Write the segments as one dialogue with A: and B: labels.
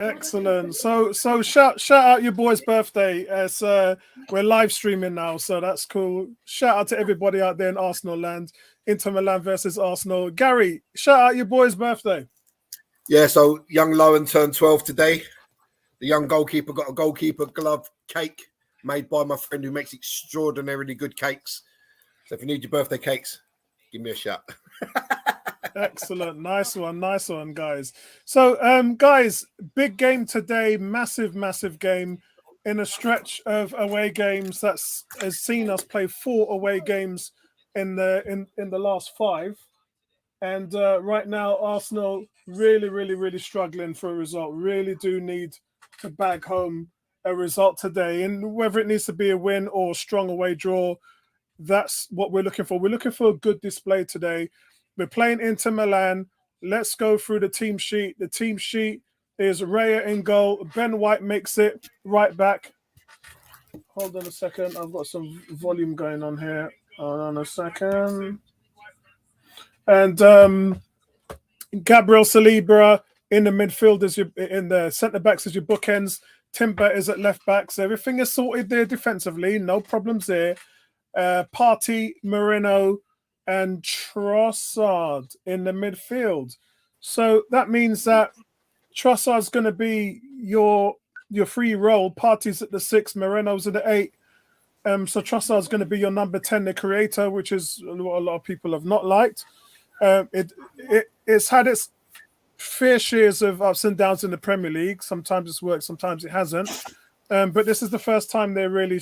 A: Excellent. So shout out your boy's birthday as we're live streaming now, so that's cool. Shout out to everybody out there in Arsenal land. Inter Milan versus Arsenal. Gary, shout out your boy's birthday.
B: Yeah, so young Lowen turned 12 today. The young goalkeeper got a goalkeeper glove cake made by my friend who makes extraordinarily good cakes. So if you need your birthday cakes, give me a shout.
A: Excellent. Nice one, guys. So, guys, big game today, massive game in a stretch of away games that's has seen us play 4 away games in the last 5. And right now, Arsenal really struggling for a result. Really do need to bag home a result today. And whether it needs to be a win or a strong away draw, that's what we're looking for. We're looking for a good display today. We're playing Inter Milan. Let's go through the team sheet. The team sheet is Raya in goal. Ben White makes it right back. Hold on a second. I've got some volume going on here. Hold on a second. And Gabriel Saliba in the midfield as you in the centre backs as your bookends. Timber is at left back. So everything is sorted there defensively. No problems there. Partey, Moreno, and Trossard in the midfield. So that means that Trossard's going to be your free role. Partey's at the 6, Moreno's at the 8. So Trossard's going to be your number 10, the creator, which is what a lot of people have not liked. It's had its fair shares of ups and downs in the Premier League. Sometimes it's worked, sometimes it hasn't. But this is the first time they're really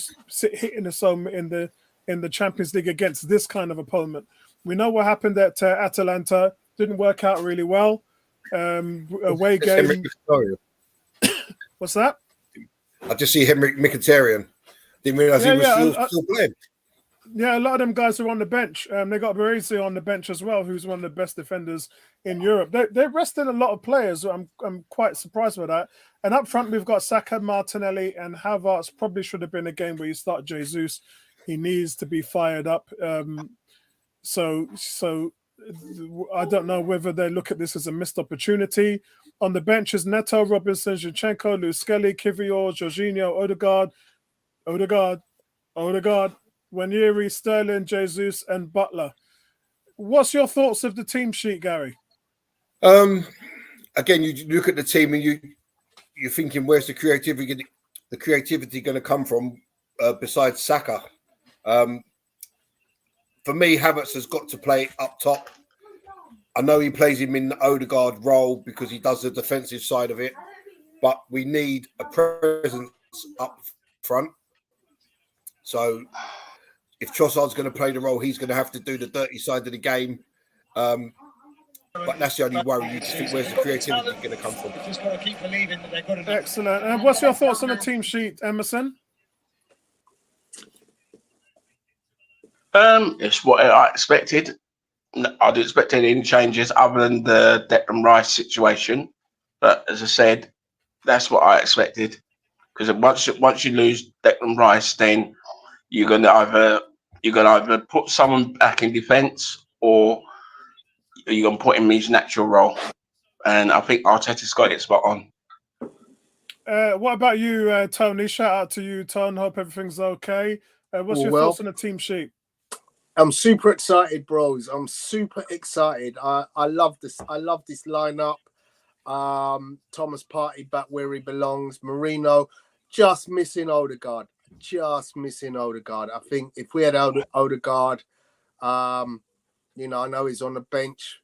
A: hitting us home in the Champions League against this kind of opponent. We know what happened at Atalanta. Didn't work out really well. Away game. What's that?
B: I just see Henrik Mkhitaryan. Didn't realise he was still playing.
A: Yeah, a lot of them guys are on the bench. They got Baresi on the bench as well, who's one of the best defenders in Europe. They're resting a lot of players. I'm quite surprised by that. And up front, we've got Saka, Martinelli, and Havertz. Probably should have been a game where you start Jesus. He needs to be fired up. So I don't know whether they look at this as a missed opportunity. On the bench is Neto, Robinson, Zinchenko, Luskeli, Kivior, Jorginho, Odegaard, Waneri, Sterling, Jesus, and Butler. What's your thoughts of the team sheet, Gary?
B: Again, you look at the team and you're thinking, where's the creativity going to come from besides Saka? For me, Havertz has got to play up top. I know he plays him in the Odegaard role because he does the defensive side of it, but we need a presence up front. So if Trossard's going to play the role, he's going to have to do the dirty side of the game. But that's the only worry. You just think, where's the creativity going to come from?
C: Just got to keep believing that they've got enough.
A: Excellent. And what's your thoughts on the team sheet, Emerson?
D: It's what I expected. I didn't expect any changes other than the Declan Rice situation. But as I said, that's what I expected. Because once you lose Declan Rice, then you're gonna either put someone back in defence or you're gonna put him in his natural role. And I think Arteta's got it spot on.
A: What about you, Tony? Shout out to you, Tony. Hope everything's okay. What's your thoughts on the team sheet?
E: I'm super excited, bros. I'm super excited. I love this. I love this lineup. Thomas Partey back where he belongs. Marino, just missing Odegaard. I think if we had Odegaard, I know he's on the bench.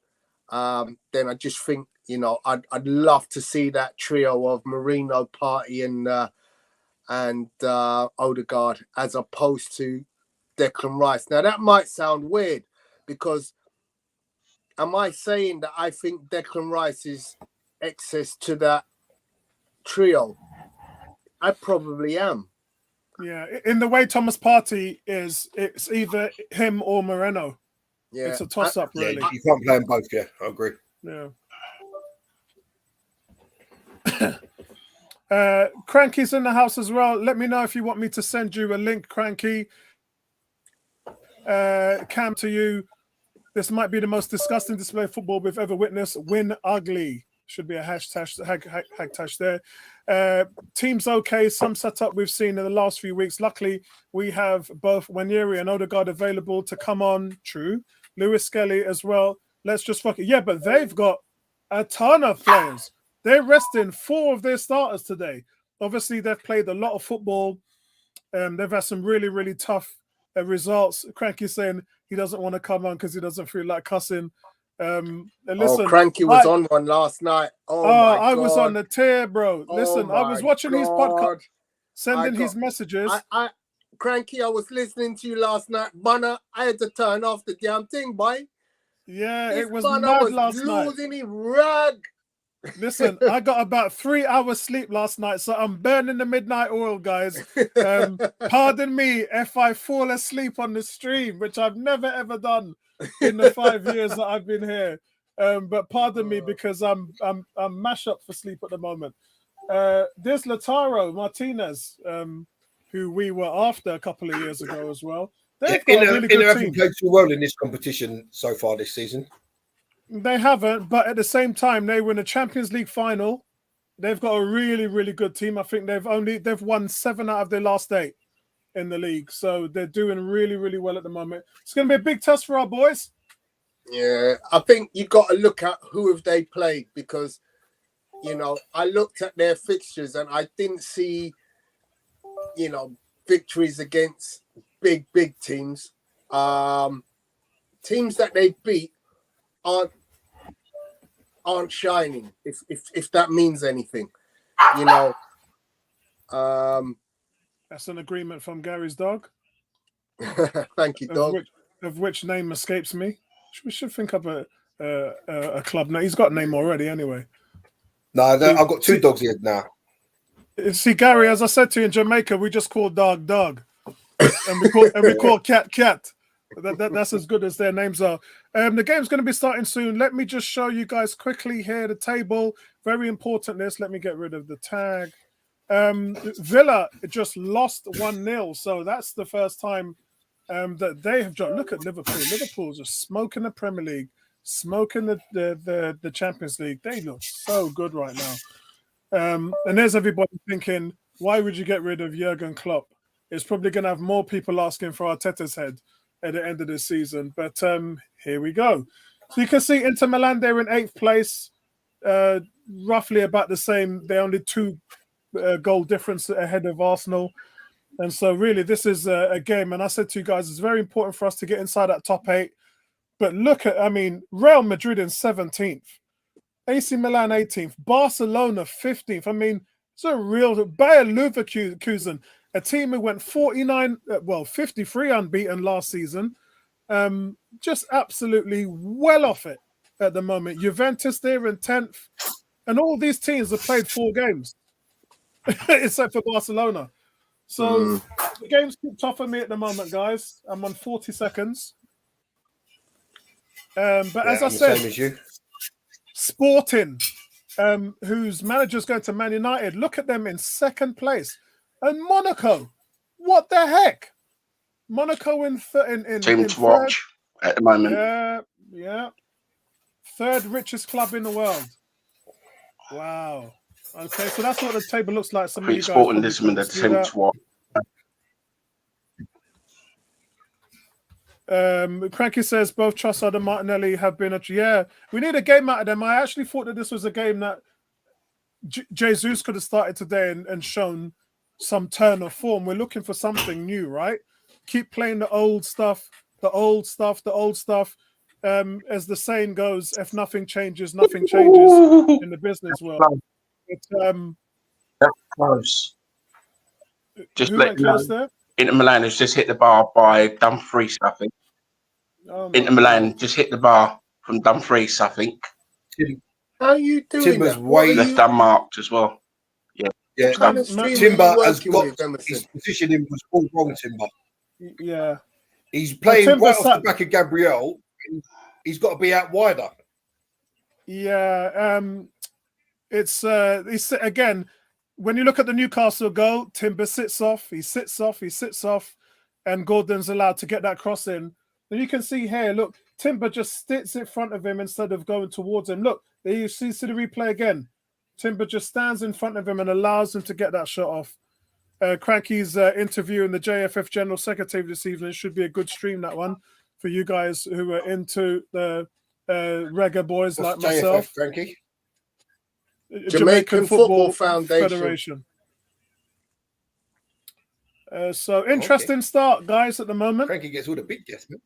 E: Then I just think, I'd love to see that trio of Marino, Partey, and Odegaard as opposed to Declan Rice. Now that might sound weird because am I saying that I think Declan Rice is excess to that trio? I probably am.
A: Yeah, in the way Thomas Partey is, it's either him or Moreno.
E: Yeah,
A: it's a toss-up, really.
B: Yeah, you can't play them both. Yeah, I agree.
A: Yeah. Cranky's in the house as well. Let me know if you want me to send you a link, Cranky. Cam, to you. This might be the most disgusting display of football we've ever witnessed. Win ugly. Should be a hashtag there. Team's okay. Some setup we've seen in the last few weeks. Luckily, we have both Waneri and Odegaard available to come on. True. Lewis Skelly as well. Let's just fuck it. Yeah, but they've got a ton of players. They're resting 4 of their starters today. Obviously, they've played a lot of football. They've had some really, really tough results. Cranky saying he doesn't want to come on because he doesn't feel like cussing. Listen,
E: Cranky was on one last night. Oh, my
A: I
E: God.
A: was on the tear, bro. Listen, I was watching his podcast, sending his messages.
E: Cranky, I was listening to you last night. Bunner, I had to turn off the damn thing, boy.
A: Yeah,
E: This
A: it was
E: Bunner
A: mad
E: was
A: last night.
E: losing his rag.
A: Listen, I got about 3 hours sleep last night, so I'm burning the midnight oil, guys. Pardon me if I fall asleep on the stream, which I've never ever done in the 5 years that I've been here. But pardon me because I'm mash up for sleep at the moment. There's Lautaro Martinez, who we were after a couple of years ago as well. They've got a really good
B: haven't
A: team.
B: played too well in this competition so far this season.
A: They haven't, but at the same time, they were in a Champions League final. They've got a really, really good team. I think they've won 7 out of their last 8 in the league. So they're doing really, really well at the moment. It's going to be a big test for our boys.
E: Yeah, I think you got to look at who have they played because, I looked at their fixtures and I didn't see, victories against big teams. Teams that they beat aren't shining. If that means anything,
A: That's an agreement from Gary's dog.
E: Thank you, dog.
A: Of which name escapes me. We should think up a club name. He's got a name already, anyway.
B: No, I've got 2 dogs here now.
A: See, Gary, as I said to you in Jamaica, we just call dog, and we call cat. That's as good as their names are. The game's going to be starting soon. Let me just show you guys quickly here the table. Very important this. Let me get rid of the tag. Villa just lost 1-0, so that's the first time that they have dropped. Look at Liverpool. Liverpool's just smoking the Premier League, smoking the Champions League. They look so good right now. And there's everybody thinking, why would you get rid of Jurgen Klopp? It's probably going to have more people asking for Arteta's head at the end of the season. But here we go. So you can see Inter Milan, they're in 8th place, roughly about the same. They're only 2 goal difference ahead of Arsenal. And so really this is a game. And I said to you guys, it's very important for us to get inside that top 8. But look at, Real Madrid in 17th. AC Milan 18th. Barcelona 15th. It's a real Bayer Leverkusen, a team who went 53 unbeaten last season. Just absolutely well off it at the moment. Juventus, they're in 10th. And all these teams have played 4 games, except for Barcelona. So the game's keep tough for me at the moment, guys. I'm on 40 seconds. But as I said,
B: same as you.
A: Sporting, whose manager's going to Man United, look at them in 2nd place. And Monaco, what the heck? Monaco in
D: team to watch at the moment.
A: Yeah. 3rd richest club in the world. Wow. Okay, so that's what the table looks like. Some of you guys
D: Sporting Lisbon, the team to watch.
A: Cranky says both Trossard and Martinelli have been we need a game out of them. I actually thought that this was a game that Jesus could have started today and shown some turn of form. We're looking for something new, right? Keep playing the old stuff. As the saying goes, if nothing changes, nothing changes in the business world.
D: That's close. Just
A: who
D: let
A: went
D: you know,
A: close there?
D: Inter Milan has just hit the bar by Dumfries, I think. Inter Milan just hit the bar from Dumfries, I think.
E: How are you doing
B: Timber's
E: that?
D: Left unmarked as well.
B: Yeah,
E: kind of stream
B: Timber
E: are you
B: has
E: working
B: got
E: with, Emerson?
B: his positioning was all wrong. Timber,
A: Yeah.
B: he's playing
A: Timber
B: right off the back of Gabriel. He's got to be out wider.
A: Yeah. It's again, when you look at the Newcastle goal, Timber sits off, and Gordon's allowed to get that cross in. And you can see here, look, Timber just sits in front of him instead of going towards him. Look, there you see the replay again. Timber just stands in front of him and allows him to get that shot off. Cranky's interview in the JFF General Secretary this evening should be a good stream, that one, for you guys who are into the reggae boys.
B: What's
A: like myself.
B: JFF, Frankie?
E: Jamaican Football Foundation.
A: So interesting start, guys, at the moment.
B: Frankie gets all the big guests, man.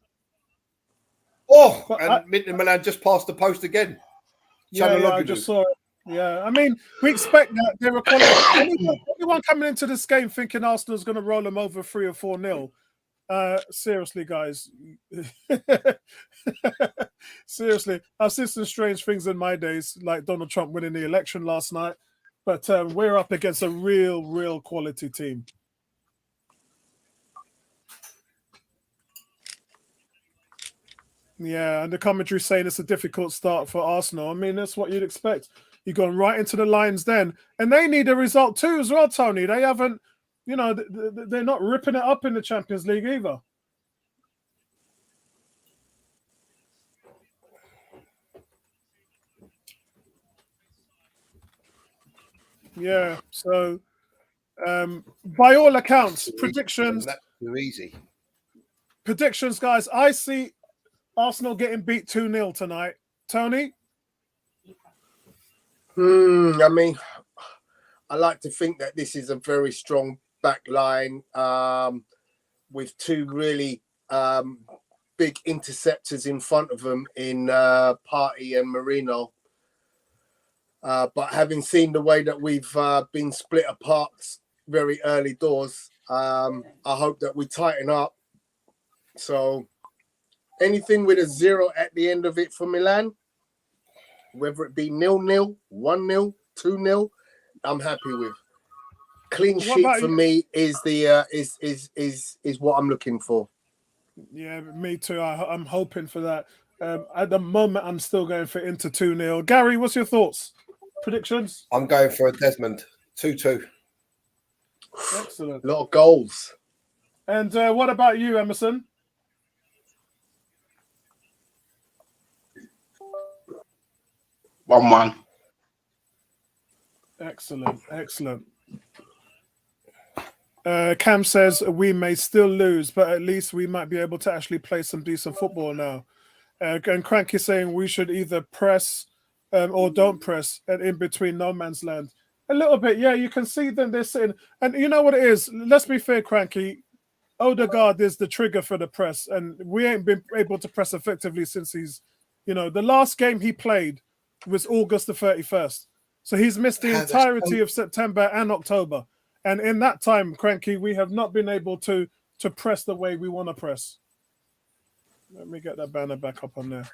B: Oh,
A: But
B: and Inter Milan just passed the post again.
A: I just saw it. Yeah, I mean, we expect that they're a quality. Anyone coming into this game thinking Arsenal's going to roll them over 3 or 4-0. Seriously, guys. Seriously, I've seen some strange things in my days, like Donald Trump winning the election last night. But we're up against a real quality team. Yeah, and the commentary saying it's a difficult start for Arsenal. I mean, that's what you'd expect. You're going right into the Lions then. And they need a result too as well, Tony. They haven't, they're not ripping it up in the Champions League either. Yeah, so by all accounts, predictions.
B: That's too easy.
A: Predictions, guys. I see Arsenal getting beat 2-0 tonight. Tony?
E: I mean, I like to think that this is a very strong back line with two really big interceptors in front of them in Partey and Marino. But having seen the way that we've been split apart very early doors, I hope that we tighten up. So anything with a 0 at the end of it for Milan, whether it be 0-0, 1-0, 2-0, I'm happy with. Clean sheet for me is the is what I'm looking for.
A: Yeah, me too. I'm hoping for that. At the moment, I'm still going for Inter 2-0. Gary, what's your thoughts? Predictions?
B: I'm going for a Desmond 2-2.
A: Excellent.
E: A lot of goals.
A: And what about you, Emerson?
D: One.
A: Excellent. Cam says we may still lose, but at least we might be able to actually play some decent football now. And Cranky saying we should either press or don't press, and in between no man's land. A little bit, yeah. You can see them. They're sitting, and you know what it is. Let's be fair, Cranky. Odegaard is the trigger for the press, and we ain't been able to press effectively since he's, the last game he played was August the 31st. So he's missed the entirety of September and October. And in that time, Cranky, we have not been able to press the way we want to press. Let me get that banner back up on there.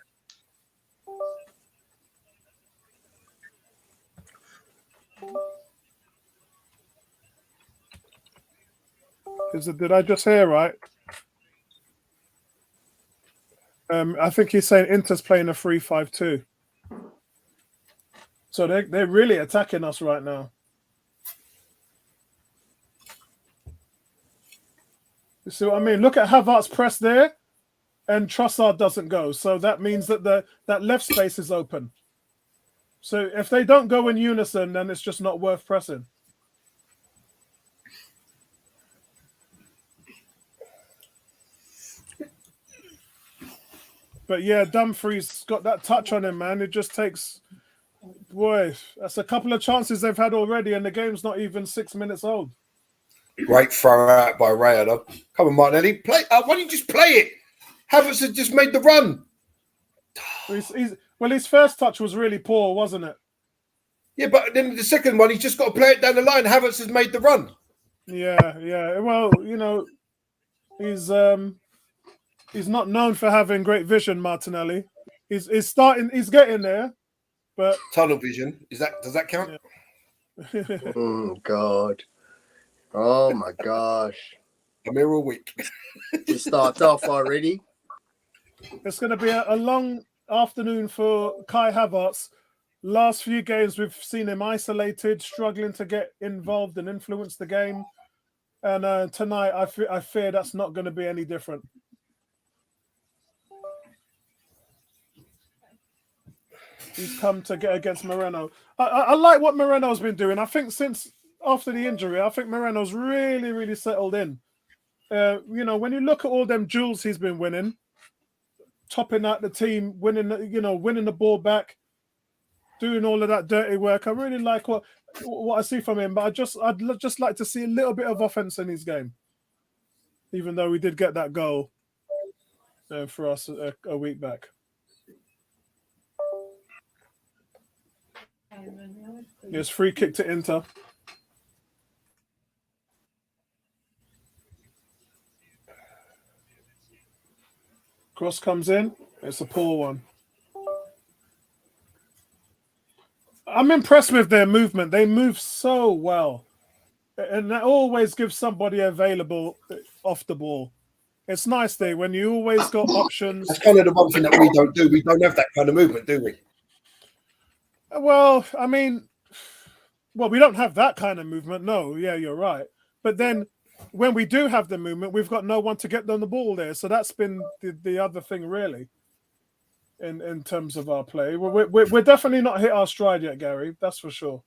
A: Did I just hear right? I think he's saying Inter's playing a 3-5-2. So they're really attacking us right now. You see what I mean? Look at Havertz's press there, and Trossard doesn't go. So that means that that left space is open. So if they don't go in unison, then it's just not worth pressing. But yeah, Dumfries got that touch on him, man. It just takes, that's a couple of chances they've had already, and the game's not even 6 minutes old.
B: Great throw out by Raya, though. Come on, Martinelli. Play. Why don't you just play it? Havertz had just made the run.
A: His first touch was really poor, wasn't it?
B: Yeah, but then the second one, he's just got to play it down the line. Havertz has made the run.
A: Yeah. Well, he's not known for having great vision, Martinelli. He's getting there, but
B: tunnel vision. Does that count?
A: Yeah.
E: Oh God. Oh my gosh.
B: I'm here all week.
E: We start off already.
A: It's going to be a long afternoon for Kai Havertz. Last few games, we've seen him isolated, struggling to get involved and influence the game. And tonight, I fear that's not going to be any different. he's come to get against Moreno. I like what Moreno's been doing. I think since after the injury, I think Moreno's really, really settled in. You know, when you look at all them duels he's been winning, topping out the team, winning the ball back, doing all of that dirty work. I really like what I see from him, but I'd just like to see a little bit of offense in his game, even though we did get that goal for us a week back. It's free kick to Inter. Cross comes in. It's a poor one. I'm impressed with their movement. They move so well. And that always gives somebody available off the ball. It's nice there when you always got options.
B: That's kind of the one thing that we don't do. We don't have that kind of movement, do we?
A: Well, I mean, we don't have that kind of movement. No, yeah, you're right. But then when we do have the movement, we've got no one to get on the ball there. So that's been the other thing, really, in terms of our play. We're definitely not hit our stride yet, Gary. That's for sure.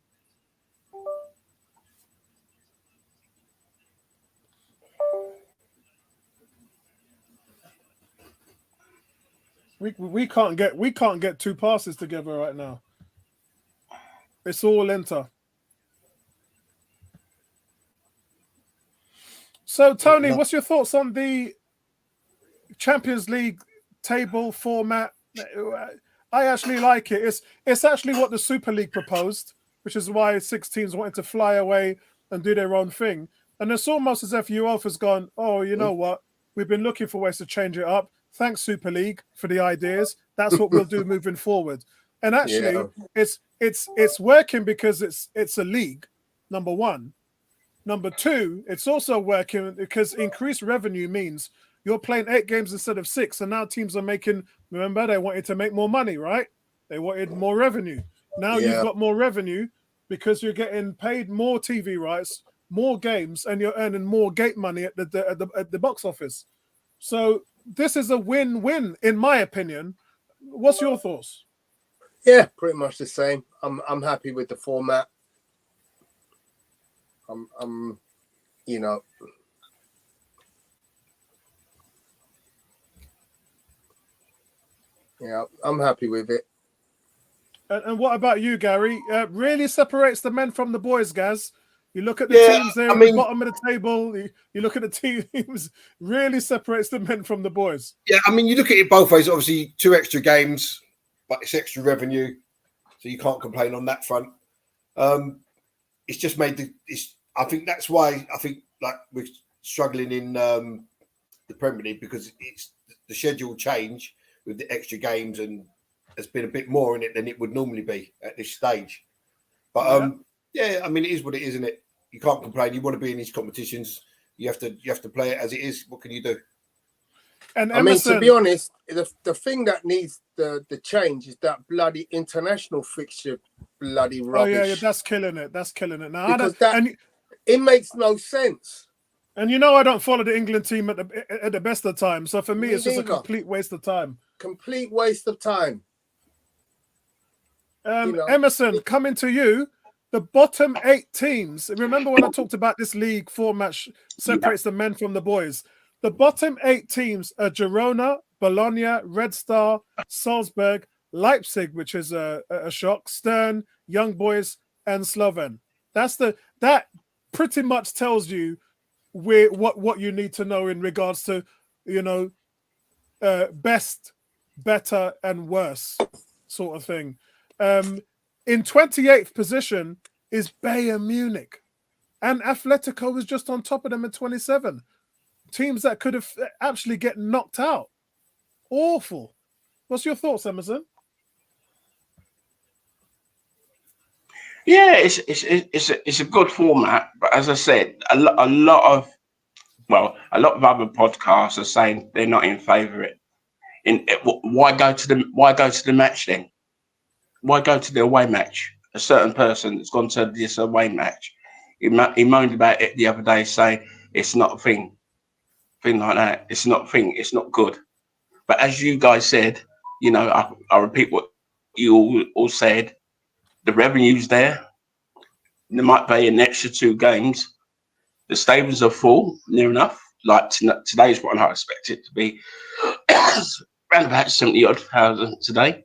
A: We can't get two passes together right now. It's all Inter. So, Tony, what's your thoughts on the Champions League table format? I actually like it. It's actually what the Super League proposed, which is why 6 teams wanted to fly away and do their own thing. And it's almost as if UEFA's gone, oh, you know what? We've been looking for ways to change it up. Thanks, Super League, for the ideas. That's what we'll do moving forward. And actually, it's working because it's a league, number one. Number two, it's also working because increased revenue means you're playing 8 games instead of 6. And now teams are making, remember, they wanted to make more money, right? They wanted more revenue. Now you've got more revenue because you're getting paid more TV rights, more games, and you're earning more gate money at the box office. So this is a win-win, in my opinion. What's your thoughts?
E: Yeah, pretty much the same. I'm happy with the format. I'm you know, yeah, I'm happy with it.
A: And what about you, Gary? Really separates the men from the boys, Gaz. You look at the teams there at the bottom of the table. You look at the teams. Really separates the men from the boys.
B: Yeah, I mean, you look at it both ways. Obviously, 2 extra games, but it's extra revenue, so you can't complain on that front. It's just made I think that's why like we're struggling in the Premier League, because it's the schedule change with the extra games, and there's been a bit more in it than it would normally be at this stage. But yeah, I mean, it is what it is, isn't it? You can't complain. You want to be in these competitions. You have to play it as it is. What can you do?
A: And
E: Emerson, I mean, to be honest, the thing that needs the change is that bloody international fixture, bloody rubbish.
A: Oh yeah, that's killing it. That's killing it. Now,
E: because it makes no sense.
A: And you know, I don't follow the England team at the best of times. So for me, it's just a complete waste of time.
E: Complete waste of time.
A: Emerson, coming to you. The bottom 8 teams. Remember when I talked about this league format separates the men from the boys? The bottom 8 teams are Girona, Bologna, Red Star, Salzburg, Leipzig, which is a shock, Stern, Young Boys, and Slovan. That pretty much tells you what you need to know in regards to, best, better, and worse sort of thing. In 28th position is Bayern Munich, and Atletico is just on top of them at 27. Teams that could have actually get knocked out. Awful. What's your thoughts, Emerson?
D: Yeah, it's a good format, but as I said, a lot of other podcasts are saying they're not in favour of it. Why go to the match then? Why go to the away match? A certain person that's gone to this away match, he moaned about it the other day, saying it's not a thing like that. It's not a thing. It's not good. But as you guys said, I repeat what you all said, the revenue's there. They might play an extra 2 games. The stadiums are full, near enough. Like today's one, I expect it to be around about 70 odd thousand today, a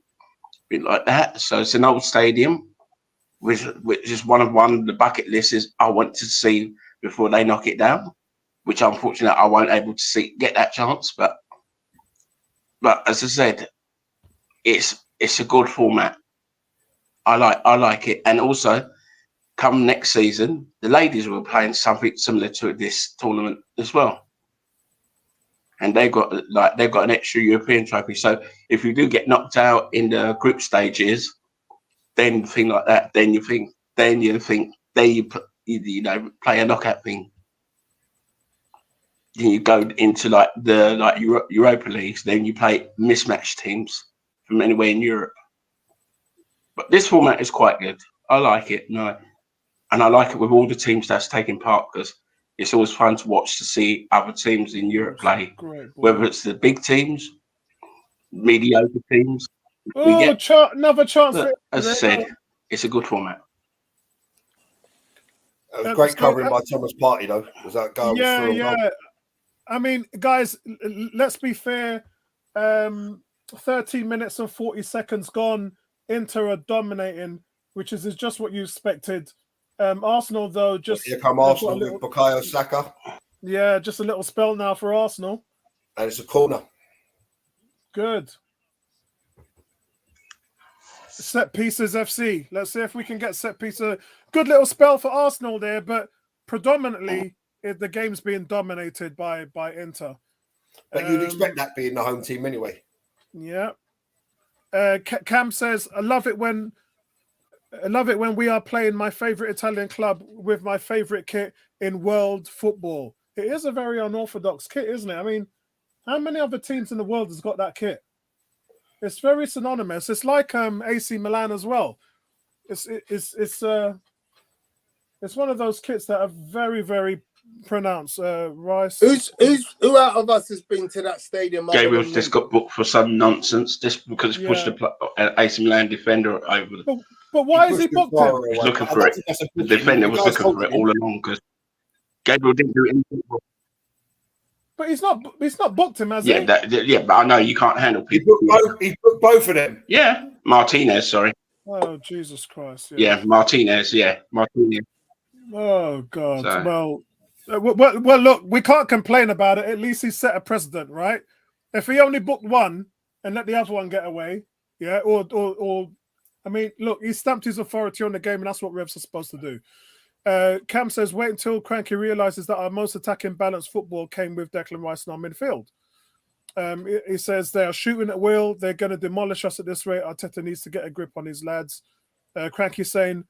D: bit like that. So it's an old stadium, which is one of the bucket lists I want to see before they knock it down. Which unfortunately I won't able to get that chance. But as I said, it's a good format. I like it, and also come next season, the ladies will be playing something similar to this tournament as well. And they've got an extra European trophy. So if you do get knocked out in the group stages, then thing like that, then you play a knockout thing. Then you go into Europa Leagues, then you play mismatched teams from anywhere in Europe. But this format is quite good. I like it. No. And I like it with all the teams that's taking part, because it's always fun to watch to see other teams in Europe play, whether it's the big teams, mediocre teams.
A: Another chance.
D: As I said, it's a good format.
B: It was great covering by Thomas Partey, though. Was that goal?
A: Yeah. I mean, guys, let's be fair. 13 minutes and 40 seconds gone. Inter are dominating, which is just what you expected. Arsenal, though, just
B: here come Arsenal with Bukayo Saka.
A: Yeah, just a little spell now for Arsenal.
B: And it's a corner.
A: Good. Set pieces FC. Let's see if we can get set pieces. Good little spell for Arsenal there, but predominantly the game's being dominated by Inter.
B: But you'd expect that being the home team anyway.
A: Yeah. Cam says, I love it when we are playing my favorite Italian club with my favorite kit in world football. It is a very unorthodox kit, isn't it? I mean, how many other teams in the world has got that kit? It's very synonymous. It's like AC Milan as well. It's one of those kits that are very, very pronounced. Rice.
E: Who out of us has been to that stadium?
D: Gabriel's just got booked for some nonsense just because he pushed an AC Milan defender over.
A: But why is he booked him?
D: He was looking for it. The defender was looking for it all along because Gabriel didn't do anything.
A: But he's not booked him, has he?
D: Yeah, but I know you can't handle people.
B: He booked both of them.
D: Yeah, Martinez, sorry.
A: Oh, Jesus Christ.
D: Yeah, Martinez.
A: Oh, God. So. Well, look, we can't complain about it. At least he set a precedent, right? If he only booked one and let the other one get away, or I mean, look, he stamped his authority on the game, and that's what refs are supposed to do. Cam says, wait until Cranky realizes that our most attacking balanced football came with Declan Rice in our midfield. He says they are shooting at will. They're going to demolish us at this rate. Arteta needs to get a grip on his lads. Cranky saying,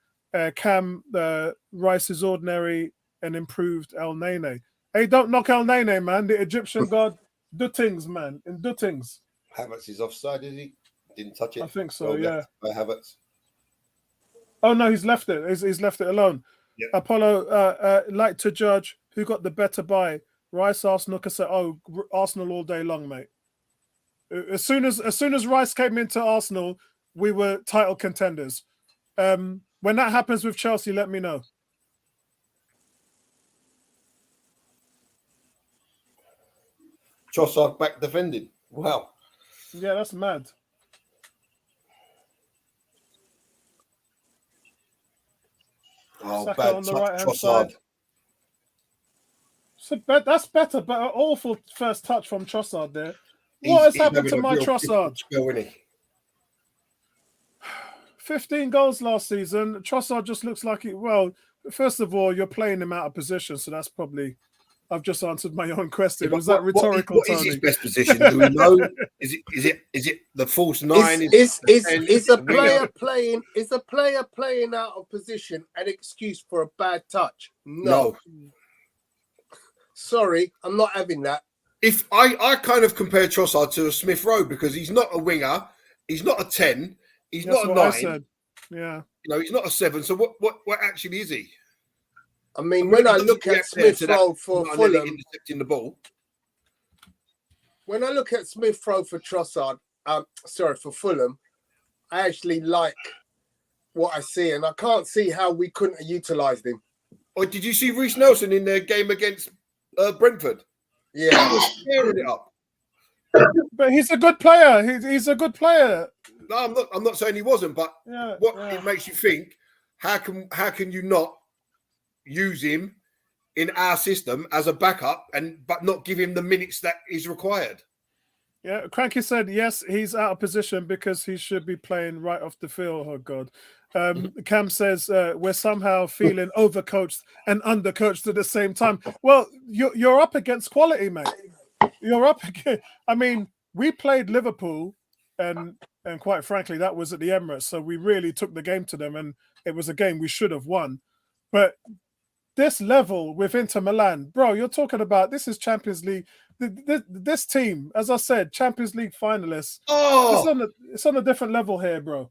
A: Cam, Rice is ordinary and improved El Nene. Hey, don't knock El Nene, man. The Egyptian god do things, man. And do things.
B: Havertz is offside, is he? Didn't touch it.
A: I think so, yeah.
B: By Havertz.
A: Oh, no, he's left it. He's left it alone. Yep. Apollo, like to judge who got the better buy. Rice, Arsenal, could say, Arsenal all day long, mate. As soon as Rice came into Arsenal, we were title contenders. When that happens with Chelsea, let me know.
B: Trossard back defending. Wow.
A: Yeah, that's mad.
B: Oh,
A: Saka
B: bad
A: on the
B: touch,
A: right-hand side. That's better, but an awful first touch from Trossard there. What has happened to my Trossard? 15 goals last season. Trossard just looks like it. Well, first of all, you're playing him out of position, so that's probably. I've just answered my own question. Was that rhetorical?
B: What is his best position? Do we know? Is it the false nine?
E: Is a player playing out of position an excuse for a bad touch? No. Sorry, I'm not having that.
B: If I kind of compare Trossard to a Smith Rowe because he's not a winger, he's not a 10, he's not a 9.
A: Yeah.
B: He's not a 7. So what actually is he?
E: I mean, when I look at Smith Rowe for Fulham,
B: intercepting the ball.
E: When I look at Smith Rowe for Trossard, for Fulham, I actually like what I see, and I can't see how we couldn't have utilised him.
B: Or did you see Reece Nelson in their game against Brentford?
E: Yeah.
B: He was tearing it up.
A: But he's a good player. He's a good player.
B: No, I'm not saying he wasn't, but
A: Yeah,
B: it makes you think, how can you not use him in our system as a backup but not give him the minutes that is required?
A: Yeah, Cranky said yes, he's out of position because he should be playing right off the field. Oh God. Cam says we're somehow feeling overcoached and undercoached at the same time. Well, you're up against quality, mate. You're up against. I mean, we played Liverpool, and quite frankly, that was at the Emirates, so we really took the game to them, and it was a game we should have won. But this level with Inter Milan, bro, you're talking about this is Champions League. This team, as I said, Champions League finalists.
B: Oh,
A: it's on a different level here, bro.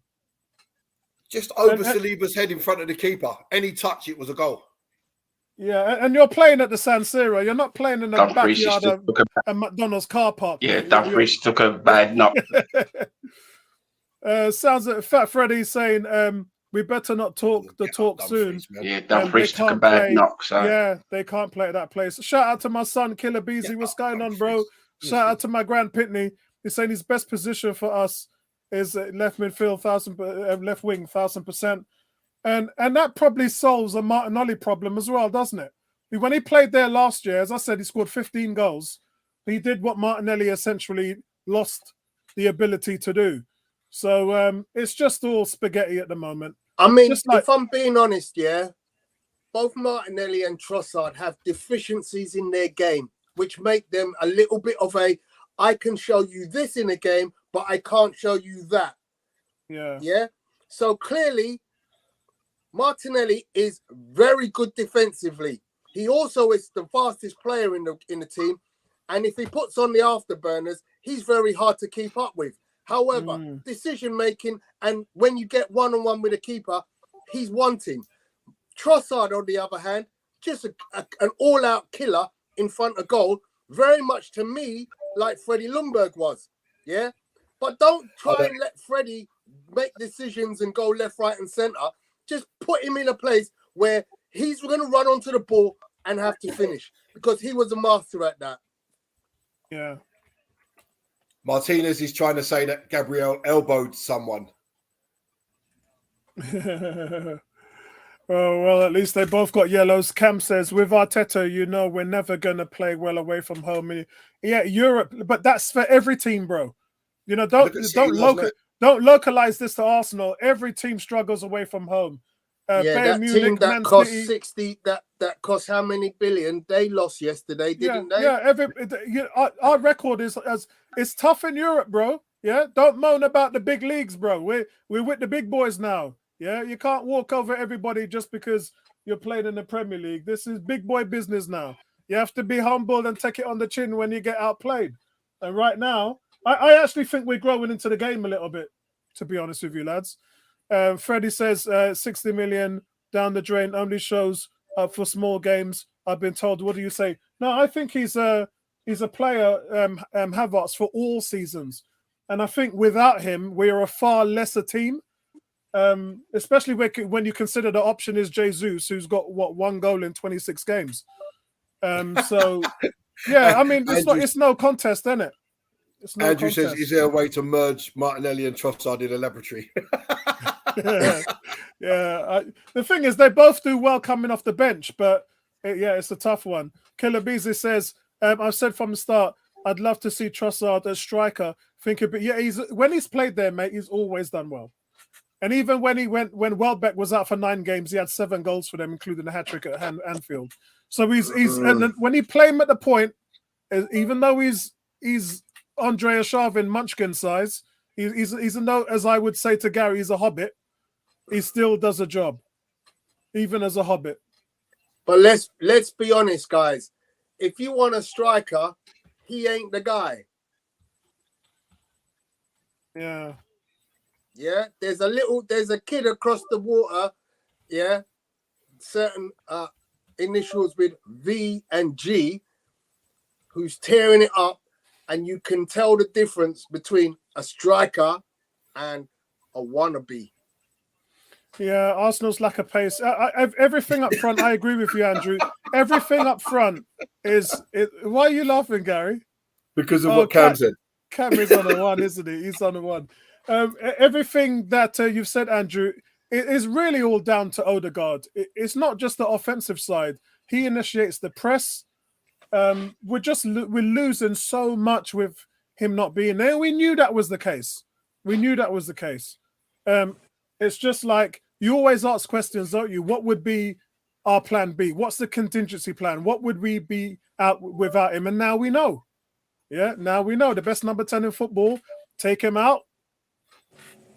B: Just over Saliba's head in front of the keeper. Any touch, it was a goal.
A: Yeah, and you're playing at the San Siro. You're not playing in the backyard of a McDonald's car park.
D: Yeah, Dumfries took a bad knock.
A: Sounds like Fat Freddy's saying, we better not talk the talk soon.
D: Yeah, Dumfries took a bad knock. So
A: yeah, they can't play at that place. Shout out to my son, Killer Beezy. What's going on, bro? Shout out to my Grand Pitney. He's saying his best position for us is left midfield, left wing, 1000%. And that probably solves a Martinelli problem as well, doesn't it? When he played there last year, as I said, he scored 15 goals. He did what Martinelli essentially lost the ability to do. So it's just all spaghetti at the moment.
E: I mean, if I'm being honest, yeah, both Martinelli and Trossard have deficiencies in their game, which make them a little bit of I can show you this in a game, but I can't show you that.
A: Yeah.
E: Yeah. So clearly, Martinelli is very good defensively. He also is the fastest player in the team. And if he puts on the afterburners, he's very hard to keep up with. However, decision making, and when you get one-on-one with a keeper, he's wanting. Trossard, on the other hand, just an all-out killer in front of goal, very much to me like Freddie Ljungberg was. Yeah? But don't try and let Freddie make decisions and go left, right, and centre. Just put him in a place where he's going to run onto the ball and have to finish, because he was a master at that.
A: Yeah.
B: Martinez is trying to say that Gabriel elbowed someone.
A: Oh, well, at least they both got yellows. Cam says, with Arteta, you know, we're never going to play well away from home. Yeah, Europe, but that's for every team, bro. You know, don't localize this to Arsenal. Every team struggles away from home.
E: That
A: Munich,
E: team that
A: Man
E: cost
A: City,
E: 60, that cost how many billion? They lost yesterday, didn't they?
A: Yeah, our record is it's tough in Europe, bro. Yeah, don't moan about the big leagues, bro. We're with the big boys now. Yeah, you can't walk over everybody just because you're playing in the Premier League. This is big boy business now. You have to be humble and take it on the chin when you get outplayed. And right now, I actually think we're growing into the game a little bit, to be honest with you, lads. Freddie says 60 million down the drain only shows up for small games. I've been told. What do you say? No, I think he's a player, Havertz, for all seasons. And I think without him, we are a far lesser team. Especially when you consider the option is Jesus, who's got one goal in 26 games. So yeah, I mean it's no contest, isn't it?
B: Andrew says, is there a way to merge Martinelli and Trossard in a laboratory?
A: Yeah. The thing is, they both do well coming off the bench, but it's a tough one. Killer Beezy says, I've said from the start, I'd love to see Trossard as striker. When he's played there, mate, he's always done well. And even when Welbeck was out for 9 games, he had 7 goals for them, including a hat-trick at Anfield. So and when he played him at the point, even though he's Andrea Sharvin Munchkin size, he's as I would say to Gary, he's a hobbit. He still does a job, even as a hobbit.
E: But let's be honest, guys. If you want a striker, he ain't the guy.
A: Yeah.
E: Yeah, there's a kid across the water, yeah, certain initials with V and G, who's tearing it up, and you can tell the difference between a striker and a wannabe.
A: Yeah, Arsenal's lack of pace. Everything up front, I agree with you, Andrew. Everything up front is. Why are you laughing, Gary?
B: Because of what Cam said.
A: Cam is on a one, isn't he? He's on a one. Everything that you've said, Andrew, it is really all down to Odegaard. It's not just the offensive side. He initiates the press. We're losing so much with him not being there. We knew that was the case. It's just like you always ask questions, don't you? What would be our plan B? What's the contingency plan? What would we be out without him? And now we know. Yeah, now we know the best number 10 in football. Take him out.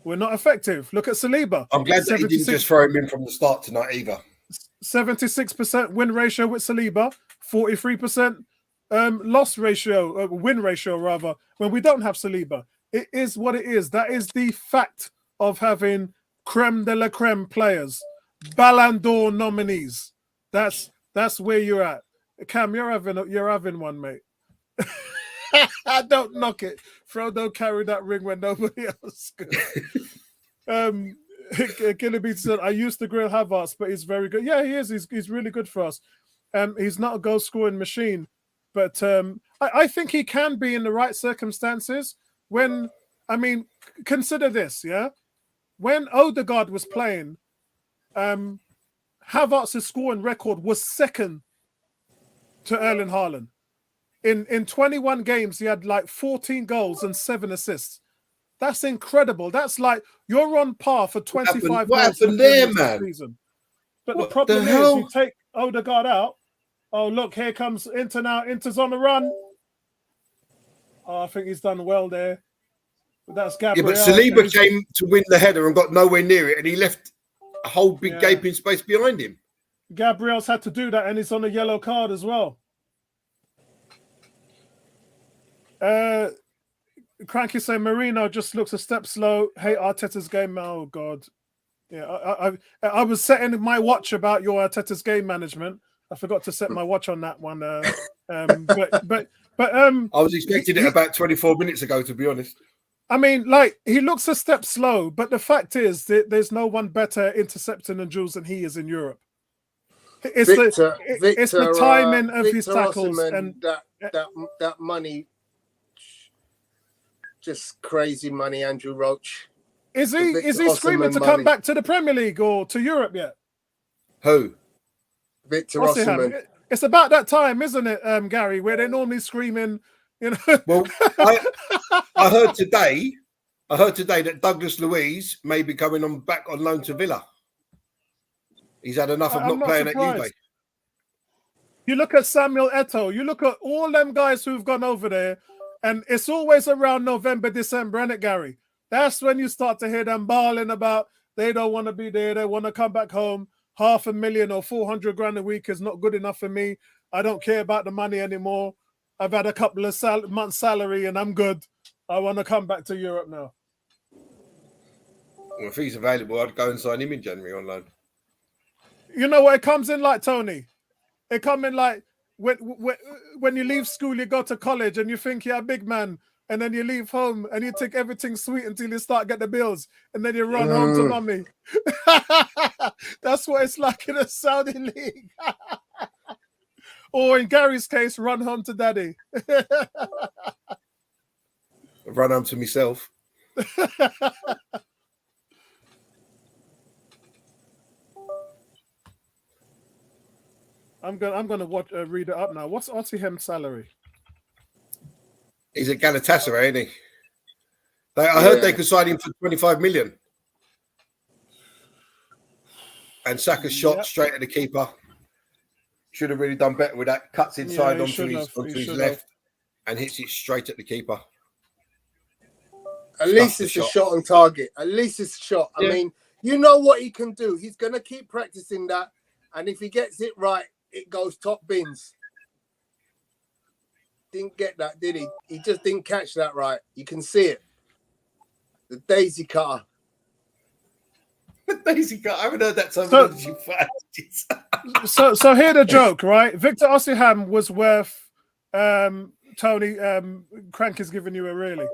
A: We're not effective. Look at Saliba.
B: I'm glad that he didn't just throw him in from the start tonight either.
A: 76% win ratio with Saliba, 43% loss ratio, win ratio rather, when we don't have Saliba. It is what it is. That is the fact of having creme de la creme players, Ballon d'Or nominees. That's where you're at. Cam, you're having one, mate. Don't knock it. Frodo carried that ring when nobody else could. Gillibee said, I used to grill Havertz, but he's very good. Yeah, he is. He's really good for us. He's not a goal scoring machine, but I think he can be in the right circumstances. Consider this, yeah. When Odegaard was playing, Havertz's scoring record was second to Erling Haaland. In 21 games, he had like 14 goals and 7 assists. That's incredible. That's like you're on par for 25
B: what
A: goals
B: happened there, man?
A: Season. But
B: What
A: the problem
B: the
A: is
B: hell?
A: you take Odegaard out. Oh, look, here comes Inter now. Inter's on the run. Oh, I think he's done well there. But that's Gabriel.
B: Yeah, but Saliba came to win the header and got nowhere near it, and he left a whole big gaping space behind him.
A: Gabriel's had to do that, and he's on a yellow card as well. Cranky saying Marino just looks a step slow. Hate Arteta's game. Oh God, yeah. I was setting my watch about your Arteta's game management. I forgot to set my watch on that one. But
B: I was expecting it about 24 minutes ago, to be honest.
A: I mean, like he looks a step slow, but the fact is that there's no one better intercepting than Jules than he is in Europe. It's the timing of his tackles and
E: that money. Just crazy money, Andrew Roach.
A: Is he screaming to come back to the Premier League or to Europe yet?
B: Who?
E: Victor Osimhen.
A: It's about that time, isn't it, Gary, where they're normally screaming, you know.
B: Well, I heard today that Douglas Luiz may be coming back on loan to Villa. He's had enough of not playing surprised. At Juve.
A: You look at Samuel Eto'o, you look at all them guys who've gone over there. And it's always around November, December, isn't it, Gary? That's when you start to hear them bawling about they don't want to be there. They want to come back home. $500,000 or 400 grand a week is not good enough for me. I don't care about the money anymore. I've had a couple of months' salary and I'm good. I want to come back to Europe now.
B: Well, if he's available, I'd go and sign him in January on loan.
A: You know what? It comes in like, Tony. It comes in like, when you leave school, you go to college and you think you're a big man, and then you leave home and you take everything sweet until you start get the bills, and then you run home to mommy. That's what it's like in a Saudi league. Or in Gary's case, run home to daddy.
B: Run home to myself.
A: I'm gonna read it up now. What's Osimhen's salary?
B: He's at Galatasaray, isn't he? I heard they could sign him for 25 million. And Saka's shot straight at the keeper. Should have really done better with that. Cuts inside onto his left and hits it straight at the keeper.
E: At least it's a shot on target. At least it's a shot. I mean, you know what he can do. He's going to keep practicing that. And if he gets it right, it goes top bins. Didn't get that, did he? He just didn't catch that right. You can see it. The daisy cutter.
B: The daisy cutter. I haven't heard that term.
A: So here's the joke, right? Victor Osimhen was worth Tony. Crank is giving you a really.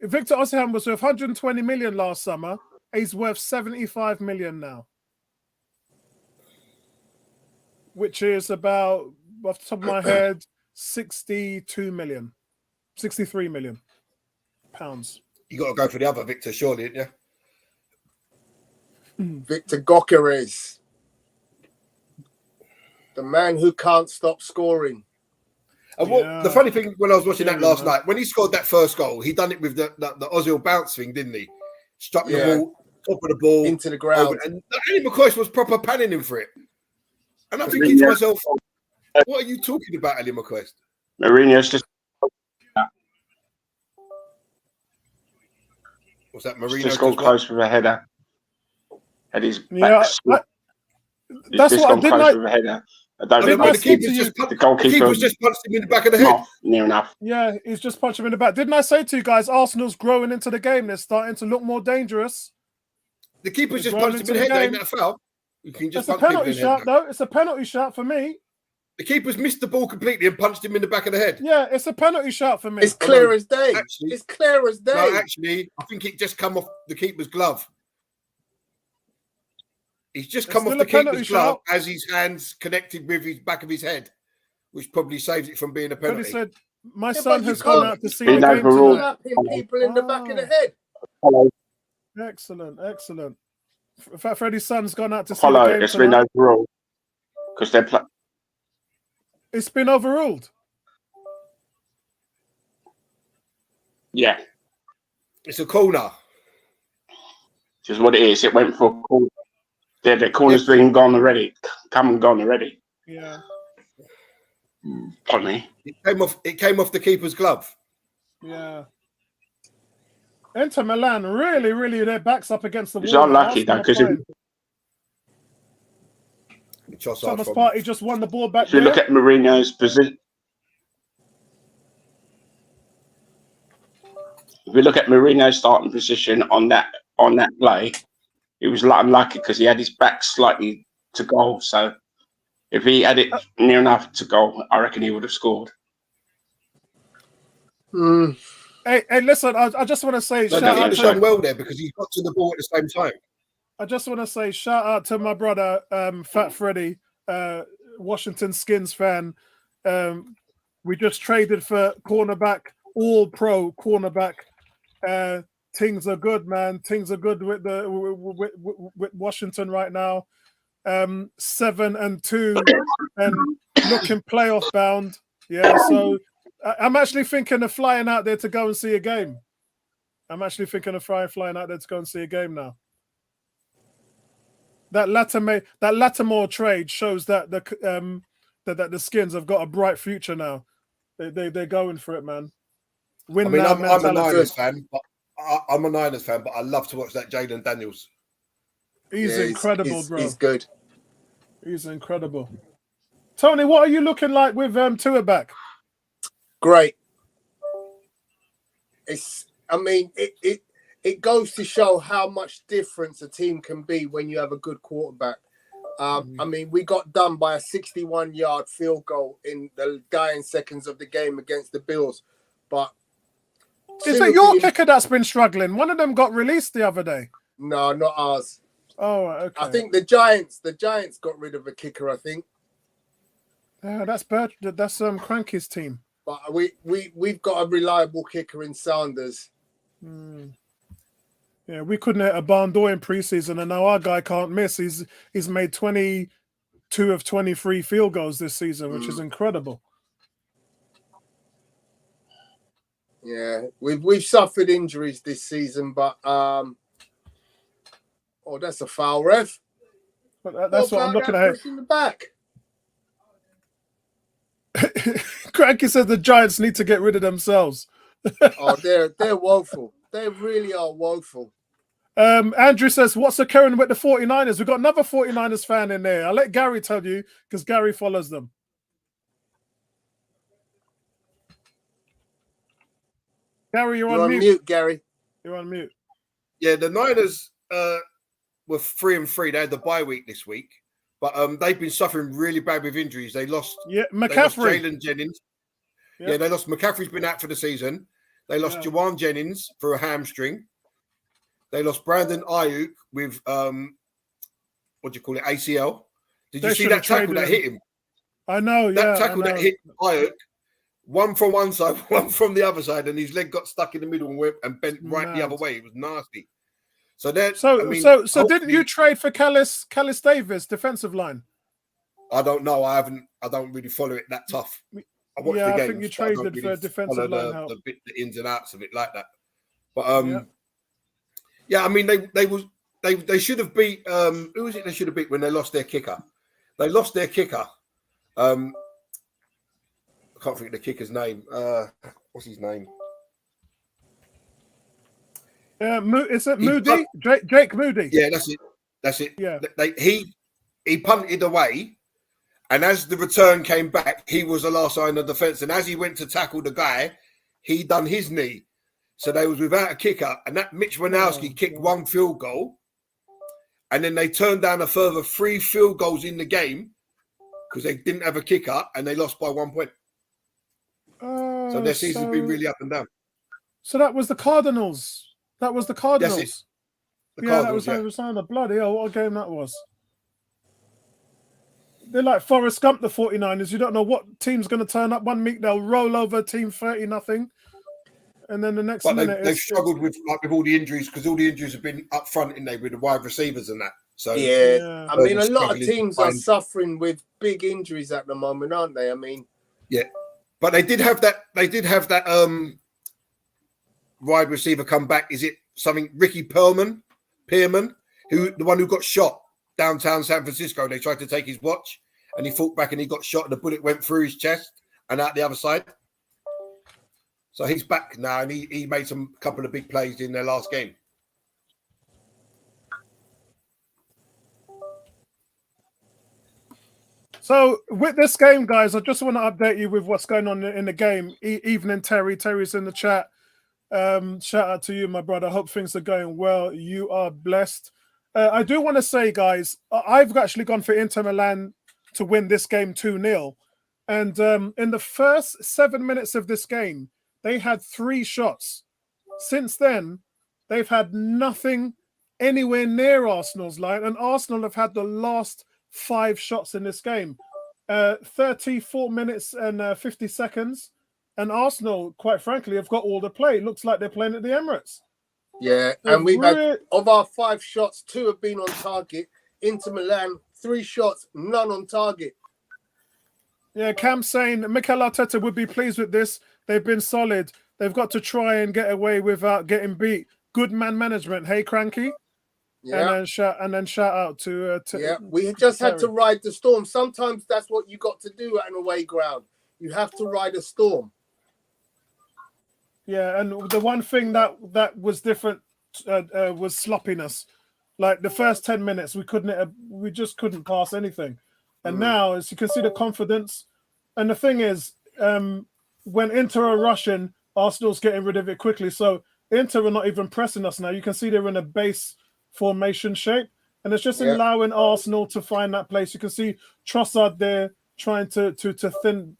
A: Victor Osimhen was worth 120 million last summer. He's worth 75 million now, which is about, off the top of my head, 63 million pounds.
B: You got to go for the other Victor, surely, didn't you?
E: Victor Gyökeres, the man who can't stop scoring.
B: And the funny thing, when I was watching that last night, when he scored that first goal, he done it with the Ozil bounce thing, didn't he? Struck the ball, top of the ball.
E: Into the ground.
B: And Ali McCoy was proper panning him for it. And I'm thinking to myself, what are you talking about, Ali McCoy?
D: Mourinho's just...
B: What's that, Mourinho?
D: Just gone close with a header. Had his
A: Yeah,
D: back.
A: that's
D: just
A: what
D: gone
A: I did.
D: Close with a header. I don't think
B: the goalkeeper's just punched him in the back of the head.
D: Not near enough.
A: Yeah, he's just punched him in the back. Didn't I say to you guys, Arsenal's growing into the game? They're starting to look more dangerous.
B: The keeper's just punched him in the head. Ain't that a foul? You can just
A: it's a penalty shot, though. It's a penalty shot for me.
B: The keeper's missed the ball completely and punched him in the back of the head.
A: Yeah, it's a penalty shot for me.
E: It's clear as day.
B: Actually,
E: it's clear as day.
B: No, actually, I think it just come off the keeper's glove. He's just come off the keeper's glove as his hands connected with his back of his head, which probably saves it from being a penalty.
A: Said, my son has gone out to see the game
E: tonight. People in the back of the head.
A: Excellent, excellent. In fact, Freddie's son's gone out to see the game
D: it's been overruled because they're playing.
A: It's been overruled.
D: Yeah,
B: it's a corner.
D: Just what it is. It went for a corner. Yeah, the corner's been gone already. Come and gone already.
A: Yeah.
D: Funny.
B: It came off the keeper's glove.
A: Yeah. Inter Milan really their backs up against the wall.
D: It's unlucky though because
A: Thomas Partey just won the ball back.
D: If you look at Mourinho's position, if you look at Mourinho's starting position on that play, he was unlucky because he had his back slightly to goal. So if he had it near enough to goal, I reckon he would have scored.
A: Hey, listen, I just want to say,
B: shout out to done well there because he got to the ball at the same time.
A: I just want to say shout out to my brother, Fat Freddy, Washington Skins fan. We just traded for cornerback, all pro cornerback. Things are good, man. Things are good with Washington right now. 7-2 and looking playoff bound. Yeah, so I'm actually thinking of flying out there to go and see a game. I'm actually thinking of flying out there to go and see a game now. That Lattimore trade shows that the Skins have got a bright future now. They're going for it, man.
B: I'm a Niners fan, but I'm a Niners fan, but I love to watch that Jayden Daniels.
A: He's incredible, bro.
E: He's good.
A: He's incredible. Tony, what are you looking like with Tua back?
E: Great. It goes to show how much difference a team can be when you have a good quarterback. We got done by a 61-yard field goal in the dying seconds of the game against the Bills. But
A: is it your kicker that's been struggling? One of them got released the other day.
E: No, not ours.
A: Oh, okay.
E: I think the Giants got rid of a kicker, I think.
A: Yeah, that's Cranky's team.
E: But we've got a reliable kicker in Sanders.
A: Yeah, we couldn't hit a barn door in preseason, and now our guy can't miss. He's made 22 of 23 field goals this season, which is incredible.
E: Yeah, we've suffered injuries this season, but that's a foul, ref.
A: But that's what I'm looking at.
E: In the back.
A: Cranky said the Giants need to get rid of themselves.
E: They're woeful. They really are woeful.
A: Andrew says, what's occurring with the 49ers? We've got another 49ers fan in there. I'll let Gary tell you because Gary follows them. Gary, you're on mute.
E: Gary.
A: You're on mute.
B: Yeah, the Niners were 3-3. They had the bye week this week, but they've been suffering really bad with injuries. They lost
A: McCaffrey.
B: Jalen Jennings. Yeah, they lost. McCaffrey's been out for the season. They lost Jawan Jennings for a hamstring. They lost Brandon Ayuk with what do you call it, ACL. Did you see that tackle that hit him?
A: I know,
B: that tackle that hit Ayuk, one from one side, one from the other side, and his leg got stuck in the middle and went and bent right the other way. It was nasty. So
A: didn't you trade for Callis Davis defensive line?
B: I don't know. I don't really follow it that tough. I watched the games.
A: I think you traded for defensive line help.
B: The ins and outs of it like that. But I mean they should have beat who was it they should have beat when they lost their kicker? They lost their kicker. I can't think of the kicker's name. What's his name?
A: Is it Moody? Jake Moody.
B: Yeah, that's it. Yeah. He punted away, and as the return came back, he was the last line of defense. And as he went to tackle the guy, he done his knee. So they was without a kicker, and that Mitch Wanowski kicked one field goal, and then they turned down a further 3 field goals in the game because they didn't have a kicker, and they lost by 1 point. So their season's been really up and down.
A: So that was the Cardinals. That was the Cardinals.
B: Yes,
A: that was the bloody hell. What a game that was. They're like Forrest Gump, the 49ers. You don't know what team's going to turn up. 1 week they'll roll over team 30-0. And then the next minute
B: they've struggled with all the injuries because all the injuries have been up front, in there with the wide receivers and that. So
E: I mean, a lot of teams are suffering with big injuries at the moment, aren't they? I mean,
B: but they did have that. They did have that wide receiver come back. Is it something Ricky Pearman, the one who got shot downtown San Francisco? They tried to take his watch, and he fought back, and he got shot, and the bullet went through his chest and out the other side. So he's back now, and he made some couple of big plays in their last game.
A: So with this game, guys, I just want to update you with what's going on in the game. Evening, Terry. Terry's in the chat. Shout out to you, my brother. Hope things are going well. You are blessed. I do want to say, guys, I've actually gone for Inter Milan to win this game 2-0. And in the first 7 minutes of this game, they had 3 shots. Since then, they've had nothing anywhere near Arsenal's line, and Arsenal have had the last 5 shots in this game. 34 minutes and 50 seconds, and Arsenal, quite frankly, have got all the play. It looks like they're playing at the Emirates.
E: Yeah, and we've had, of our 5 shots, 2 have been on target. Inter Milan, 3 shots, none on target.
A: Yeah, Cam's saying Mikel Arteta would be pleased with this. They've been solid. They've got to try and get away without getting beat. Good man management. Hey, Cranky.
E: Yeah.
A: And then shout out to
E: we just had to ride the storm. Sometimes that's what you got to do at an away ground. You have to ride a storm.
A: Yeah, and the one thing that was different was sloppiness. Like the first 10 minutes, we just couldn't pass anything. And now, as you can see, the confidence. And the thing is, when Inter are rushing, Arsenal's getting rid of it quickly. So Inter are not even pressing us now. You can see they're in a base formation shape, and it's just allowing Arsenal to find that place. You can see Trossard there trying to thin.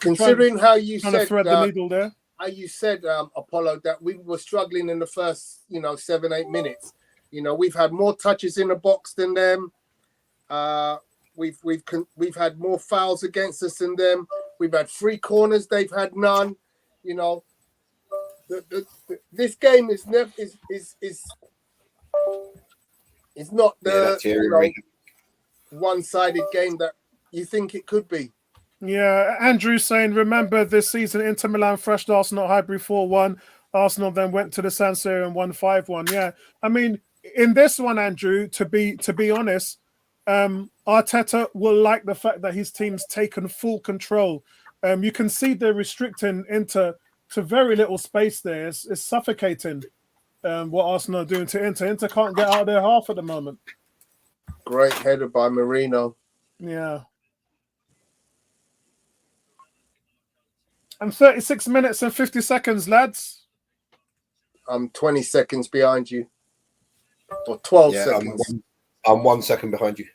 E: Considering how you said
A: thread the needle there.
E: How you said, Apollo, that we were struggling in the first, 7-8 minutes. We've had more touches in the box than them. We've had more fouls against us than them. We've had 3 corners; they've had none. This game is not the one-sided game that you think it could be.
A: Yeah, Andrew saying, remember this season Inter Milan thrashed Arsenal at Highbury 4-1. Arsenal then went to the San Siro and won 5-1. Yeah, I mean, in this one, Andrew, to be honest, Arteta will like the fact that his team's taken full control. You can see they're restricting Inter to very little space there. It's suffocating what Arsenal are doing to Inter. Inter can't get out of their half at the moment.
E: Great header by Marino.
A: Yeah. And 36 minutes and 50 seconds, lads.
E: I'm 20 seconds behind you. Or 12 seconds.
B: I'm 1 second behind you.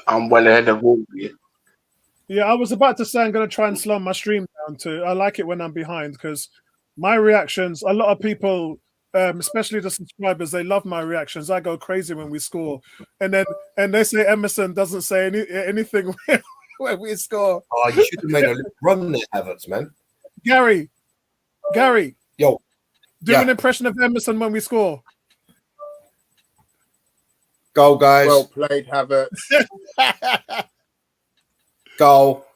D: I'm well ahead of all of you.
A: Yeah, I was about to say I'm going to try and slow my stream down too. I like it when I'm behind because my reactions, a lot of people, especially the subscribers, they love my reactions. I go crazy when we score. And they say Emerson doesn't say anything when we score.
B: Oh, you should have made a little run there, Havertz, man.
A: Gary,
B: Yo,
A: do an impression of Emerson when we score.
B: goal, guys.
E: Well played, Havertz.
B: Goal.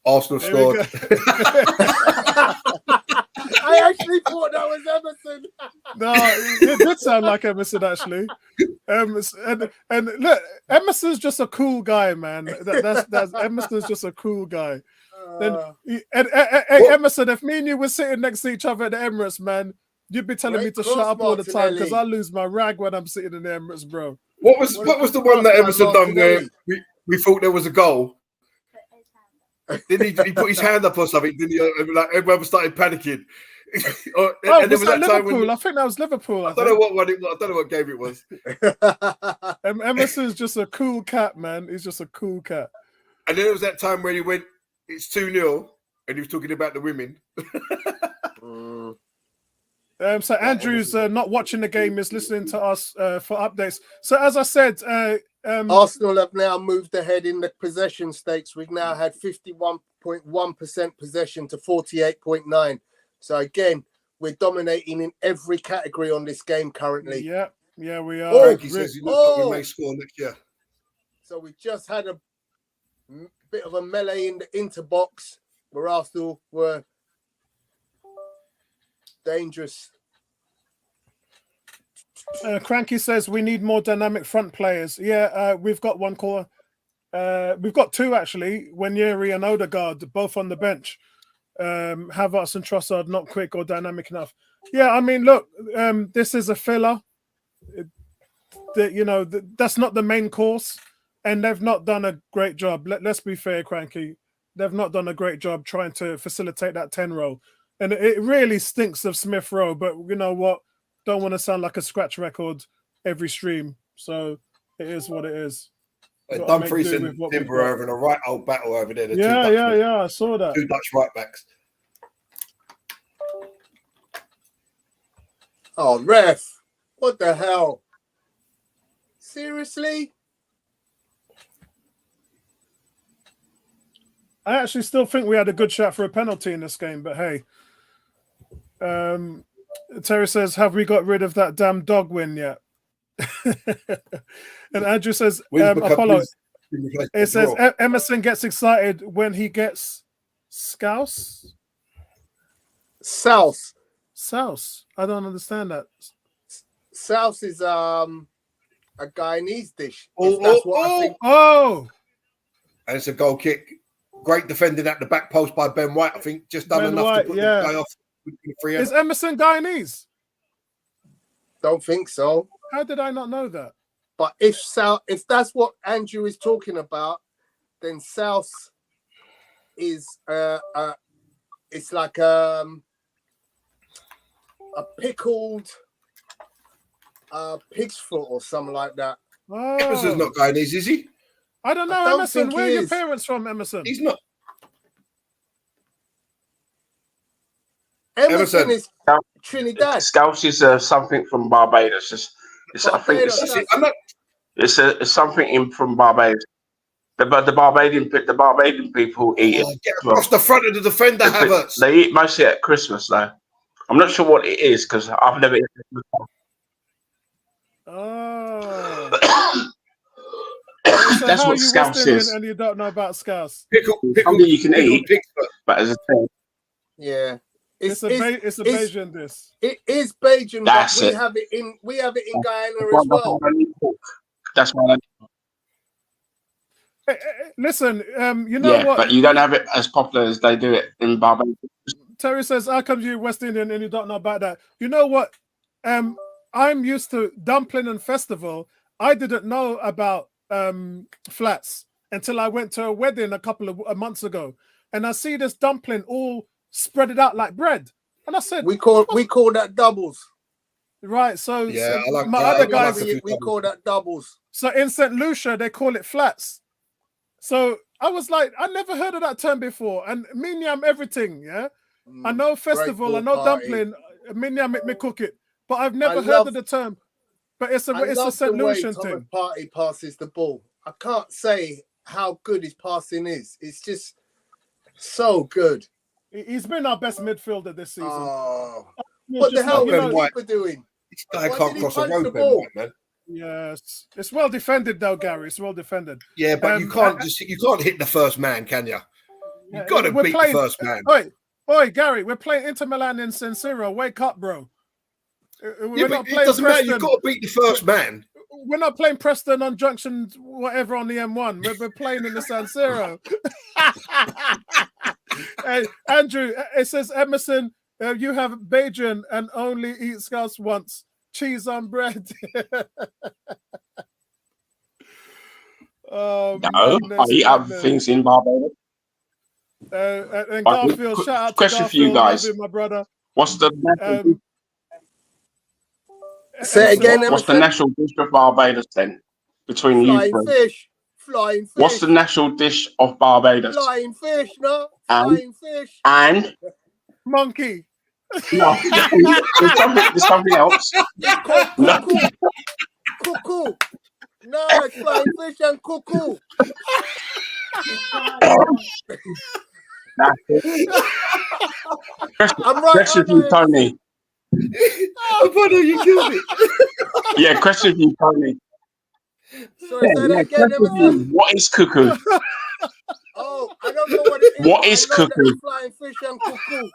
B: Arsenal
A: Here we
B: scored.
E: I actually thought that was Emerson.
A: No, it did sound like Emerson actually. And look, Emerson's just a cool guy, man. That's Emerson's just a cool guy. Hey, Emerson, if me and you were sitting next to each other at the Emirates, man, you'd be telling me to shut up all the time because I lose my rag when I'm sitting in the Emirates, bro.
B: What was the one that Emerson done where we thought there was a goal? Didn't he put his hand up or something? Didn't he? Like everyone started panicking.
A: Oh,
B: and
A: was that Liverpool? I think that was Liverpool.
B: I don't know what one it was. I don't know what game it was.
A: Emerson's just a cool cat, man. He's just a cool cat.
B: And then there was that time where he went, it's 2-0, and he was talking about the women.
A: So Andrew's not watching the game, is listening to us for updates. So as I said,
E: Arsenal have now moved ahead in the possession stakes. We've now had 51.1% possession to 48.9%. So again, we're dominating in every category on this game currently.
A: Yeah, we are.
B: Frankie says he looks like we may score next year.
E: So we just had a bit of a melee in the Inter box where Arsenal were dangerous.
A: Cranky says we need more dynamic front players. Yeah, we've got one caller. We've got two actually. Wanyeri and Odegaard, both on the bench. Havertz and Trossard not quick or dynamic enough. Yeah, I mean, look, this is a filler. That's not the main course, and they've not done a great job. Let's be fair, Cranky. They've not done a great job trying to facilitate that 10 role. And it really stinks of Smith Rowe, but you know what? Don't want to sound like a scratch record every stream. So it is what it is.
B: Dumfries and Timber are having a right old battle over there.
A: Yeah, I saw that.
B: Two Dutch right backs.
E: Oh, ref. What the hell? Seriously?
A: I actually still think we had a good shot for a penalty in this game, but hey. Terry says, have we got rid of that damn dog win yet? And Andrew says, Apollo, it says Emerson gets excited when he gets scouse.
E: South.
A: I don't understand that.
E: South is a Guyanese dish.
A: Oh!
B: And it's a goal kick. Great defending at the back post by Ben White. I think just done enough to put the guy off.
A: Is Emerson Guyanese?
E: Don't think so.
A: How did I not know that?
E: But if that's what Andrew is talking about, then South is it's like a pickled pig's foot or something like that.
A: Oh.
B: Emerson's not Guyanese, is he?
A: I don't know, Emerson. Where are your parents from, Emerson?
B: He's not.
E: Emerson is Trinidad.
D: Scouse is something from Barbados. It's something from Barbados. But the Barbadian people eat it.
B: Get across the front of the defender, Havertz.
D: They eat mostly at Christmas, though. I'm not sure what it is because I've never eaten it before.
A: Oh. So
D: that's what scouse is.
A: And you don't know about scouse.
D: Something you can eat, but as a thing.
E: Yeah.
A: It's a Bajan dish.
E: It is Bajan,
D: but
E: we have it in Guyana as well.
D: That's why.
A: Listen, you know what?
D: But you don't have it as popular as they do it in Barbados.
A: Terry says, "How come you West Indian and you don't know about that?" You know what? I'm used to dumpling and festival. I didn't know about flats until I went to a wedding a couple of months ago, and I see this dumpling all spread it out like bread, and I said, "We call
E: that doubles."
A: Right. So,
B: yeah,
A: other guys
E: we call that doubles.
A: So in St. Lucia they call it flats. So I was like, I never heard of that term before. And Minyam everything, yeah. I know festival, I know
E: party.
A: dumpling, Minyam make me cook it, but I've
E: I
A: never heard
E: love-
A: of the term. But it's
E: I
A: a
E: love
A: St.
E: the way
A: Lucian
E: Thomas
A: thing.
E: Partey passes the ball. I can't say how good his passing is. It's just so good.
A: He's been our best midfielder this season.
E: Oh,
A: It's
E: what the
A: just
E: hell
A: not,
E: was
A: you
E: the
A: know,
E: keeper doing?
B: This guy
E: Why
B: can't
E: did he
B: cross a
E: punch the
B: rope,
E: ball?
B: man.
A: Yes, it's well defended though, Gary. It's well defended.
B: Yeah, but you can't hit the first man, can you? You've got to beat the first man.
A: Oi, Gary, we're playing Inter Milan in San Siro. Wake up, bro.
B: Yeah, but it doesn't matter. You've got to beat the first man.
A: We're not playing Preston on Junction, whatever, on the M1. We're playing in the San Siro. Hey, Andrew, it says, Emerson, you have Bajan and only eat scouts once. Cheese on bread.
D: No, I eat other things in Barbados.
A: And Garfield, shout out to
D: question
A: Garfield.
D: for you guys.
A: Love you, my brother.
D: What's the
E: Say it again,
D: what's the
E: Emerson.
D: national dish of Barbados then? Between you
E: Flying
D: three.
E: fish. Flying fish.
D: What's the national dish of Barbados?
E: Flying fish, no?
D: And-
E: Flying fish.
D: And
A: Monkey.
D: no, there's something else. No.
E: Cuckoo. No, it's flying fish and cuckoo. I'm right.
D: Question for you, Tony.
B: Oh, brother, you killed it.
D: Yeah, question for you, Tony.
E: Sorry, say that again,
D: Question for
E: Emerson.
D: you. What is cuckoo?
E: Oh, I don't know what it is.
D: What
E: but
D: is
E: I know that
D: cuckoo?
E: it's flying fish and cuckoo.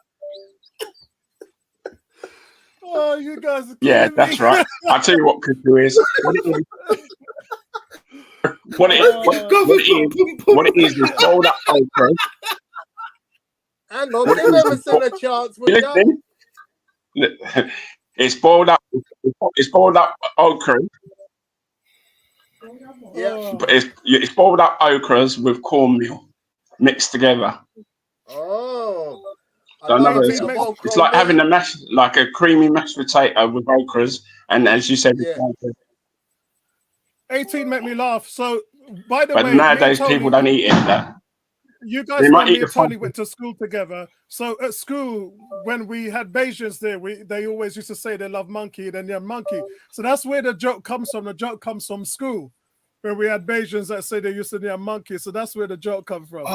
A: Oh, you guys are
D: Yeah,
A: killing
D: that's
A: me.
D: right. I'll tell you what cuckoo is. What it is rolled up okra.
E: Hang on, give Emerson a chance.
D: You listening? It's boiled up. It's boiled up okra.
E: Yeah.
D: But it's boiled up okras with cornmeal mixed together.
E: Oh.
D: So in other words,
A: it makes-
D: it's like having like a creamy mashed potato with okras, and as you said,
E: Yeah.
A: 18 make me laugh. So, by the
D: but
A: way, me and
D: nowadays
A: Tony,
D: people don't eat it. That
A: you guys
D: They
A: know
D: might
A: me
D: eat
A: and
D: the
A: Tony
D: fun-
A: went to school together. So at school, when we had Bajans there, they always used to say they love monkey, then yeah, monkey. So that's where the joke comes from. The joke comes from school, where we had Bajans that say they used to yeah, monkey. So that's where the joke comes from.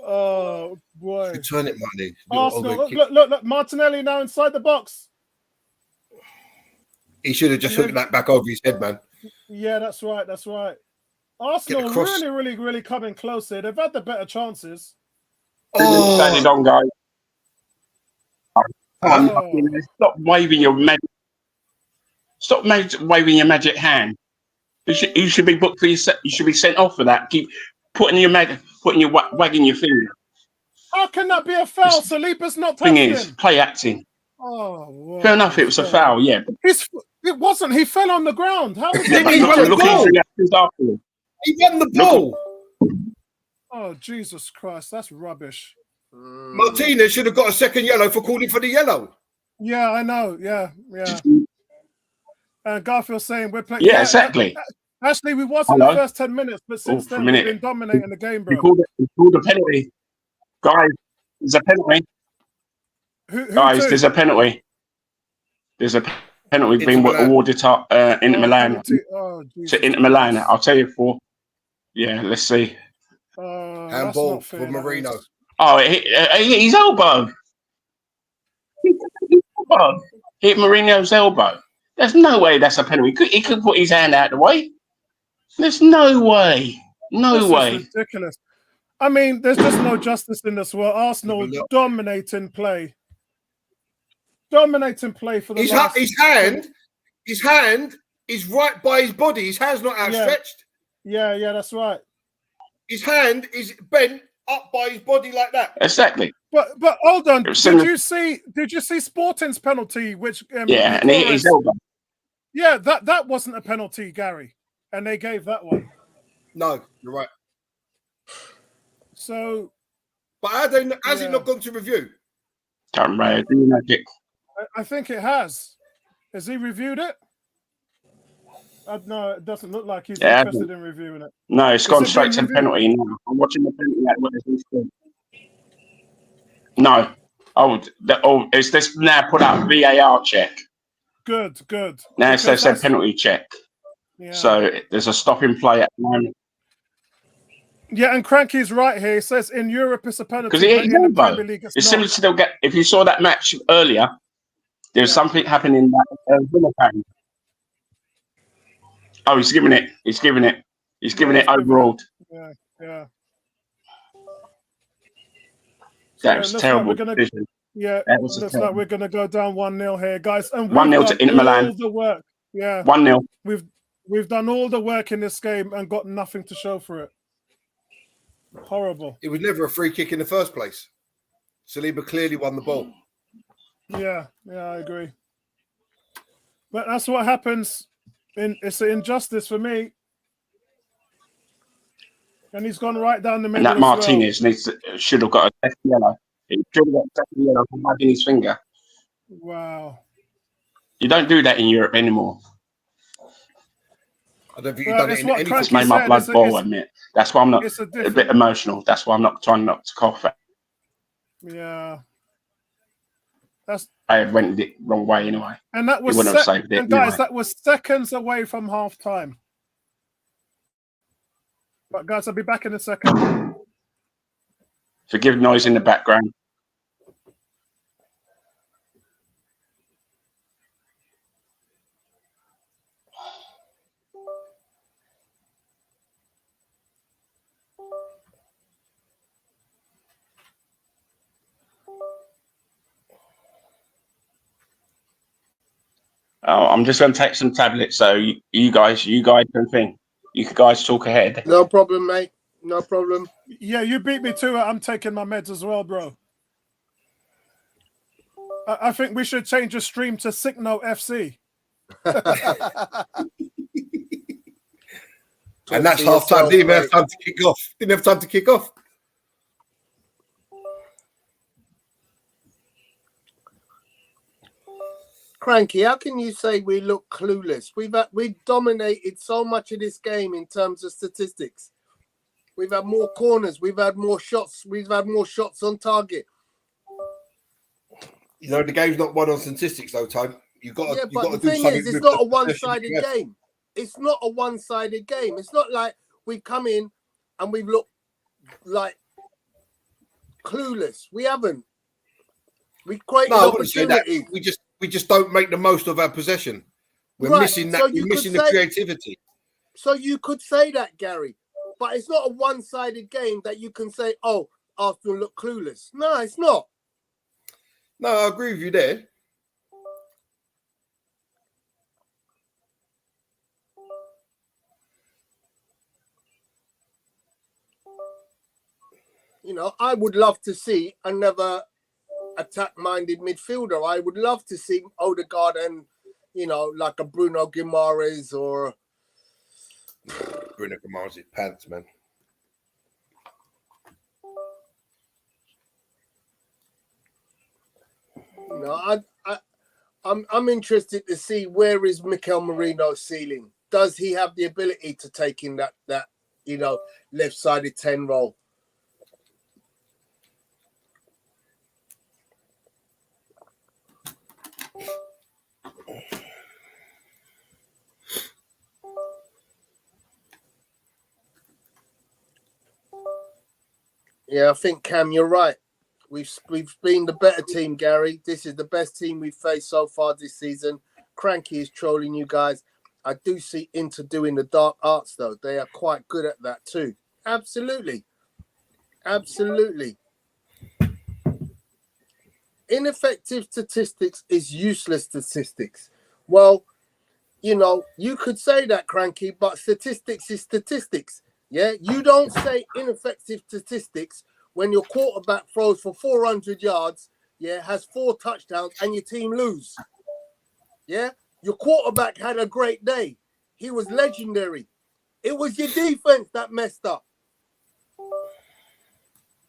A: Oh boy!
B: Return it, money.
A: Arsenal, look, Martinelli now inside the box.
B: He should have just hooked that back over his head, man.
A: Yeah, that's right. That's right. Arsenal
B: across.
A: really coming close here. They've had the better chances.
D: Turn it on, guys. Stop waving your magic. Stop waving your magic hand. You should be booked for you should be sent off for that. Keep wagging your finger.
A: How can that be a foul? Saliba's not
D: Thing
A: touching
D: is,
A: him.
D: play acting.
A: Oh, wow.
D: Fair enough, it was a foul, yeah. But
A: It wasn't. He fell on the ground. How was
B: Yeah,
A: it?
B: he won the
D: looking
B: ball.
D: at reactions afterwards.
B: He won the ball.
A: Oh, Jesus Christ. That's rubbish.
B: Martinez should have got a second yellow for calling for the yellow.
A: Yeah, I know. Yeah. Garfield saying we're playing.
D: Yeah, exactly.
A: Actually, we was in the first 10 minutes, but since
D: for a
A: then we've
D: minute.
A: been dominating the game,
D: We
A: bro.
D: called a penalty. Guys, there's a penalty.
A: Who
D: Guys,
A: to?
D: there's a penalty. There's a penalty
B: Inter
D: being
B: Milan.
D: awarded to Inter Milan.
A: Oh, Jesus
D: To Inter Milan. I'll tell you for. Yeah, let's see.
A: that's
B: Handball
A: not fair,
B: for
A: that
B: Marino.
A: is.
D: Oh, his elbow. Hit Mourinho's elbow. There's no way that's a penalty. He could put his hand out the way. There's no way. No
A: This
D: way.
A: is ridiculous. I mean, there's just no justice in this world. Arsenal dominating play. Dominating play for the
B: His hand is right by his body. His hand's not outstretched.
A: Yeah, that's right.
B: His hand is bent up by his body like that.
D: Exactly.
A: But hold on.
D: was
A: Did
D: similar-
A: you see Sporting's penalty? Which
D: Yeah, and he hit his elbow.
A: Yeah, that wasn't a penalty, Gary, and they gave that one.
B: No, you're right.
A: So,
B: But has it not gone to review?
D: Can't remember. Do magic.
A: I think it has. Has he reviewed it? No, it doesn't look like he's
D: Yeah,
A: interested in reviewing it.
D: no, it's
A: Is
D: gone
A: it
D: straight
A: being
D: to the
A: reviewed?
D: penalty now. I'm watching the penalty. What is this doing? No. Is this now put up VAR check?
A: Good.
D: Now
A: Because
D: it said
A: that's
D: penalty check.
A: yeah.
D: So there's a stopping play at the moment.
A: Yeah, and Cranky's right here. He says in Europe it's a penalty,
D: Because he
A: but
D: hit
A: in the
D: elbow.
A: Premier League it's
D: It's
A: not.
D: similar to they'll get. If you saw that match earlier, there was something happening in that Villa fan. Oh, he's giving it. He's giving it overall.
A: Yeah.
D: That was terrible.
A: Yeah,
D: That was
A: looks like we're gonna go down 1-0 here, guys. And
D: 1-0 to Inter Milan.
A: The work. Yeah.
D: 1-0.
A: We've done all the work in this game and got nothing to show for it. Horrible.
B: It was never a free kick in the first place. Saliba clearly won the ball.
A: Yeah, I agree. But that's what happens. It's an injustice for me. And he's gone right down the middle.
D: And that Martinez should have got a second yellow. He should have got a second yellow for wagging his finger.
A: Wow.
D: You don't do that in Europe anymore.
B: I don't think you've done it in any.
D: It's made my blood boil, I admit. That's why I'm not a bit emotional. That's why I'm not trying not to cough.
A: Yeah.
D: I went the wrong way anyway.
A: And that was
D: wouldn't have saved it.
A: And guys, that was seconds away from half time. But guys, I'll be back in a second.
D: Forgive noise in the background. Oh, I'm just going to take some tablets, so you guys can think. You guys talk ahead.
E: No problem, mate. No problem.
A: Yeah, you beat me to it. I'm taking my meds as well, bro. I think we should change the stream to Signo FC.
B: And that's half time. Didn't even have time to kick off. Didn't have time to kick off.
E: Cranky, how can you say we look clueless? We've dominated so much of this game in terms of statistics. We've had more corners. We've had more shots. We've had more shots on target.
B: You know, the game's not won on statistics, though, Tone. You've got to,
E: Yeah, but the
B: do
E: thing
B: something.
E: is, it's not a one-sided game. It's not a one-sided game. It's not like we've come in and we've looked like clueless. We haven't. We created opportunities.
B: We just don't make the most of our possession. We're missing that. We're missing the creativity.
E: So you could say that, Gary, but it's not a one-sided game that you can say, "Oh, Arsenal look clueless." No, it's not.
B: No, I agree with you there.
E: You know, I would love to see another attack-minded midfielder. I would love to see Odegaard and, you know, like a Bruno Guimaraes or
B: Bruno Guimaraes' pants, man.
E: You know, I'm interested to see where is Mikel Marino's ceiling. Does he have the ability to take in that you know, left-sided 10 role? Yeah, I think, Cam, you're right. We've been the better team, Gary. This is the best team we've faced so far this season. Cranky is trolling you guys. I do see Inter doing the dark arts, though. They are quite good at that too. Absolutely. Absolutely. Ineffective statistics is useless statistics. Well, you know, you could say that, Cranky, but statistics is statistics. Yeah, you don't say ineffective statistics when your quarterback throws for 400 yards, yeah, has 4 touchdowns, and your team lose. Yeah, your quarterback had a great day. He was legendary. It was your defense that messed up.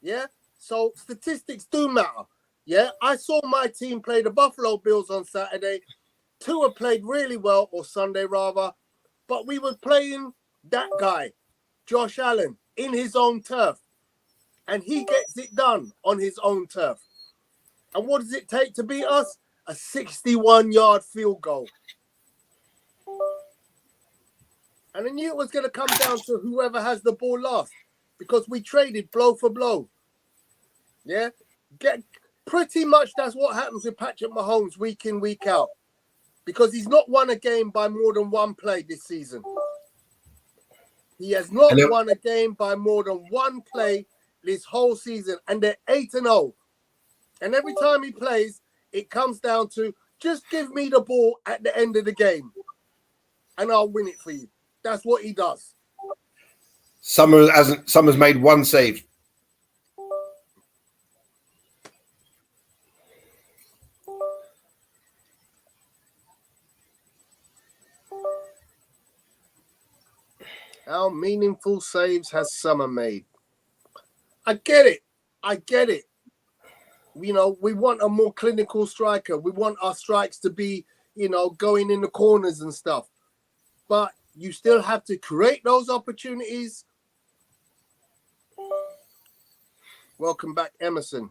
E: Yeah, so statistics do matter. Yeah, I saw my team play the Buffalo Bills on Saturday. Tua played really well, or Sunday rather. But we were playing that guy, Josh Allen, in his own turf. And he gets it done on his own turf. And what does it take to beat us? A 61-yard field goal. And I knew it was going to come down to whoever has the ball last, because we traded blow for blow. Yeah? Pretty much that's what happens with Patrick Mahomes week in, week out. Because he's not won a game by more than one play this season. He has not won a game by more than one play this whole season. And they're 8-0. And every time he plays, it comes down to just give me the ball at the end of the game. And I'll win it for you. That's what he does.
B: Summers made one save.
E: How meaningful saves has Summer made? I get it. You know, we want a more clinical striker. We want our strikes to be, you know, going in the corners and stuff. But you still have to create those opportunities. Welcome back, Emerson.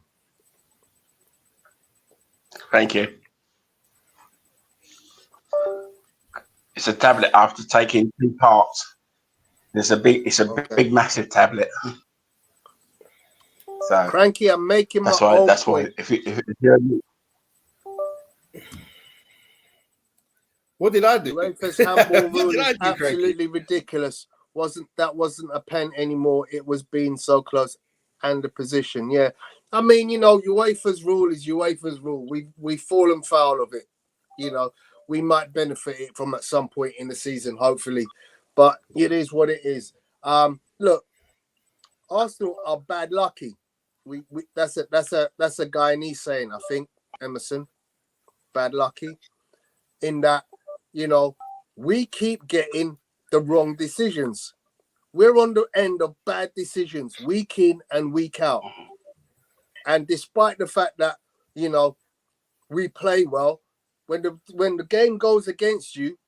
D: Thank you. It's a tablet after taking 2 parts. It's a big, massive tablet. So
E: Cranky, I'm making
D: that's
E: my
D: why.
E: own
D: That's
E: point.
D: why. If you're,
B: What did I do?
E: UEFA's handball
B: What
E: rule
B: did I
E: is
B: do, Cranky?
E: absolutely ridiculous. Wasn't a pen anymore? It was being so close and the position. Yeah, I mean, you know, UEFA's rule is UEFA's rule. We've fallen foul of it. You know, we might benefit it from at some point in the season, hopefully, but it is what it is. Look, Arsenal are bad lucky. That's a Guyanese saying, I think, Emerson. Bad lucky, in that, you know, we keep getting the wrong decisions. We're on the end of bad decisions week in and week out. And despite the fact that, you know, we play well, when the game goes against you,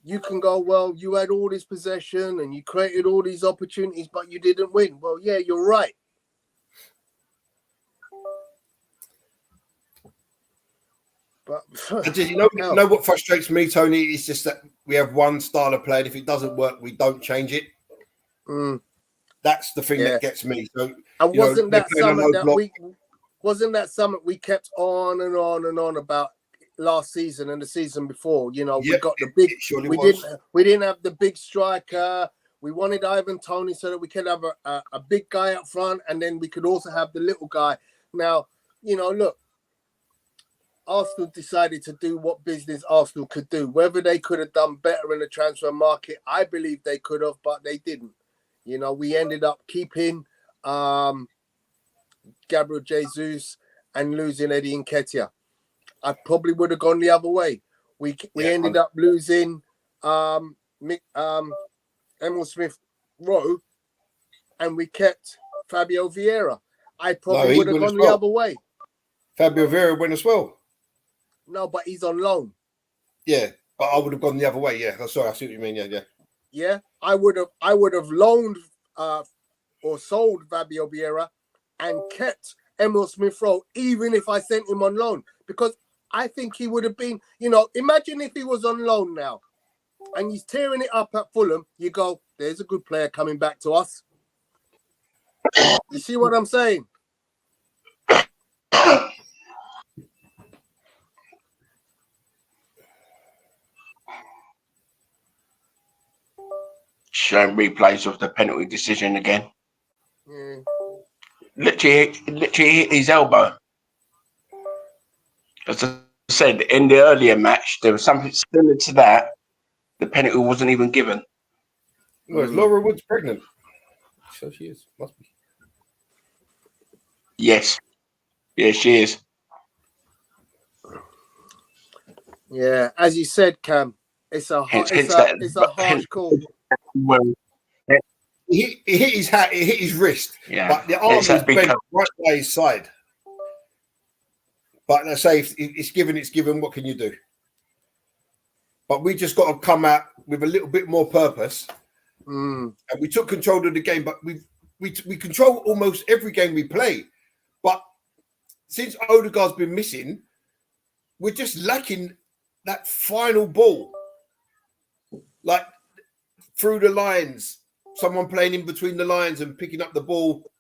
E: you can go, well, you had all this possession and you created all these opportunities, but you didn't win. Well, yeah, you're right. But
B: You know what frustrates me, Tony? It's just that we have one style of play, and if it doesn't work, we don't change it. That's the thing that gets me. So,
E: and wasn't that something we kept on and on and on about last season and the season before? You know, we got the big. We didn't have the big striker. We wanted Ivan Toney so that we could have a big guy up front, and then we could also have the little guy. Now, you know, look. Arsenal decided to do what business Arsenal could do. Whether they could have done better in the transfer market, I believe they could have, but they didn't. You know, we ended up keeping Gabriel Jesus and losing Eddie Nketiah. I probably would have gone the other way. We ended up losing Emil Smith-Rowe, and we kept Fabio Vieira. I probably would have gone the other way.
B: Fabio Vieira went as well.
E: No, but he's on loan.
B: Yeah, but I would have gone the other way. Yeah, sorry, I see what you mean. Yeah.
E: I would have loaned or sold Fabio Vieira and kept Emil Smith-Rowe, even if I sent him on loan, because I think he would have been. You know, imagine if he was on loan now, and he's tearing it up at Fulham. You go, there's a good player coming back to us. You see what I'm saying?
D: Showing replays of the penalty decision again.
E: Yeah.
D: Literally hit his elbow. As I said, in the earlier match, there was something similar to that. The penalty wasn't even given.
B: Well, is Laura Woods pregnant? So she is. Must be.
D: Yes. Yeah, she is.
E: Yeah, as you said, Cam, it's a harsh call.
D: Well,
B: He hit his hat, it hit his wrist, but the arm was bent right by his side. But I say, if it's given, it's given. What can you do? but we just got to come out with a little bit more purpose.
E: Mm.
B: And we took control of the game, but we control almost every game we play. But since Odegaard's been missing, we're just lacking that final ball. Like through the lines, someone playing in between the lines and picking up the ball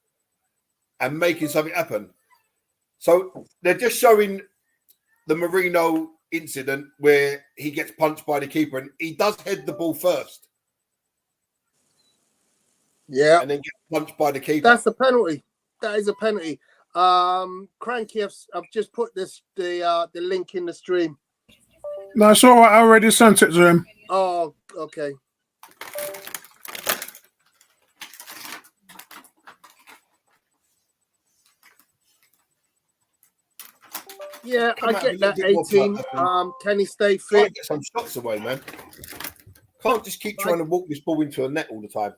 B: and making something happen. So they're just showing the Marino incident where he gets punched by the keeper and he does head the ball first.
E: Yeah.
B: And then gets punched by the keeper.
E: That's a penalty. That is a penalty. Cranky, I've just put the link in the stream.
A: No, it's all right. I already sent it to him.
E: Oh, okay. Yeah,
B: Come
E: I
B: out
E: get
B: with a
E: that,
B: bit more
E: 18.
B: purpose.
E: Can he stay
B: Try
E: fit?
B: and get some shots away, man. Can't just keep trying to walk this ball into a net all the time.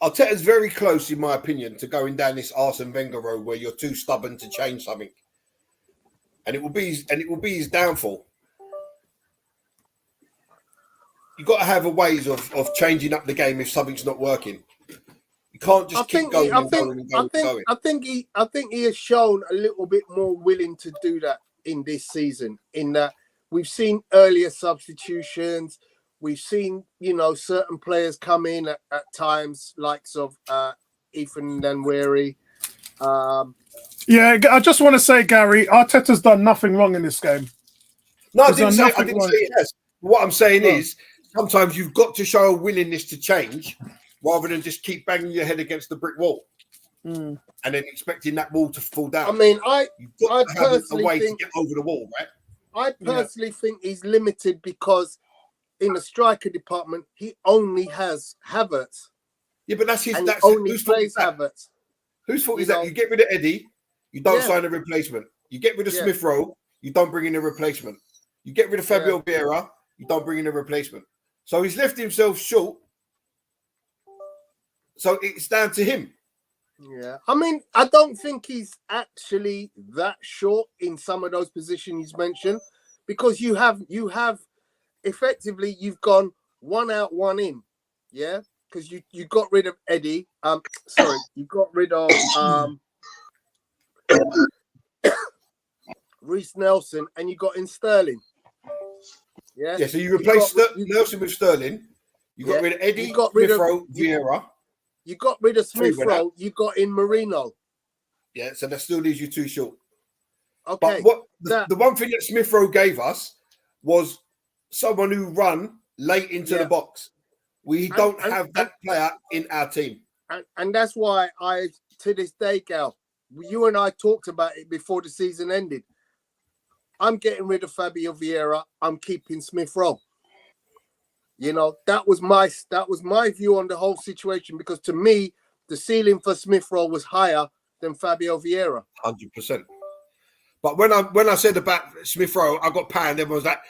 B: Arteta's very close, in my opinion, to going down this Arsene Wenger road where you're too stubborn to change something, and it will be his downfall. You've got to have a ways of changing up the game if something's not working. You can't just keep going and going.
E: I think he has shown a little bit more willing to do that in this season. In that we've seen earlier substitutions. We've seen, certain players come in at times, likes of Ethan Nwaneri.
A: Yeah, I just want to say, Gary, Arteta's done nothing wrong in this game.
B: No, I didn't say he has. What I'm saying
A: No.
B: is sometimes you've got to show a willingness to change rather than just keep banging your head against the brick wall and then expecting that wall to fall down.
E: I mean,
B: You've got to have a way to get over the wall, right?
E: I personally think he's limited because in the striker department, he only has Havertz.
B: Yeah, but that's his.
E: And
B: That's
E: he only
B: whose fault
E: plays
B: is that?
E: Havertz.
B: Whose fault is that? You get rid of Eddie, you don't sign a replacement. You get rid of Smith Rowe, you don't bring in a replacement. You get rid of Fabio Vieira, you don't bring in a replacement. So he's left himself short. So it's down to him.
E: Yeah, I mean, I don't think he's actually that short in some of those positions he's mentioned, because you have effectively you've gone one out, one in, yeah, because you got rid of Eddie. You got rid of Reece Nelson, and you got in Sterling. Yeah.
B: Yeah. So you replaced Nelson with Sterling. You got rid of Eddie. You got rid of Vieira.
E: You got rid of Smith Rowe. You got in Marino.
B: Yeah. So that still leaves you too short.
E: Okay.
B: But the one thing that Smith Rowe gave us was someone who run late into the box. We don't have that player in our team.
E: And that's why to this day, Gal, you and I talked about it before the season ended. I'm getting rid of Fabio Vieira. I'm keeping Smith Rowe. That was my view on the whole situation, because to me, the ceiling for Smith Rowe was higher than Fabio Vieira.
B: 100%. But when I said about Smith Rowe, I got panned. Everyone was like,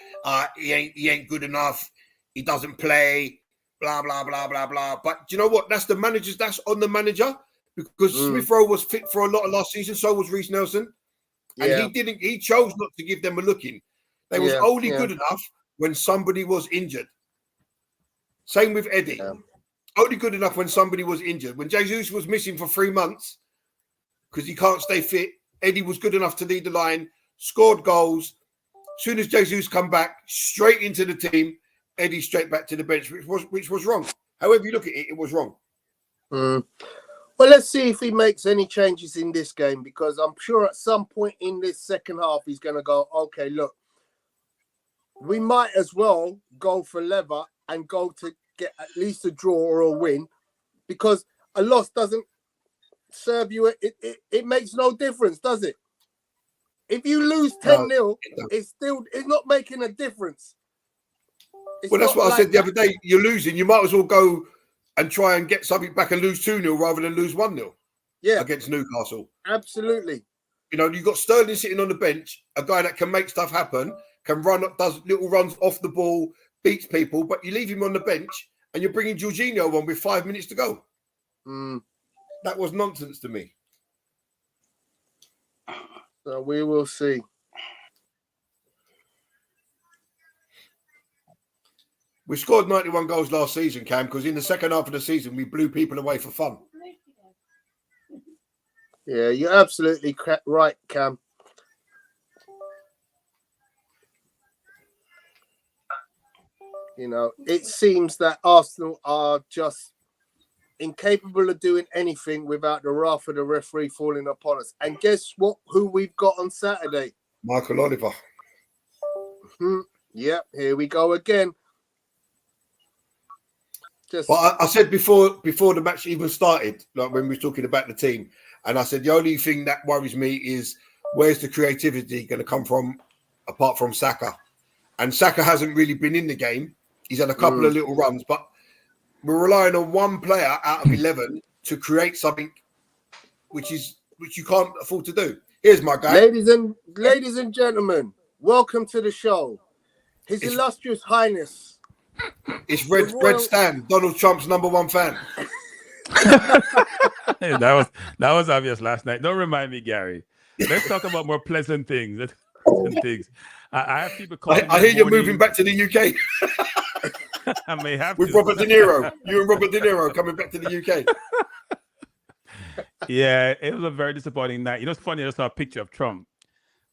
B: he ain't good enough. He doesn't play. Blah blah blah blah blah. But do you know what? That's on the manager, because Smith Rowe was fit for a lot of last season. So was Reece Nelson, and he chose not to give them a look in. They was only good enough when somebody was injured. Same with Eddie. Yeah. Only good enough when somebody was injured. When Jesus was missing for 3 months because he can't stay fit, Eddie was good enough to lead the line, scored goals. As soon as Jesus come back, straight into the team, Eddie straight back to the bench, which was wrong. However you look at it, it was wrong.
E: Well, let's see if he makes any changes in this game, because I'm sure at some point in this second half, he's going to go, okay, look, we might as well go for leather and go to get at least a draw or a win, because a loss doesn't serve you. It makes no difference, does it? If you lose 10-0, it's not making a difference.
B: Well, that's what I said the other day. You're losing. You might as well go and try and get something back and lose 2-0 rather than lose 1-0. Yeah, against Newcastle.
E: Absolutely.
B: You've got Sterling sitting on the bench, a guy that can make stuff happen, can run, does little runs off the ball, beats people, but you leave him on the bench and you're bringing Jorginho on with 5 minutes to go. That was nonsense to me.
E: So we will see.
B: We scored 91 goals last season, Cam, because in the second half of the season, we blew people away for fun.
E: Yeah, you're absolutely right, Cam. You know, it seems that Arsenal are just incapable of doing anything without the wrath of the referee falling upon us. And guess what? Who we've got on Saturday?
B: Michael Oliver.
E: Yep, here we go again.
B: But I said before the match even started, like when we were talking about the team, and I said the only thing that worries me is where's the creativity going to come from, apart from Saka. And Saka hasn't really been in the game. He's had a couple of little runs, but we're relying on one player out of 11 to create something which you can't afford to do. Here's my guy.
E: Ladies and gentlemen, welcome to the show. His illustrious highness.
B: It's Red Stan, Donald Trump's #1 fan.
F: that was obvious last night. Don't remind me, Gary. Let's talk about more pleasant things. I have people calling.
B: I hear you're moving back to the UK.
F: I may have
B: with
F: to.
B: Robert De Niro. You and Robert De Niro coming back to the UK.
F: Yeah, it was a very disappointing night. You know, it's funny. I just saw a picture of Trump.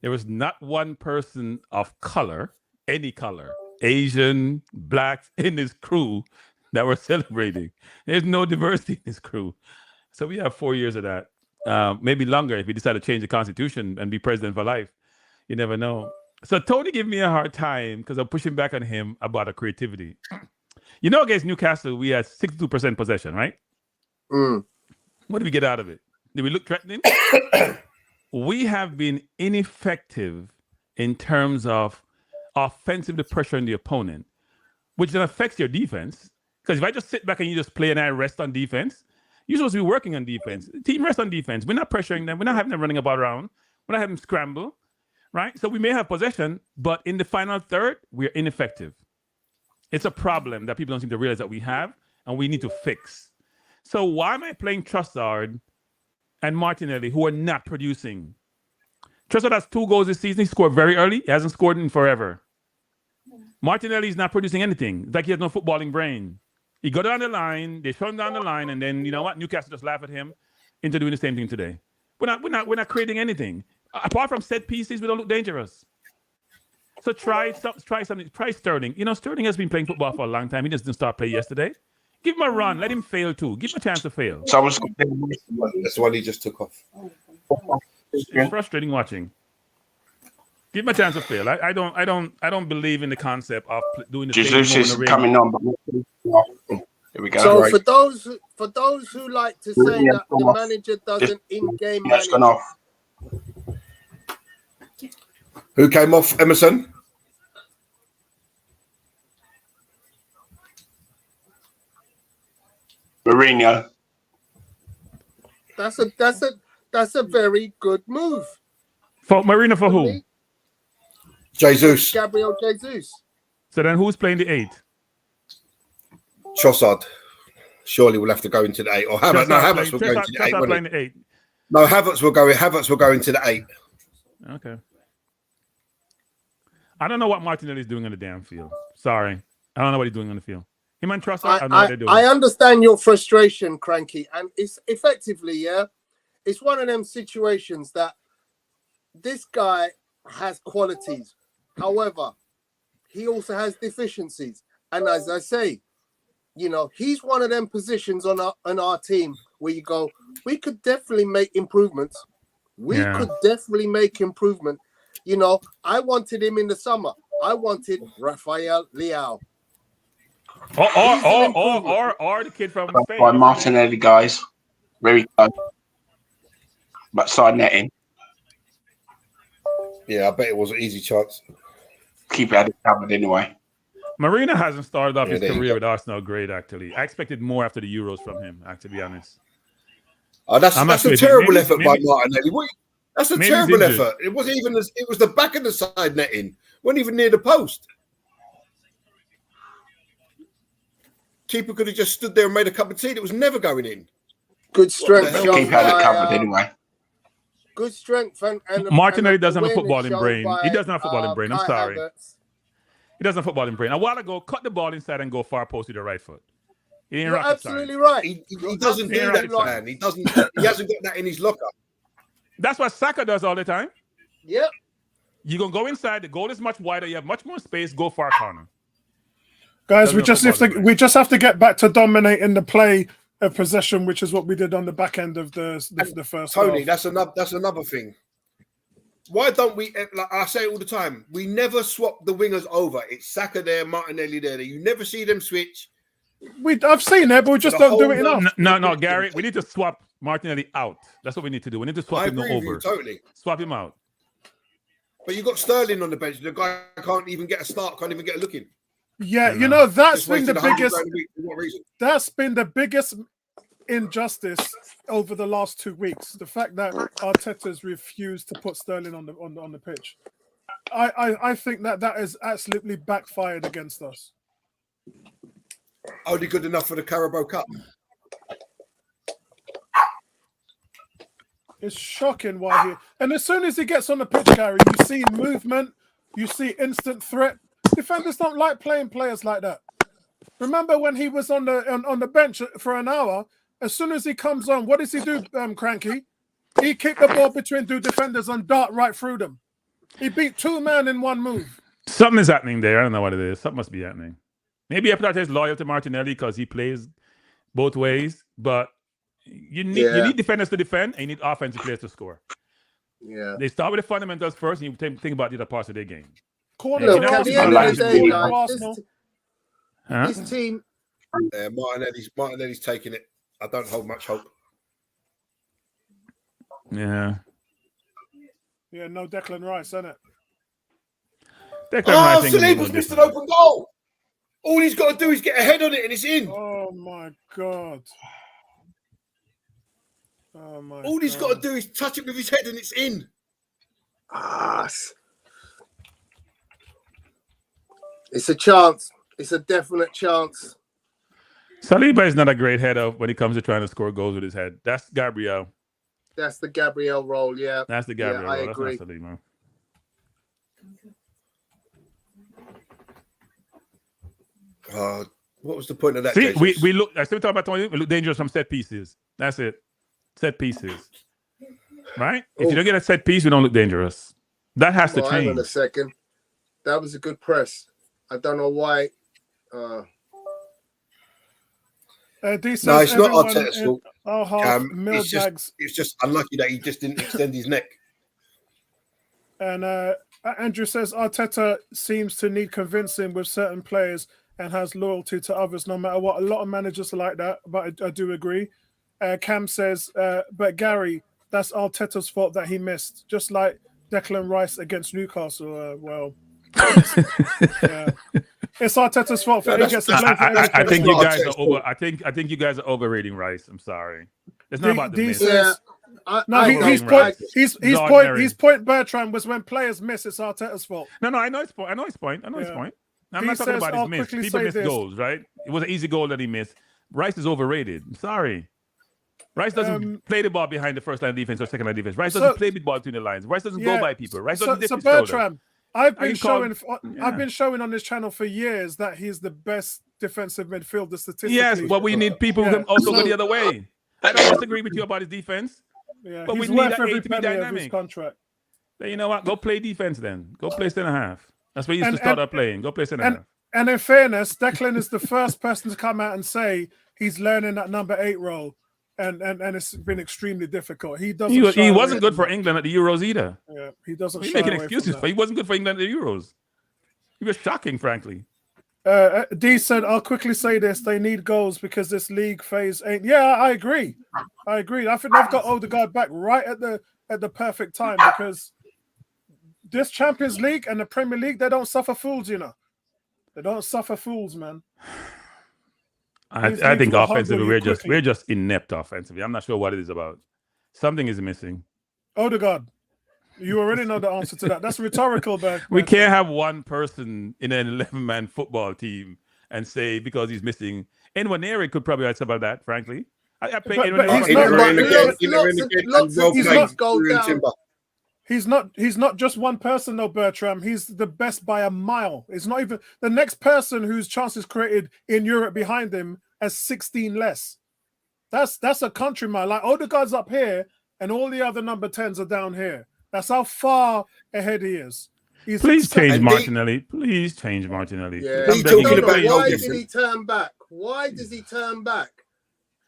F: There was not one person of color, any color, Asian, blacks in his crew that were celebrating. There's no diversity in his crew. So we have 4 years of that. Maybe longer if we decide to change the constitution and be president for life. You never know. So Tony gave me a hard time because I'm pushing back on him about the creativity. You know, against Newcastle, we had 62% possession, right? What did we get out of it? Did we look threatening? We have been ineffective in terms of offensive pressure on the opponent, which then affects your defense. Because if I just sit back and you just play and I rest on defense, you're supposed to be working on defense. Team rest on defense. We're not pressuring them. We're not having them running about around. We're not having them scramble, right? So we may have possession, but in the final third, we're ineffective. It's a problem that people don't seem to realize that we have, and we need to fix. So why am I playing Trossard and Martinelli, who are not producing? Trossard has 2 goals this season. He scored very early. He hasn't scored in forever. Martinelli is not producing anything. It's like he has no footballing brain. He got down the line, they shut him down the line, and then you know what? Newcastle just laugh at him into doing the same thing today. We're not creating anything. Apart from set pieces, we don't look dangerous. So try something. Try Sterling. You know, Sterling has been playing football for a long time. He just didn't start playing yesterday. Give him a run. Let him fail too. Give him a chance to fail.
B: That's the one he just took off.
F: It's frustrating watching. Give him a chance to fail. I don't believe in the concept of doing the
D: Jesus
F: same
D: is coming on. Here we go.
E: So
D: right.
E: for those who like to say that the manager doesn't in-game manage.
D: Gone off.
B: Who came off, Emerson?
D: Mourinho.
E: That's a very good move.
F: For Mourinho for who?
B: Jesus.
E: Gabriel Jesus.
F: So then who's playing the 8?
B: Trossard. Surely we'll have to go into the 8. Or Havertz. No, Havertz will go into the 8.
F: Playing the 8.
B: No, Havertz will go into the 8.
F: Okay. I don't know what Martinelli is doing on the damn field. Sorry. I don't know what he's doing on the field. Him and Trossard, I don't know what they're doing.
E: I understand your frustration, Cranky. And it's effectively, it's one of them situations that this guy has qualities. However, he also has deficiencies. And as I say, you know, he's one of them positions on our team where you go, we could definitely make improvements. We could definitely make improvement. You know, I wanted him in the summer. I wanted Rafael Leao.
F: Or the kid from Spain.
D: By Martinelli, guys. Very good. But side netting.
B: Yeah, I bet it was an easy chance.
D: Keep it covered anyway.
F: Marina hasn't started off his career with Arsenal great, actually. I expected more after the Euros from him, to be honest.
B: Oh, that's a terrible effort by Martinelli. That's a terrible effort. It wasn't even. It was the back of the side netting. Wasn't even near the post. Keeper could have just stood there and made a cup of tea. It was never going in.
E: Good strength.
D: Keep it covered anyway.
E: Good strength. And
F: Martinelli doesn't have a footballing brain. He doesn't have a footballing brain. I'm sorry. He doesn't have footballing brain. A while ago, cut the ball inside and go far post with the right foot. He ain't
E: You're
F: rocket
E: absolutely
F: science.
E: right.
B: He doesn't do that, man. He doesn't. He hasn't got that in his locker.
F: That's what Saka does all the time.
E: Yep.
F: You're going to go inside. The goal is much wider. You have much more space. Go far corner.
A: Guys, we just have to get back to dominating the play of possession, which is what we did on the back end of the first
B: Tony,
A: half.
B: that's another thing. Why don't we, like I say all the time, we never swap the wingers over. It's Saka there, Martinelli there. You never see them switch.
A: I've seen it, but we just don't do it enough.
F: No, Gary, we need to swap Martinelli out. That's what we need to do. We need to swap him over.
B: Totally.
F: Swap him out.
B: But you got Sterling on the bench. The guy can't even get a start, can't even get a look in.
A: Yeah, you know, that's
B: Just
A: been the
B: wasted £100
A: biggest.
B: a week for what reason?
A: That's been the biggest injustice over the last 2 weeks. The fact that Arteta's refused to put Sterling on the pitch. I think that has absolutely backfired against us.
B: Only good enough for the Carabao Cup.
A: It's shocking why he. And as soon as he gets on the pitch, Gary, you see movement, you see instant threat. Defenders don't like playing players like that. Remember when he was on the bench for an hour? As soon as he comes on, what does he do, Cranky? He kicked the ball between two defenders and dart right through them. He beat two men in one move.
F: Something is happening there. I don't know what it is. Something must be happening. Maybe Arteta is loyal to Martinelli because he plays both ways, but you need defenders to defend and you need offensive players to score.
E: Yeah.
F: They start with the fundamentals first and you think about the other parts of their game.
E: Look, at the end of the day, guys, this team...
B: Martinelli's taking it. I don't hold much hope.
F: Yeah.
A: Yeah, no Declan Rice, isn't it?
B: Saliba's missed an open goal. All he's got to do is get a head on it and it's in.
A: Oh, my God.
B: All he's got to do is touch it with his head and it's in.
E: It's a chance. It's a definite chance.
F: Saliba is not a great header when it comes to trying to score goals with his head. That's Gabriel.
E: That's the Gabriel role, yeah.
F: That's the Gabriel role.
E: I agree.
F: That's not Saliba.
B: What was the point of that?
F: See, we look. I still talk about Tony. We look dangerous from set pieces. That's it. Set pieces. Right? If you don't get a set piece, we don't look dangerous. That has to change.
E: Hang on a second. That was a good press. I don't know why.
B: It's not Arteta's fault.
A: It's
B: just unlucky that he just didn't extend his neck.
A: And Andrew says Arteta seems to need convincing with certain players and has loyalty to others no matter what. A lot of managers are like that, but I do agree. Cam says, but Gary, that's Arteta's fault that he missed, just like Declan Rice against Newcastle. Yeah. It's Arteta's fault for he gets
F: I think you guys are over. I think you guys are overrating Rice. I'm sorry. It's not about the miss.
A: His point, Bertrand, was when players miss, it's Arteta's fault.
F: No, I know his point. I'm not talking about his miss. People miss goals, right? It was an easy goal that he missed. Rice is overrated. I'm sorry. Rice doesn't play the ball behind the first line of defense or second line of defense. Rice doesn't play the ball between the lines. Rice doesn't go by people. Rice doesn't dip his shoulder.
A: I've been showing on this channel for years that he's the best defensive midfielder statistically.
F: Yes, but we need people who can also go the other way. I don't disagree with you about his defense.
A: Yeah,
F: but we need that eight to be dynamic. Contract. Then you know what? Go play defense then. Go play center half. That's where you used to start playing. Go play center half.
A: And in fairness, Declan is the first person to come out and say he's learning that number 8 role. And it's been extremely difficult. He
F: wasn't good for England at the Euros either.
A: Yeah, he doesn't.
F: He's making excuses for. He wasn't good for England at the Euros. He was shocking, frankly.
A: D said, "I'll quickly say this: they need goals because this league phase ain't." Yeah, I agree. I think they've got Odegaard back right at the perfect time because this Champions League and the Premier League, they don't suffer fools. You know, they don't suffer fools, man.
F: I think offensively we're just inept offensively. I'm not sure what it is about. Something is missing.
A: Odegaard, you already know the answer to that. That's rhetorical, but
F: we can't have one person in an 11-man football team and say because he's missing. Nwaneri could probably write about that, frankly.
A: He's not just one person, though, Bertram. He's the best by a mile. It's not even the next person whose chances created in Europe behind him has 16 less. That's a countryman. Like Odegaard's up here, and all the other number 10s are down here. That's how far ahead he is.
F: Please change Martinelli. Please change Martinelli.
E: Yeah. Why did he turn back? Why does he turn back?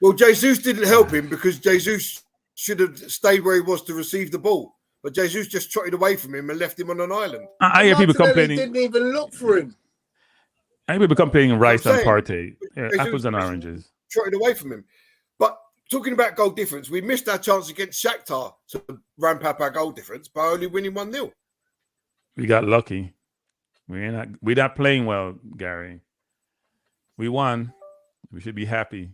B: Well, Jesus didn't help him because Jesus should have stayed where he was to receive the ball. But Jesus just trotted away from him and left him on an island.
F: I hear people complaining.
E: Didn't even look for him.
F: I hear people complaining Rice and Partey. Yeah, apples and oranges.
B: Trotted away from him. But talking about goal difference, we missed our chance against Shakhtar to ramp up our goal difference by only winning 1-0.
F: We got lucky. We're not playing well, Gary. We won. We should be happy.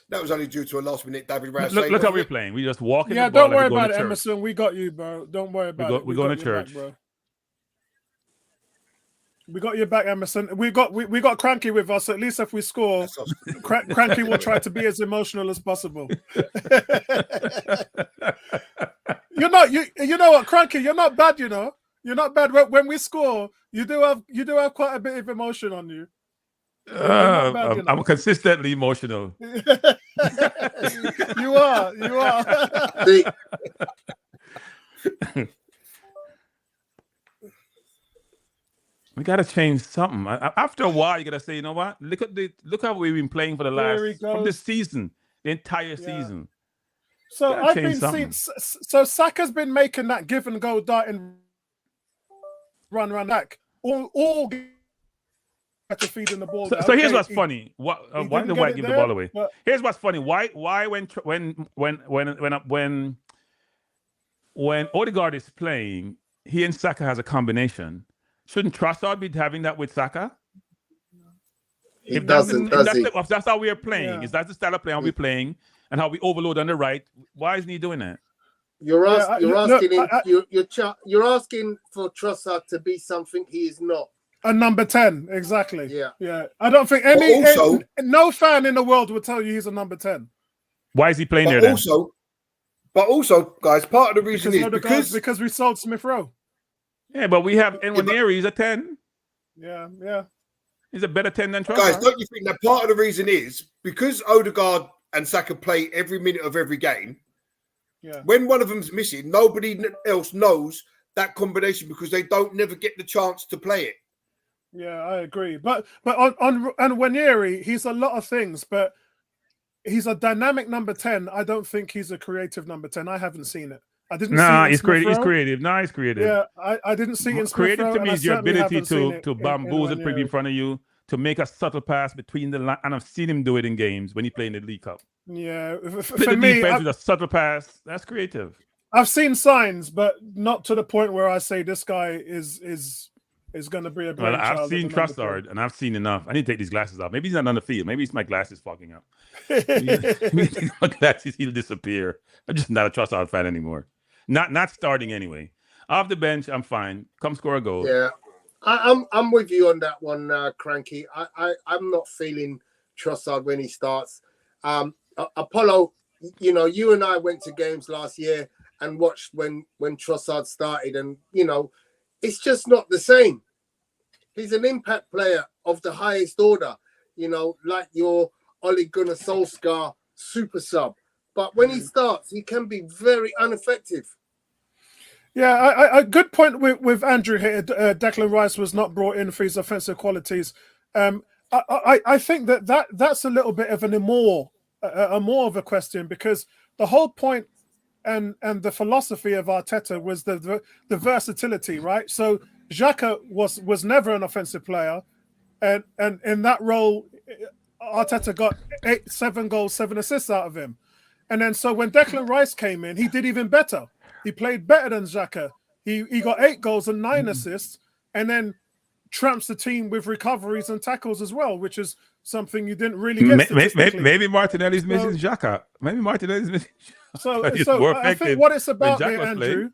B: That was only due to a last-minute David Raya.
F: Look how we're playing. We just walk in.
A: Yeah,
F: the ball
A: don't worry
F: like
A: about it, Emerson. We got you, bro. Don't worry about it.
F: We're going to church,
A: bro. We got your back, Emerson. We got Cranky with us. At least if we score, Cranky will try to be as emotional as possible. You know what, Cranky? You're not bad. You know, you're not bad. When we score, you do have quite a bit of emotion on you. Bad,
F: I'm consistently emotional.
A: You are.
F: We gotta change something. After a while, you gotta say, you know what? Look how we've been playing for the last from this season, the entire season.
A: So I've been seeing. So Saka's been making that give and go dart and run back. All to feeding the ball.
F: So here's what's funny. Why did the White give the ball away? Here's what's funny. Why when Odegaard is playing, he and Saka has a combination. Shouldn't Trossard be having that with Saka?
E: He doesn't.
F: That's how we are playing. Yeah. Is that the style of play how we're playing and how we overload on the right? Why isn't he doing that?
E: You're asking for Trossard to be something he is not.
A: A number 10, exactly.
E: Yeah.
A: I don't think no fan in the world would tell you he's a number 10.
F: Why is he playing there then?
B: But also, guys, part of the reason is
A: because we sold Smith Rowe.
F: Yeah, but we have Nwaneri, he's a 10.
A: Yeah.
F: He's a better 10 than Trossard.
B: Guys, don't you think that part of the reason is because Odegaard and Saka play every minute of every game?
A: Yeah.
B: When one of them's missing, nobody else knows that combination because they don't never get the chance to play it.
A: Yeah, I agree. But on Nwaneri, he's a lot of things, but he's a dynamic number 10. I don't think he's a creative number 10. I haven't seen it. I didn't see it.
F: He's creative. He's creative.
A: Yeah, I didn't see it in
F: creative to me is your ability to bamboozle people in front of you, to make a subtle pass between the line. And I've seen him do it in games when he played in the League Cup.
A: Yeah,
F: for me, defense with a subtle pass, that's creative.
A: I've seen signs, but not to the point where I say this guy is going to be a great child.
F: I've seen Trossard, and I've seen enough. I need to take these glasses off. Maybe he's not on the field. Maybe it's my glasses fucking up. My glasses, he'll disappear. I'm just not a Trossard fan anymore. Not starting anyway. Off the bench, I'm fine. Come score a goal.
E: Yeah, I'm with you on that one, Cranky. I'm not feeling Trossard when he starts. Apollo, you and I went to games last year and watched when Trossard started, and it's just not the same. He's an impact player of the highest order, like your Ole Gunnar Solskjaer super sub. But when he starts, he can be very ineffective.
A: Yeah, a good point with Andrew here. Declan Rice was not brought in for his offensive qualities. I think that's a little bit of more of a question, because the whole point and the philosophy of Arteta was the versatility, right? So Xhaka was never an offensive player, and in that role, Arteta got 7 goals, 7 assists out of him. And then so when Declan Rice came in, he did even better. He played better than Xhaka. He got 8 goals and 9 assists, and then tramps the team with recoveries and tackles as well, which is something you didn't really get.
F: Maybe Martinelli's missing Xhaka. Maybe Martinelli's missing.
A: So I think what it's about there, Andrew.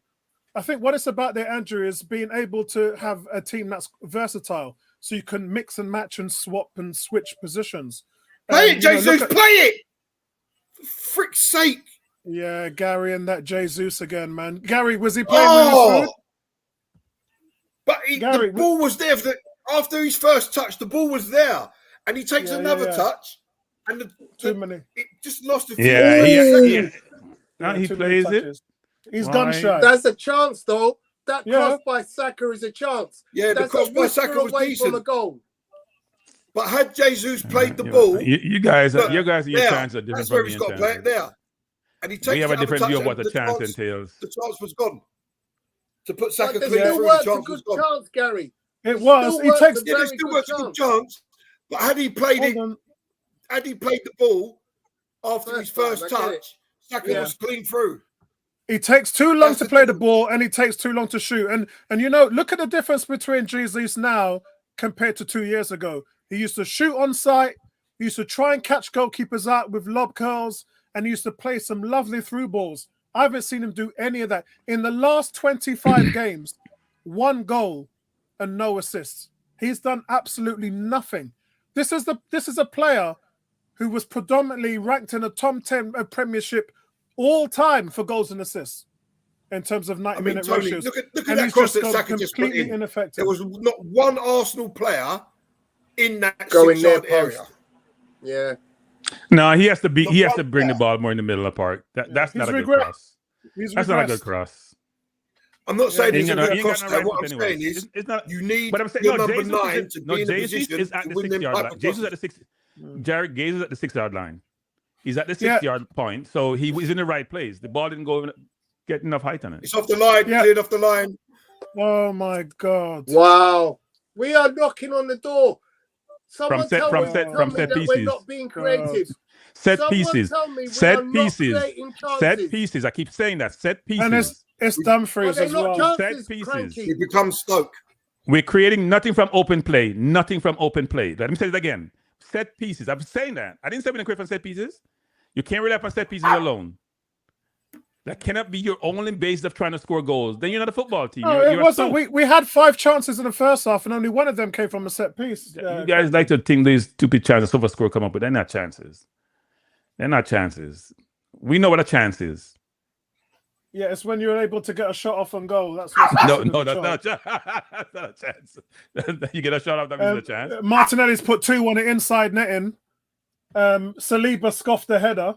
A: I think what it's about there, Andrew, is being able to have a team that's versatile, so you can mix and match and swap and switch positions.
B: Play it, Jesus! Play it! For frick's sake!
A: Yeah, Gary and that Jesus again, man. Gary, was he playing with his food?
B: But
A: Gary,
B: the ball was there. After his first touch, the ball was there. And he takes another touch. And
A: too many.
B: It just lost a few.
F: Now he plays it.
A: He's gun shy.
E: That's a chance, though. That cross by Saka is a chance.
B: Yeah, the cross by Saka was decent.
E: From a goal.
B: But had Jesus played the ball,
F: you guys, your chance are different.
B: That's where he's got to play it there. And he takes
F: we have a different view of what the chance
B: chance
F: entails.
B: The chance was gone. To put Saka
E: But
B: clean
E: there
B: through,
E: still
B: the chance
E: a good
B: was gone.
E: chance, Gary.
A: It was. He takes.
B: Yeah, there still works a good chance. But had he played had he played the ball after his first touch, Saka was clean through.
A: He takes too long to play the ball, and he takes too long to shoot. And you know, look at the difference between Jesus now compared to 2 years ago. He used to shoot on sight. He used to try and catch goalkeepers out with lob curls, and he used to play some lovely through balls. I haven't seen him do any of that. In the last 25 games, 1 goal and no assists. He's done absolutely nothing. This is a player who was predominantly ranked in a top 10 Premiership all time for goals and assists in terms of 90-minute ratios.
B: Look at that cross that Saka just put in.
A: Ineffective.
B: There was not one Arsenal player in that
E: going near
B: area.
E: Yeah.
F: No, he has to be. He has to bring the ball more in the middle of the park. That's not a good cross. That's not a good cross.
B: I'm not saying it's a good cross.
F: Right,
B: what I'm saying is,
F: it's not.
B: You need
F: but I'm saying,
B: your
F: no,
B: number
F: Jesus
B: 9 to be in a position
F: is at
B: to
F: the
B: win them
F: 6-yard
B: type
F: line.
B: of
F: Jesus at the 6. Jared Gaze is at the 6-yard line. He's at the 6-yard point, so he was in the right place. The ball didn't get enough height on it.
B: It's off the line, cleared off the line.
A: Oh my God!
E: Wow, we are knocking on the door. Someone tell me
F: set
E: that
F: pieces.
E: we're not being creative.
F: Set pieces. Set pieces. I keep saying that. Set pieces.
A: And it's Dumfries as well.
F: Set pieces.
B: He becomes Stoke.
F: We're creating nothing from open play. Nothing from open play. Let me say it again. Set pieces. I'm saying that. I didn't say we're going to create from set pieces. You can't rely on set pieces alone. That cannot be your only base of trying to score goals. Then you're not a football team.
A: No, it wasn't. We had 5 chances in the first half, and only one of them came from a set piece.
F: You guys like to think these stupid chances Silver Score come up with. They're not chances. They're not chances. We know what a chance is.
A: Yeah, it's when you're able to get a shot off on goal. That's
F: no, that's not a chance. You get a shot off, that means a chance.
A: Martinelli's put 2 on the inside netting. Saliba scoffed the header.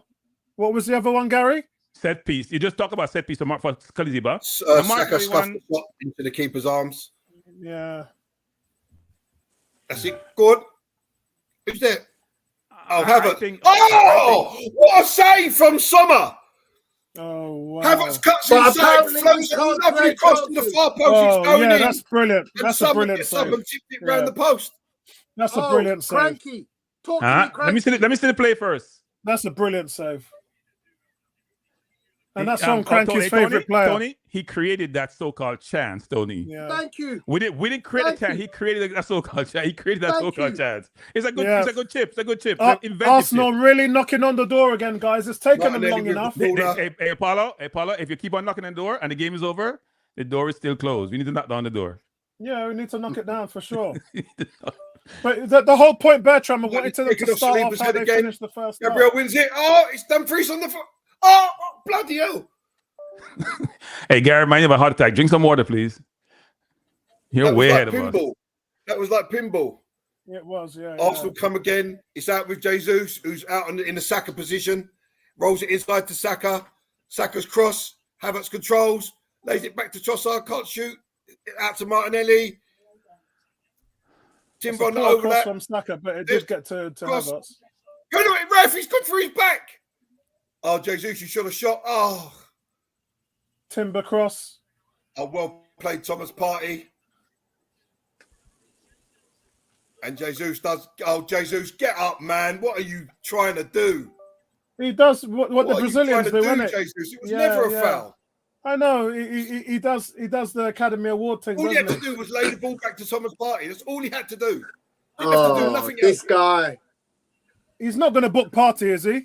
A: What was the other one, Gary?
F: Set piece. You just talk about set piece for Saliba.
B: Saka scuffed the shot into the keeper's arms.
A: Yeah.
B: That's it. Good. Who's there? Oh, Havertz. What a save from Sommer.
A: Oh, wow.
B: Havertz cuts inside, floats a lovely cross to the far post. It's going in.
A: That's brilliant. That's a brilliant save.
B: And tipped it round the post.
A: That's a brilliant save.
E: Cranky. Talk to me, Cranky.
F: Let me see the play first.
A: That's a brilliant save. And that's from Cranky's favourite player.
F: Tony, he created that so-called chance, Tony.
A: Yeah.
E: Thank you.
F: We didn't create a chance. He created that so-called chance. He created that so-called chance. It's a good chip. It's a good chip.
A: Arsenal really knocking on the door again, guys. It's taken them long enough.
F: Hey, Apollo, if you keep on knocking on the door and the game is over, the door is still closed. We need to knock down the door.
A: Yeah, we need to knock it down for sure. But the whole point, Bertram, I wanted to start off how they finished the first half.
B: Gabriel wins it. Oh, it's Dumfries on the foot. Oh, bloody hell.
F: Hey, Gary, mind you have a heart attack. Drink some water, please. You're way ahead of us.
B: That was like pinball.
A: It was, yeah.
B: Arsenal come again. It's out with Jesus, who's out in the Saka position. Rolls it inside to Saka. Saka's cross. Havertz controls. Lays it back to Trossard. Can't shoot. Out to Martinelli. Timber on the overlap.
A: From Saka, but it did get to Havertz.
B: Go to it, ref. He's good for his back. Oh, Jesus, you should have shot. Oh.
A: Timber cross.
B: Oh, well played, Thomas Partey. And Jesus does. Oh, Jesus, get up, man. What are you trying to do?
A: He does what the Brazilians do, isn't it?
B: Jesus? It was never a foul.
A: I know. He does the Academy Award thing.
B: All he had to do was lay the ball back to Thomas Partey. That's all he had to do. He
E: didn't
B: have to do nothing else.
E: This guy.
A: He's not going to book Partey, is he?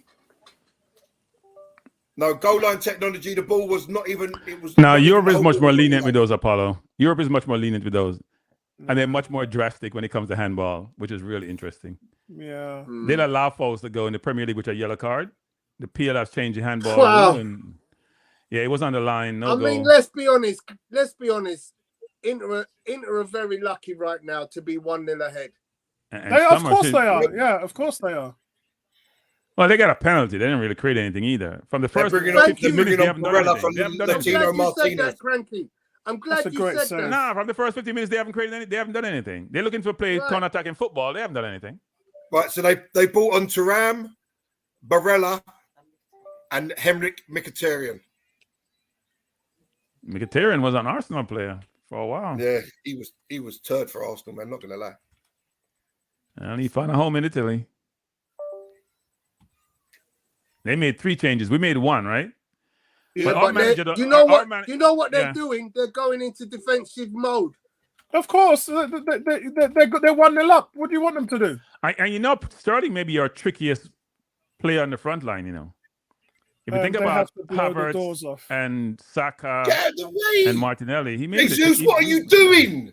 B: No, goal line technology. The ball was not even. It was.
F: Now Europe is much more lenient with those, Apollo. Europe is much more lenient with those, and they're much more drastic when it comes to handball, which is really interesting.
A: Yeah,
F: they'll allow fouls to go in the Premier League, which are yellow card. the PLF changed the handball
E: Wow.
F: rule, and yeah, it was on the line. No
E: I
F: goal.
E: mean, let's be honest. Inter are very lucky right now to be 1-0 ahead.
F: And
A: Of
F: some are
A: course
F: still-
A: they are. Yeah, of course they are.
F: Well, they got a penalty. They didn't really create anything either. From the first
B: bringing
F: 15
E: on-
F: minutes, they
B: bringing on
F: haven't done
B: Barella
F: anything.
B: for
F: They haven't done
E: I'm
F: anything.
B: Latino
E: glad you said
B: Martinez.
E: that, Cranky. I'm glad
A: That's a
E: you
A: great
E: said
A: save.
E: that.
F: Nah, from the first 15 minutes, they haven't created any. They haven't done anything. They're looking to play
E: Right.
F: counter-attacking football. They haven't done anything.
B: Right, so they brought on Thuram, Barella, and Henrik Mkhitaryan.
F: Mkhitaryan was an Arsenal player for a while.
B: Yeah, he was turd for Arsenal, man. Not gonna lie.
F: And he found a home in Italy. They made 3 changes. We made 1, right?
E: Yeah,
F: But our
E: but
F: manager,
E: you know
F: our
E: what?
F: man-
E: You know what they're
F: yeah.
E: doing? They're going into defensive mode.
A: Of course, they're 1-0 up. What do you want them to do?
F: And you know, Sterling may be your trickiest player on the front line, you know. If you think
A: They
F: about
A: have to blow the
F: Havertz
A: doors off.
F: and Saka
B: Get out of the way!
F: and Martinelli, he made
B: Jesus,
F: it.
B: what are you doing?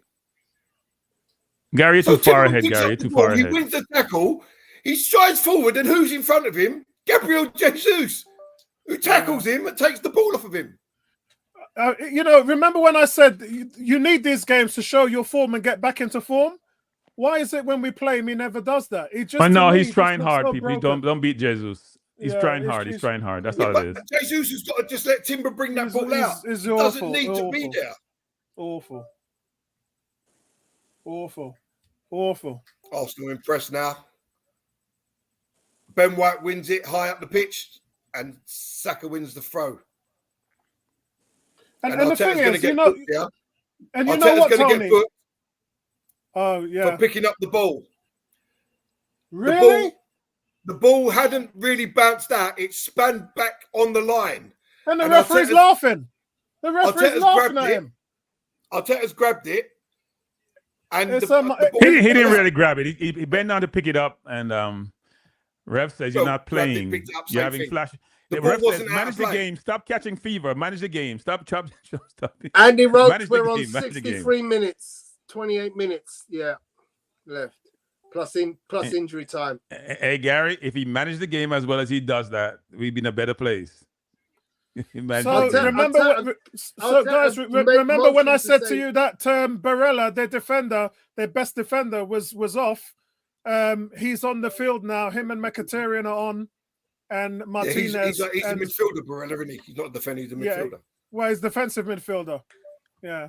F: Gary, you're
B: So
F: too far
B: Timber
F: ahead,
B: picks
F: Gary.
B: up
F: You're
B: the
F: too
B: ball,
F: far
B: he
F: ahead.
B: wins the tackle. He strides forward, and who's in front of him? Gabriel Jesus, who tackles him and takes the ball off of him.
A: Remember when I said you need these games to show your form and get back into form? Why is it when we play him, he never does that? He just
F: Oh no,
A: to me,
F: he's
A: he just
F: trying
A: looks
F: hard,
A: so
F: people. He
A: broken.
F: don't beat Jesus. He's
A: Yeah,
F: trying
A: it's-
F: hard. He's
A: he's-
F: trying hard. That's
B: Yeah,
F: all
B: but
F: it is.
B: Jesus has got to just let Timber bring that
A: He's-
B: ball
A: he's-
B: out.
A: he's
B: He doesn't
A: awful,
B: need to be
A: awful.
B: there.
A: Awful.
B: Arsenal impressed now. Ben White wins it high up the pitch, and Saka wins the throw.
A: And the
B: Arteta's
A: thing
B: gonna
A: is,
B: get
A: you know,
B: booked, yeah?
A: and you
B: Arteta's
A: know what,
B: going to
A: Tony?
B: get booked
A: Oh yeah,
B: for picking up the ball.
A: really?
B: The ball hadn't really bounced out. It span back on the line.
A: And the
B: and
A: referee's
B: Arteta's-
A: laughing. The referee's
B: Arteta's
A: laughing
B: grabbed
A: at
B: it.
A: him.
B: Arteta's grabbed it. And
A: It's
B: the
A: a-
B: ball-
F: He didn't really grab it. He bent down to pick it up, and Ref says you're
B: Well,
F: not
B: grabbed it,
F: playing.
B: picked it up,
F: You're
B: same
F: having
B: thing.
F: flash.
B: The
F: The
B: ball
F: ref says
B: wasn't out
F: manage
B: of
F: the
B: play.
F: game. Stop catching fever. Manage the game. Stop.
E: Andy wrote
F: Manage the
E: we're on
F: game, manage the game.
E: 63 minutes, 28 minutes. Yeah, left. Plus injury time.
F: Hey Gary, if he managed the game as well as he does that, we'd be in a better place. Imagine
A: So
F: the game.
A: remember, guys, remember when I said to you that Barella, their best defender, was off. He's on the field now. Him and Mkhitaryan are on, and
B: Yeah,
A: Martinez.
B: he's a
A: and,
B: midfielder, Barella, isn't he? He's not a defender, he's a
A: Yeah.
B: midfielder.
A: well, he's defensive midfielder. Yeah.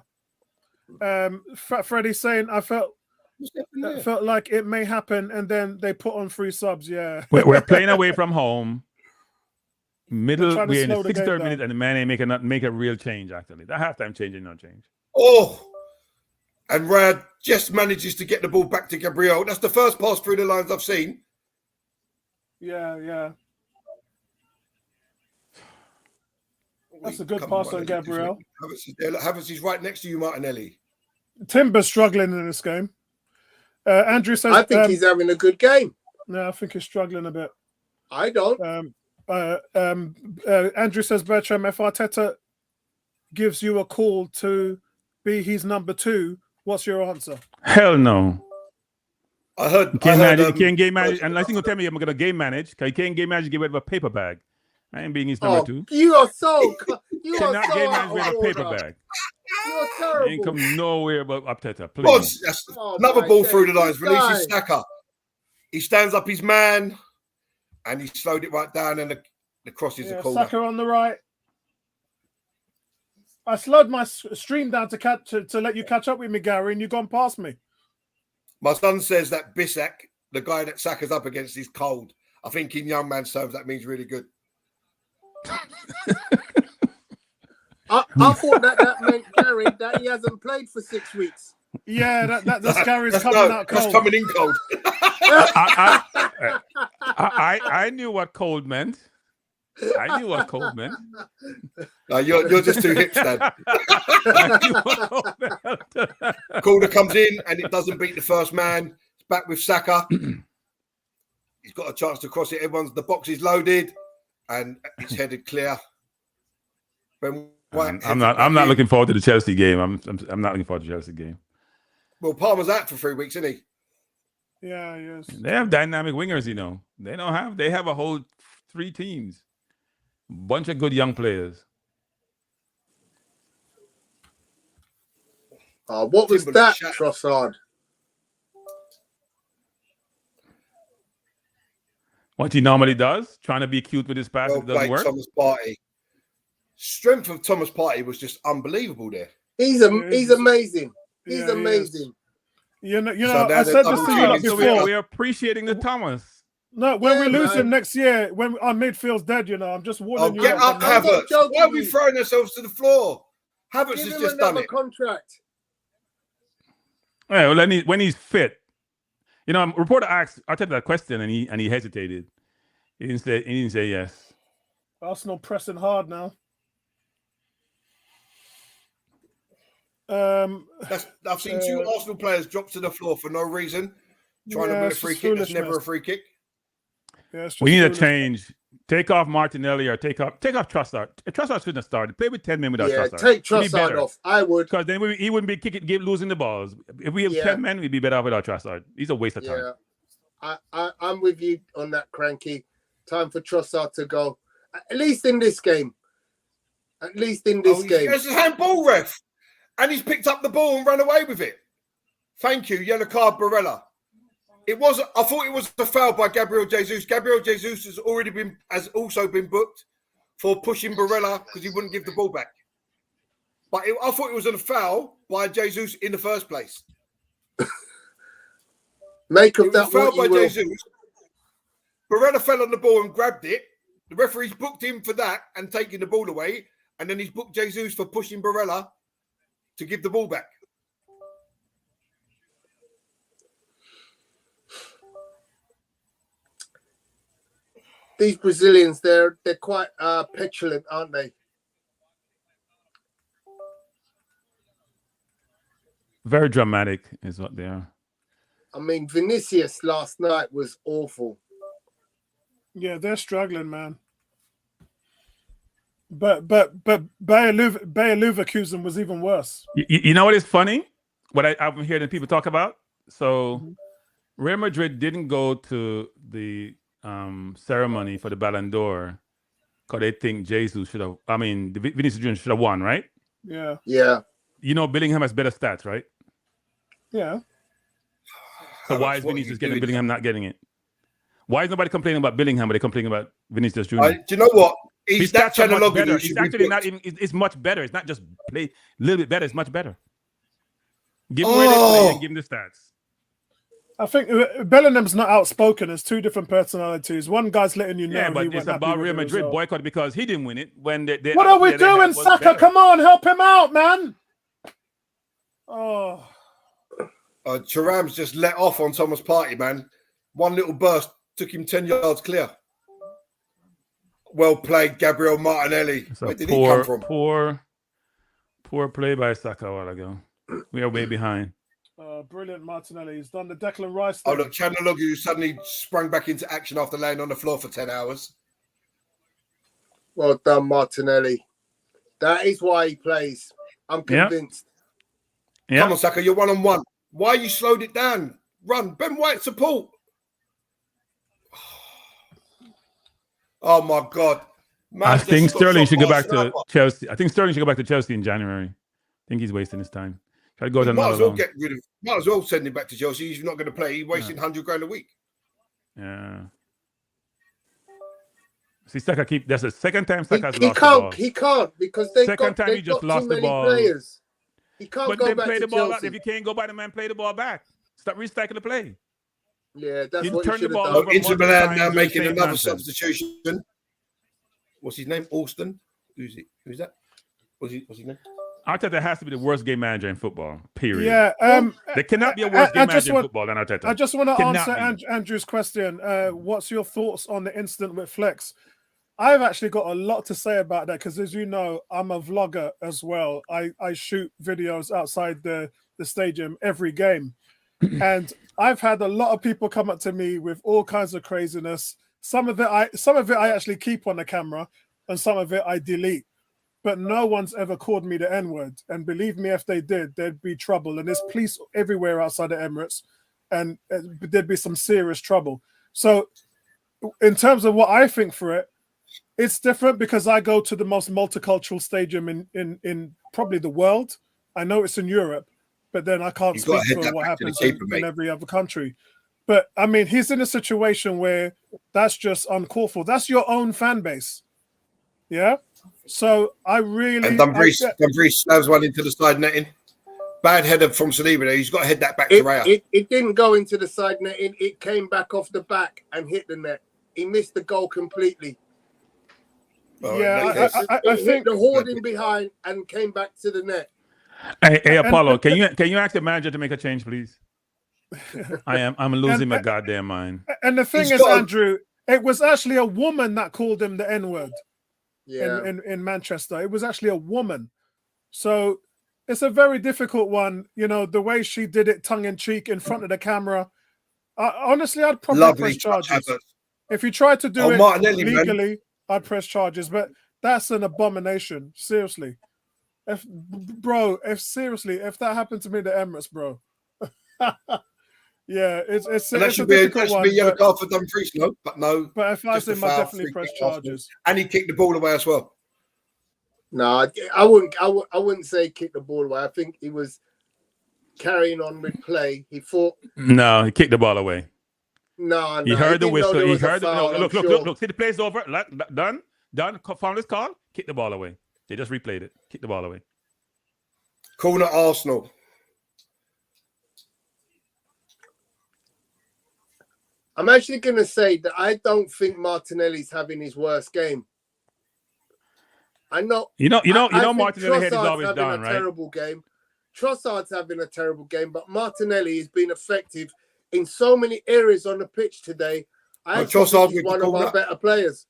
A: Freddie saying I felt like it may happen, and then they put on 3 subs. Yeah.
F: We're playing away from home.
A: They're trying to
F: We're in the
A: slow the game
F: 63rd
A: down.
F: minute, and the man ain't make a real change. Actually, that halftime change did not change.
B: Oh, and Rad just manages to get the ball back to Gabriel. That's the first pass through the lines I've seen.
A: Yeah. That's a good
B: Come
A: pass on
B: Martinelli.
A: Gabriel.
B: Havertz is there. Look, Havertz is right next to you, Martinelli.
A: Timber's struggling in this game. Andrew says,
E: I think he's having a good game.
A: No, I think he's struggling a bit.
E: I don't.
A: Andrew says, Bertram, if Arteta gives you a call to be his number 2, what's your answer?
F: Hell no.
B: I heard.
F: You can't,
B: I heard,
F: can't game manage. Unless you tell me I'm going to game manage, because you can't game manage, give it a paper bag. I ain't being his number 2.
E: You are so. You are
F: Cannot
E: so
F: game
E: out
F: manage with
E: of
F: a paper
E: order.
F: bag.
E: You're
F: You ain't
E: terrible.
F: come nowhere about Arteta, please.
B: Well, that's
E: Oh,
B: another
E: my
B: ball
E: God.
B: through the lines.
E: This
B: Releases
E: guy.
B: Saka. He stands up his man, and he slowed it right down, and the cross is the corner.
A: Saka on the right. I slowed my stream down to let you catch up with me, Gary, and you've gone past me.
B: My son says that Bissac, the guy that Saka's up against, is cold. I think in young man terms that means really good.
E: I thought that meant, Gary, that he hasn't played for 6 weeks.
A: Yeah, that's Gary's
B: That's
A: coming out
B: that's
A: cold.
B: coming in cold.
F: I knew what cold meant. I knew what cold meant.
B: No, you're just too hip, Stan.
F: I knew what cold meant.
B: Calder comes in and it doesn't beat the first man. It's back with Saka. He's got a chance to cross it. The box is loaded and it's headed clear. Ben White
F: I'm not looking forward to the Chelsea game. I'm not looking forward to the Chelsea game.
B: Well, Palmer's out for 3 weeks, isn't he?
A: Yeah, yes.
F: They have dynamic wingers, you know. They have a whole 3 teams. Bunch of good young players.
E: What was
B: Timberlake
E: that,
B: shot.
E: Trossard?
F: What he normally does, trying to be cute with his pass,
B: Well
F: it doesn't
B: played,
F: work.
B: Thomas Partey. Strength of Thomas Partey was just unbelievable there.
E: He's amazing. He's
A: Yeah, he
E: amazing.
A: You know,
B: So now
A: I
B: they're
A: said this
B: double
A: to you lot
B: teaming
F: So
A: before.
F: we're appreciating the Thomas.
A: No, when we
E: Yeah,
A: lose
E: man.
A: him next year, when our midfield's dead, I'm just
B: Oh,
A: warning you.
B: get
A: lot
B: up,
A: from now.
E: I'm not
B: Havertz.
E: joking
B: Why are we
E: with you.
B: throwing ourselves to the floor? Havertz
E: Give
B: has
E: him
B: just done
E: another
B: it.
E: contract.
F: Yeah, well, when he's fit, a reporter asked Arteta that question, and he hesitated. He didn't say yes.
A: Arsenal pressing hard now.
B: I've seen 2 Arsenal players drop to the floor for no reason, trying to win a
A: it's
B: free
A: just
B: kick. That's never
A: foolishness.
B: a free kick.
A: Yeah, it's just
F: We need a
A: foolish.
F: change. Take off Martinelli or take off Trossard. Trossard shouldn't have started. Play with 10 men without
E: Yeah,
F: Trossard.
E: take
F: It'd be
E: Trossard
F: better.
E: off. I would.
F: Because then he wouldn't be losing the balls. If we have
E: Yeah.
F: 10 men, we'd be better off without Trossard. He's a waste of time.
E: Yeah, I'm with you on that, Cranky. Time for Trossard to go. At least in this game. At least in this game.
B: It's a handball, ref. And he's picked up the ball and run away with it. Thank you, yellow card, Barella. I thought it was a foul by Gabriel Jesus. Gabriel Jesus has also been booked for pushing Barella because he wouldn't give the ball back. But I thought it was a foul by Jesus in the first place.
E: Make of
B: It was a
E: that
B: foul
E: what
B: by
E: you will.
B: Jesus. Barella fell on the ball and grabbed it. The referee's booked him for that and taking the ball away. And then he's booked Jesus for pushing Barella to give the ball back.
E: These Brazilians, they're quite petulant, aren't they?
F: Very dramatic is what they are.
E: I mean, Vinicius last night was awful.
A: Yeah, they're struggling, man. But Bayer Leverkusen was even worse.
F: You know what is funny? What I've been hearing people talk about? So Real Madrid didn't go to the ceremony for the Ballon d'Or because they think Jesus should have, Vinicius Jr. should have won, right?
A: Yeah.
E: Yeah.
F: Bellingham has better stats, right?
A: Yeah.
F: So why is Vinicius getting Bellingham not getting it? Why is nobody complaining about Bellingham, but they're complaining about Vinicius Jr.?
B: Do you know what?
F: His stats are much better. It's actually not even. It's much better. It's not just play a little bit better. It's much better. Give him where they play and give him the stats.
A: I think Bellingham's not outspoken. It's 2 different personalities. One guy's letting you know.
F: Yeah, but
A: he
F: it's
A: won't
F: about
A: happy
F: Real
A: with the
F: Madrid
A: result.
F: boycott because he didn't win it. When they
A: What are we doing, Saka? Come on, help him out, man. Oh.
B: Thuram's just let off on Thomas Partey, man. One little burst took him 10 yards clear. Well played, Gabriel Martinelli.
F: So
B: Where did he come from?
F: Poor play by Saka a while ago. We are way behind.
A: Brilliant, Martinelli. He's done the Declan Rice
B: Oh,
A: thing.
B: look, Chanaloglu suddenly sprang back into action after laying on the floor for 10 hours.
E: Well done, Martinelli. That is why he plays. I'm convinced.
F: Yeah.
B: Come on, Saka, you're 1-on-1. Why you slowed it down? Run. Ben White, support. Oh, my God. Man,
F: I think
B: just got
F: Sterling
B: shot
F: should go
B: by a
F: back to
B: sniper.
F: Chelsea. I think Sterling should go back to Chelsea in January. I think he's wasting his time. Try to go to
B: Might
F: another
B: as well
F: loan.
B: might as well send him back to Chelsea. He's not going to play. He's wasting 100 grand a week.
F: Yeah. See, Saka that's the second time
E: He
F: Saka's lost the ball.
E: can't because they've
F: Second
E: got,
F: time
E: they've
F: he just
E: got
F: lost
E: too
F: the
E: many
F: ball.
E: players. He can't
F: But
E: go
F: then
E: back
F: play
E: to
F: the ball out.
E: Chelsea.
F: If you can't go by the man, play the ball back. Stop recycling the play.
E: Yeah, that's
F: You
E: what he
F: turn the
E: should have
F: ball
E: done.
F: over.
B: Inter
F: multiple
B: Milan
F: times
B: now
F: and
B: making
F: same
B: another
F: nonsense.
B: substitution. What's his name? Alston. Who's that? What's his name?
F: Arteta has to be the worst game manager in football. Period.
A: Yeah.
F: There cannot be a worse game manager in football than Arteta.
A: I just want to
F: Cannot
A: answer
F: be.
A: Andrew's question. What's your thoughts on the incident with Flex? I've actually got a lot to say about that because, as you know, I'm a vlogger as well. I shoot videos outside the stadium every game. And I've had a lot of people come up to me with all kinds of craziness. Some of it I actually keep on the camera and some of it I delete. But no one's ever called me the N-word. And believe me, if they did, there'd be trouble. And there's police everywhere outside the Emirates. And there'd be some serious trouble. So in terms of what I think for it, it's different because I go to the most multicultural stadium in probably the world. I know it's in Europe, but then I can't
B: You've got to
A: speak
B: head
A: for
B: that
A: what
B: back to the
A: happens
B: keeper,
A: in
B: mate.
A: every other country. But I mean, he's in a situation where that's just uncalled for. That's your own fan base. Yeah. So I really.
B: And Dumfries slams one into the side netting. Bad header from Saliba there. He's got to head that back to Raya.
E: It didn't go into the side net. It came back off the back and hit the net. He missed the goal completely.
A: Yeah, I think
E: hit the hoarding behind and came back to the net.
F: Hey Apollo, can you ask the manager to make a change, please? I'm losing my goddamn mind.
A: And the thing is, Andrew, it was actually a woman that called him the N-word in Manchester. It was actually a woman. So it's a very difficult one. You know, the way she did it tongue-in-cheek in front of the camera. Honestly, I'd probably press charges. If you try to do it legally, I'd press charges. But that's an abomination. Seriously. If that happened to me at the Emirates, bro. Yeah, it's a difficult one.
B: Yellow card for Dumfries, no, but no.
A: But if I was him, I'd definitely press charges.
B: And he kicked the ball away as well.
E: No, I wouldn't say kick the ball away. I think he was carrying on with play. He thought.
F: No, he kicked the ball away.
E: No,
F: he heard the whistle. He heard
E: foul,
F: look. See, the play's over. Done. Found his call. Kick the ball away. They just replayed it. Kick the ball away.
B: Corner Arsenal.
E: I'm actually going to say that I don't think Martinelli's having his worst game. I know.
F: You know, Martinelli head is always down, right?
E: Terrible game. Trossard's having a terrible game, but Martinelli has been effective in so many areas on the pitch today. I think he's one of our better players.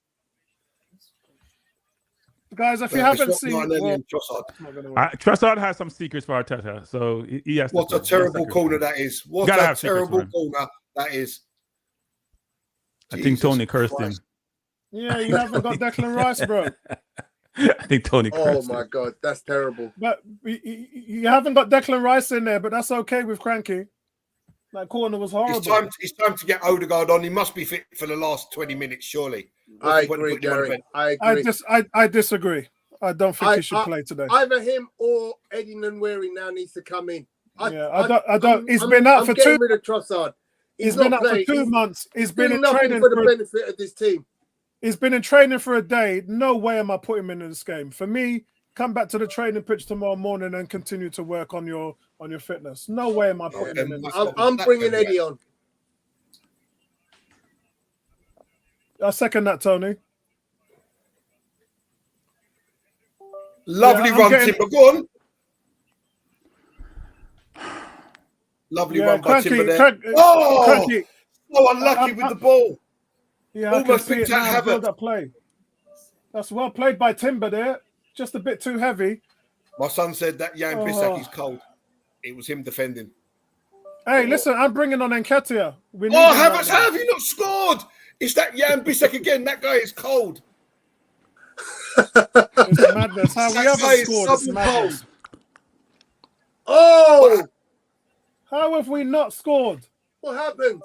A: Guys, if you haven't seen,
F: Trossard has some secrets for Arteta, so he has.
B: What a terrible corner that is! What a terrible corner that is!
F: I think Tony cursed him.
A: Yeah, you haven't got Declan Rice, bro.
F: I think Tony cursed him.
E: Oh my God, that's terrible.
A: But you haven't got Declan Rice in there, but that's okay with Cranky. That corner was horrible.
B: It's time to get Odegaard on. He must be fit for the last 20 minutes, surely.
E: I agree, Gary. I agree.
A: I disagree. I don't think he should play today.
E: Either him or Eddie Nwaneri now needs to come in.
A: I don't. He's been out for 2
E: minutes. Trossard.
A: He's been out for 2 months. He's been in training
E: for the benefit of this team.
A: He's been in training for a day. No way am I putting him in this game. For me, come back to the training pitch tomorrow morning and continue to work on your fitness. No way am I putting him in this game.
E: I'm bringing Eddie on.
A: I second that, Tony.
B: Lovely run, Timber. Go on. Lovely run by Timber there.
A: Cranky.
B: So unlucky with the ball.
A: Yeah,
B: almost picked out Havertz.
A: That play. That's well played by Timber there. Just a bit too heavy.
B: My son said that Jan Bissek is cold. It was him defending.
A: Hey, listen, I'm bringing on Nketiah.
B: Havertz, how have you not scored? It's that Jan Bissek again. That guy is cold.
A: It's madness. How we haven't scored. It's madness.
E: Oh!
A: How have we not scored?
E: What happened?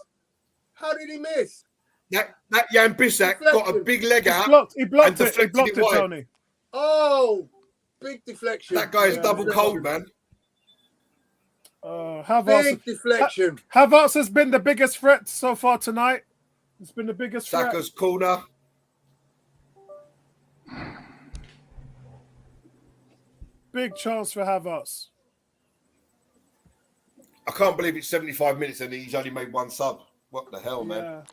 E: How did he miss?
B: That Jan Bissek got a big leg out.
A: He blocked it, Tony.
E: Oh, big deflection.
B: That guy is double cold, man.
E: Big deflection.
A: Havertz has been the biggest threat so far tonight. It's been the biggest threat.
B: Saka's corner.
A: Big chance for Havertz.
B: I can't believe it's 75 minutes and he's only made one sub. What the hell, man?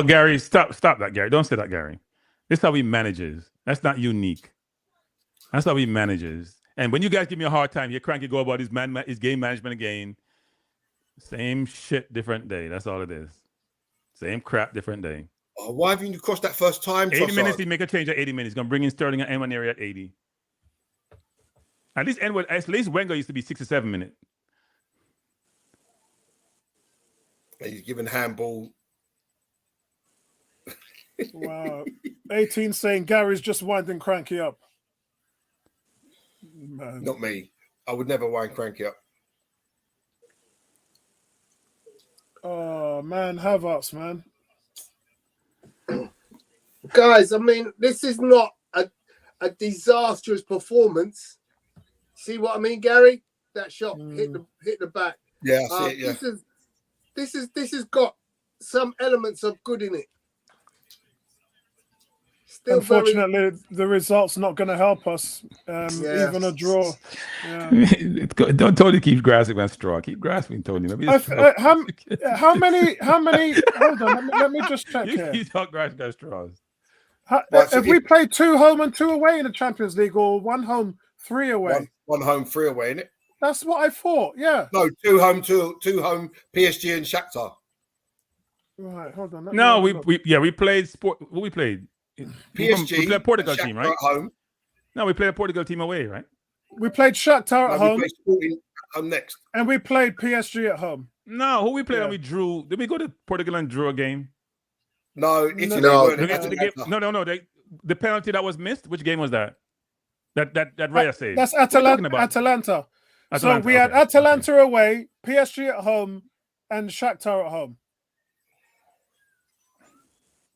F: Gary, stop that, Gary. Don't say that, Gary. This is how he manages. That's not unique. That's how he manages. And when you guys give me a hard time, you're cranky go about his game management again. Same shit, different day. That's all it is. Same crap, different day.
B: Oh, why haven't you crossed that first time?
F: 80 minutes, he make a change at 80 minutes. He's going to bring in Sterling and Nwaneri at 80. At least Wenger used to be 67 minutes.
B: He's given handball.
A: Wow. 18 saying Gary's just winding Cranky up. Man.
B: Not me. I would never wind Cranky up.
A: Oh, man. Havertz, man.
E: Guys, I mean, this is not a disastrous performance. See what I mean, Gary? That shot hit the back.
B: Yeah, I see it, yeah.
E: This has got some elements of good in it. Still
A: Unfortunately, the result's not going to help us. Even a draw. Yeah.
F: Tony keeps grasping that straw. Keep grasping, Tony. Maybe
A: how many? Hold on, let me just check here.
F: You talk grasping that straws.
A: Have we played 2 home and 2 away in the Champions League, or 1 home, 3 away?
B: One home, 3 away, innit?
A: That's what I thought. Yeah.
B: No, 2 home, 2 home. PSG and Shakhtar.
A: Right. Hold on.
F: No, we played sport. What we played?
B: PSG.
F: We played a Portugal team, right?
B: At home.
F: No, we played a Portugal team away, right?
A: We played Shakhtar at home.
B: We played Sporting home next.
A: And we played PSG at home.
F: No, who we played and we drew? Did we go to Portugal and draw a game?
B: No, Italy.
E: No.
F: No. The penalty that was missed. Which game was that? That Raya saved.
A: That's Atalanta. So we had Atalanta away, PSG at home, and Shakhtar at home.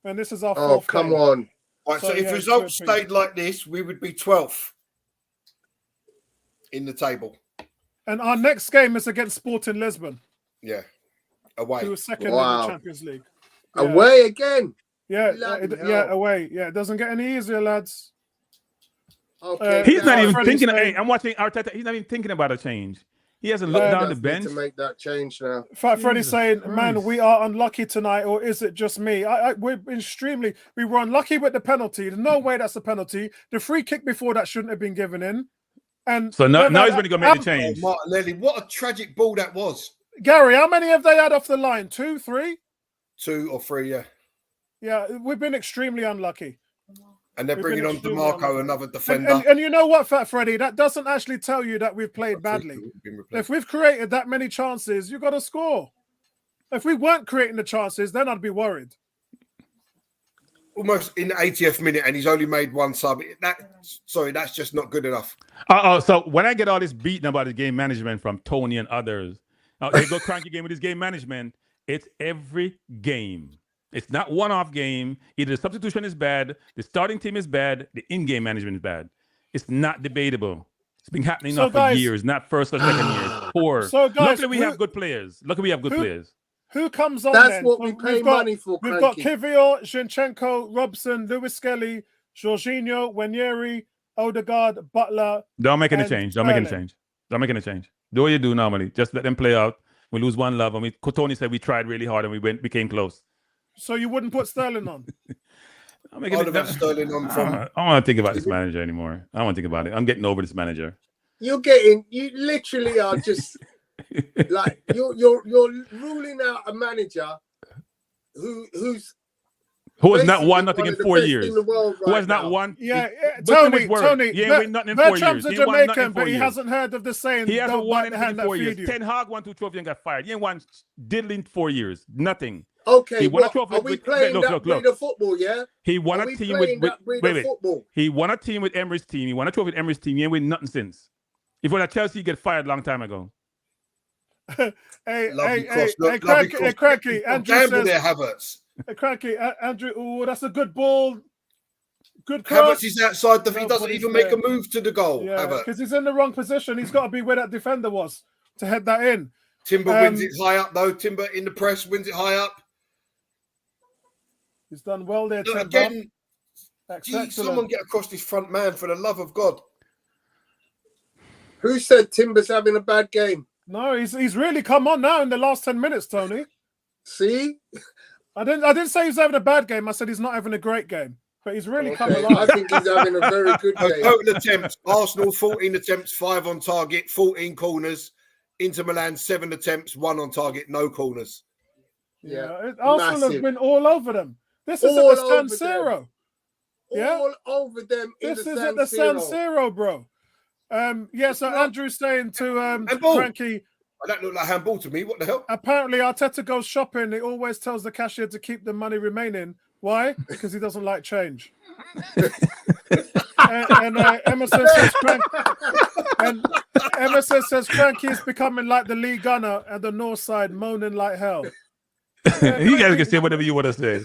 A: And this is our fourth
E: come
A: game.
E: on.
B: Right, so if results stayed like this, we would be 12th in the table.
A: And our next game is against Sporting Lisbon.
B: Yeah, away.
A: Who was second in the Champions League. Yeah.
E: Away again.
A: Yeah, away. Yeah, it doesn't get any easier, lads.
E: Okay,
F: he's not even
A: Freddie's
F: thinking.
A: saying-
F: Hey, I'm watching Arteta. He's not even thinking about a change. He hasn't looked down the bench.
E: To make that change now.
A: Freddie's saying, "Man, we are unlucky tonight, or is it just me? We were unlucky with the penalty. There's no way that's a penalty. The free kick before that shouldn't have been given in. And
F: So now he's going to go make the change.
B: Martinelli, what a tragic ball that was.
A: Gary, how many have they had off the line? 2, 3?
B: 2 or 3, yeah.
A: Yeah, we've been extremely unlucky.
B: And they're bringing on DeMarco, another defender.
A: And you know what, Fat Freddy? That doesn't actually tell you that we've played badly. If we've created that many chances, you've got to score. If we weren't creating the chances, then I'd be worried.
B: Almost in the 80th minute, and he's only made 1 sub. That's just not good enough.
F: So when I get all this beaten about his game management from Tony and others, they go cranky game with his game management. It's every game. It's not one-off game. Either the substitution is bad, the starting team is bad, the in-game management is bad. It's not debatable. It's been happening now for years, not first or second years. Poor.
A: So guys,
F: luckily we have good players.
A: Who comes on
E: That's
A: then?
E: what we pay money for,
A: We've got Kivior, Zinchenko, Robson, Lewis Kelly, Jorginho, Wanyeri, Odegaard, Butler.
F: Don't make any change. Don't make any change. Do what you do normally. Just let them play out. We lose 1 love. And Tony said we tried really hard and we came close.
A: So you wouldn't put Sterling on?
B: Sterling on from.
F: I don't want to think about this manager anymore. I don't want to think about it. I'm getting over this manager.
E: You literally are just like you're ruling out a manager who
F: has not won nothing in 4 years. Who has not won?
A: Yeah, Tony.
F: He ain't won nothing in 4 years.
A: He Jamaican, but he hasn't heard of the saying.
F: He hasn't won anything in 4 years.
A: You.
F: Ten Hag won 2 trophies and got fired. He ain't won diddling 4 years. Nothing.
E: Okay,
F: he won a trophy
E: are we playing that breed of football, yeah?
F: He won a team with
E: football?
F: He won a team with Emery's team. He won a trophy with Emery's team. He ain't win nothing since. If he was at Chelsea, he'd get fired a long time ago.
A: Hey,
B: Cranky.
A: Andrew
B: Campbell
A: says,
B: there, Havertz.
A: Cranky, Andrew, oh, that's a good ball. Good cross.
B: Havertz is outside he doesn't even make a move to the goal.
A: Yeah, because he's in the wrong position. He's got to be where that defender was to head that in.
B: Timber wins it high up, though. Timber in the press wins it high up.
A: He's done well there, Timber.
B: Again, someone get across this front man, for the love of God.
E: Who said Timber's having a bad game?
A: No, he's really come on now in the last 10 minutes, Tony.
E: See?
A: I didn't say he's having a bad game. I said he's not having a great game. But he's really come along.
E: I think he's having a very good game.
B: Total attempts. Arsenal, 14 attempts, 5 on target, 14 corners. Inter Milan, 7 attempts, 1 on target, no corners.
A: Yeah. Arsenal have been all over them. This is at the San Siro. Yeah?
E: All over them in
A: this
E: the
A: is
E: San
A: at the San
E: Siro.
A: Siro, bro. So Andrew's saying to Frankie,
B: I don't look like handball to me. What the hell?
A: Apparently, Arteta goes shopping. He always tells the cashier to keep the money remaining. Why? Because he doesn't like change. and Emerson says Frankie is becoming like the Lee Gunner at the North Side, moaning like hell.
F: You guys can say whatever you want to say.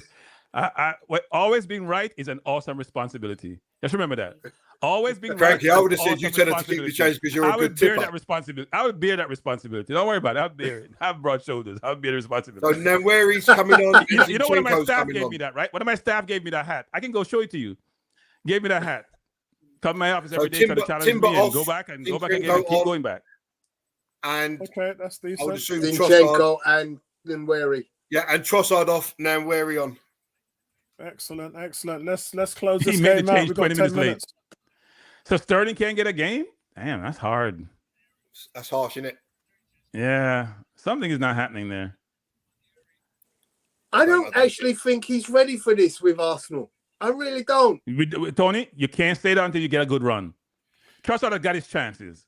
F: Always being right is an awesome responsibility. Just remember that. Always being
B: Frankie,
F: right.
B: I would have said you tell her to keep the change because you're a good tipper.
F: That responsibility. I would bear that responsibility. Don't worry about it. I'll bear it. I have broad shoulders. I'll bear the responsibility.
B: So now where he's coming on,
F: you know one of my staff gave me that, right? One of my staff gave me that hat. I can go show it to you. Gave me that hat. Come to my office every day, try to challenge me and go back and keep going back.
B: And
A: okay, that's decent.
B: I would assume
E: Zinchenko and Nweri.
B: Yeah, and Trossard off, now Nweri on.
A: Excellent. Let's close this
F: He made
A: game
F: the
A: out.
F: change
A: We've got
F: 20
A: 10
F: minutes late.
A: minutes.
F: So Sterling can't get a game? Damn, that's hard.
B: That's harsh, isn't it?
F: Yeah, something is not happening there.
E: I don't actually think he's ready for this with Arsenal. I really don't.
F: Tony, you can't stay there until you get a good run. Trossard got his chances.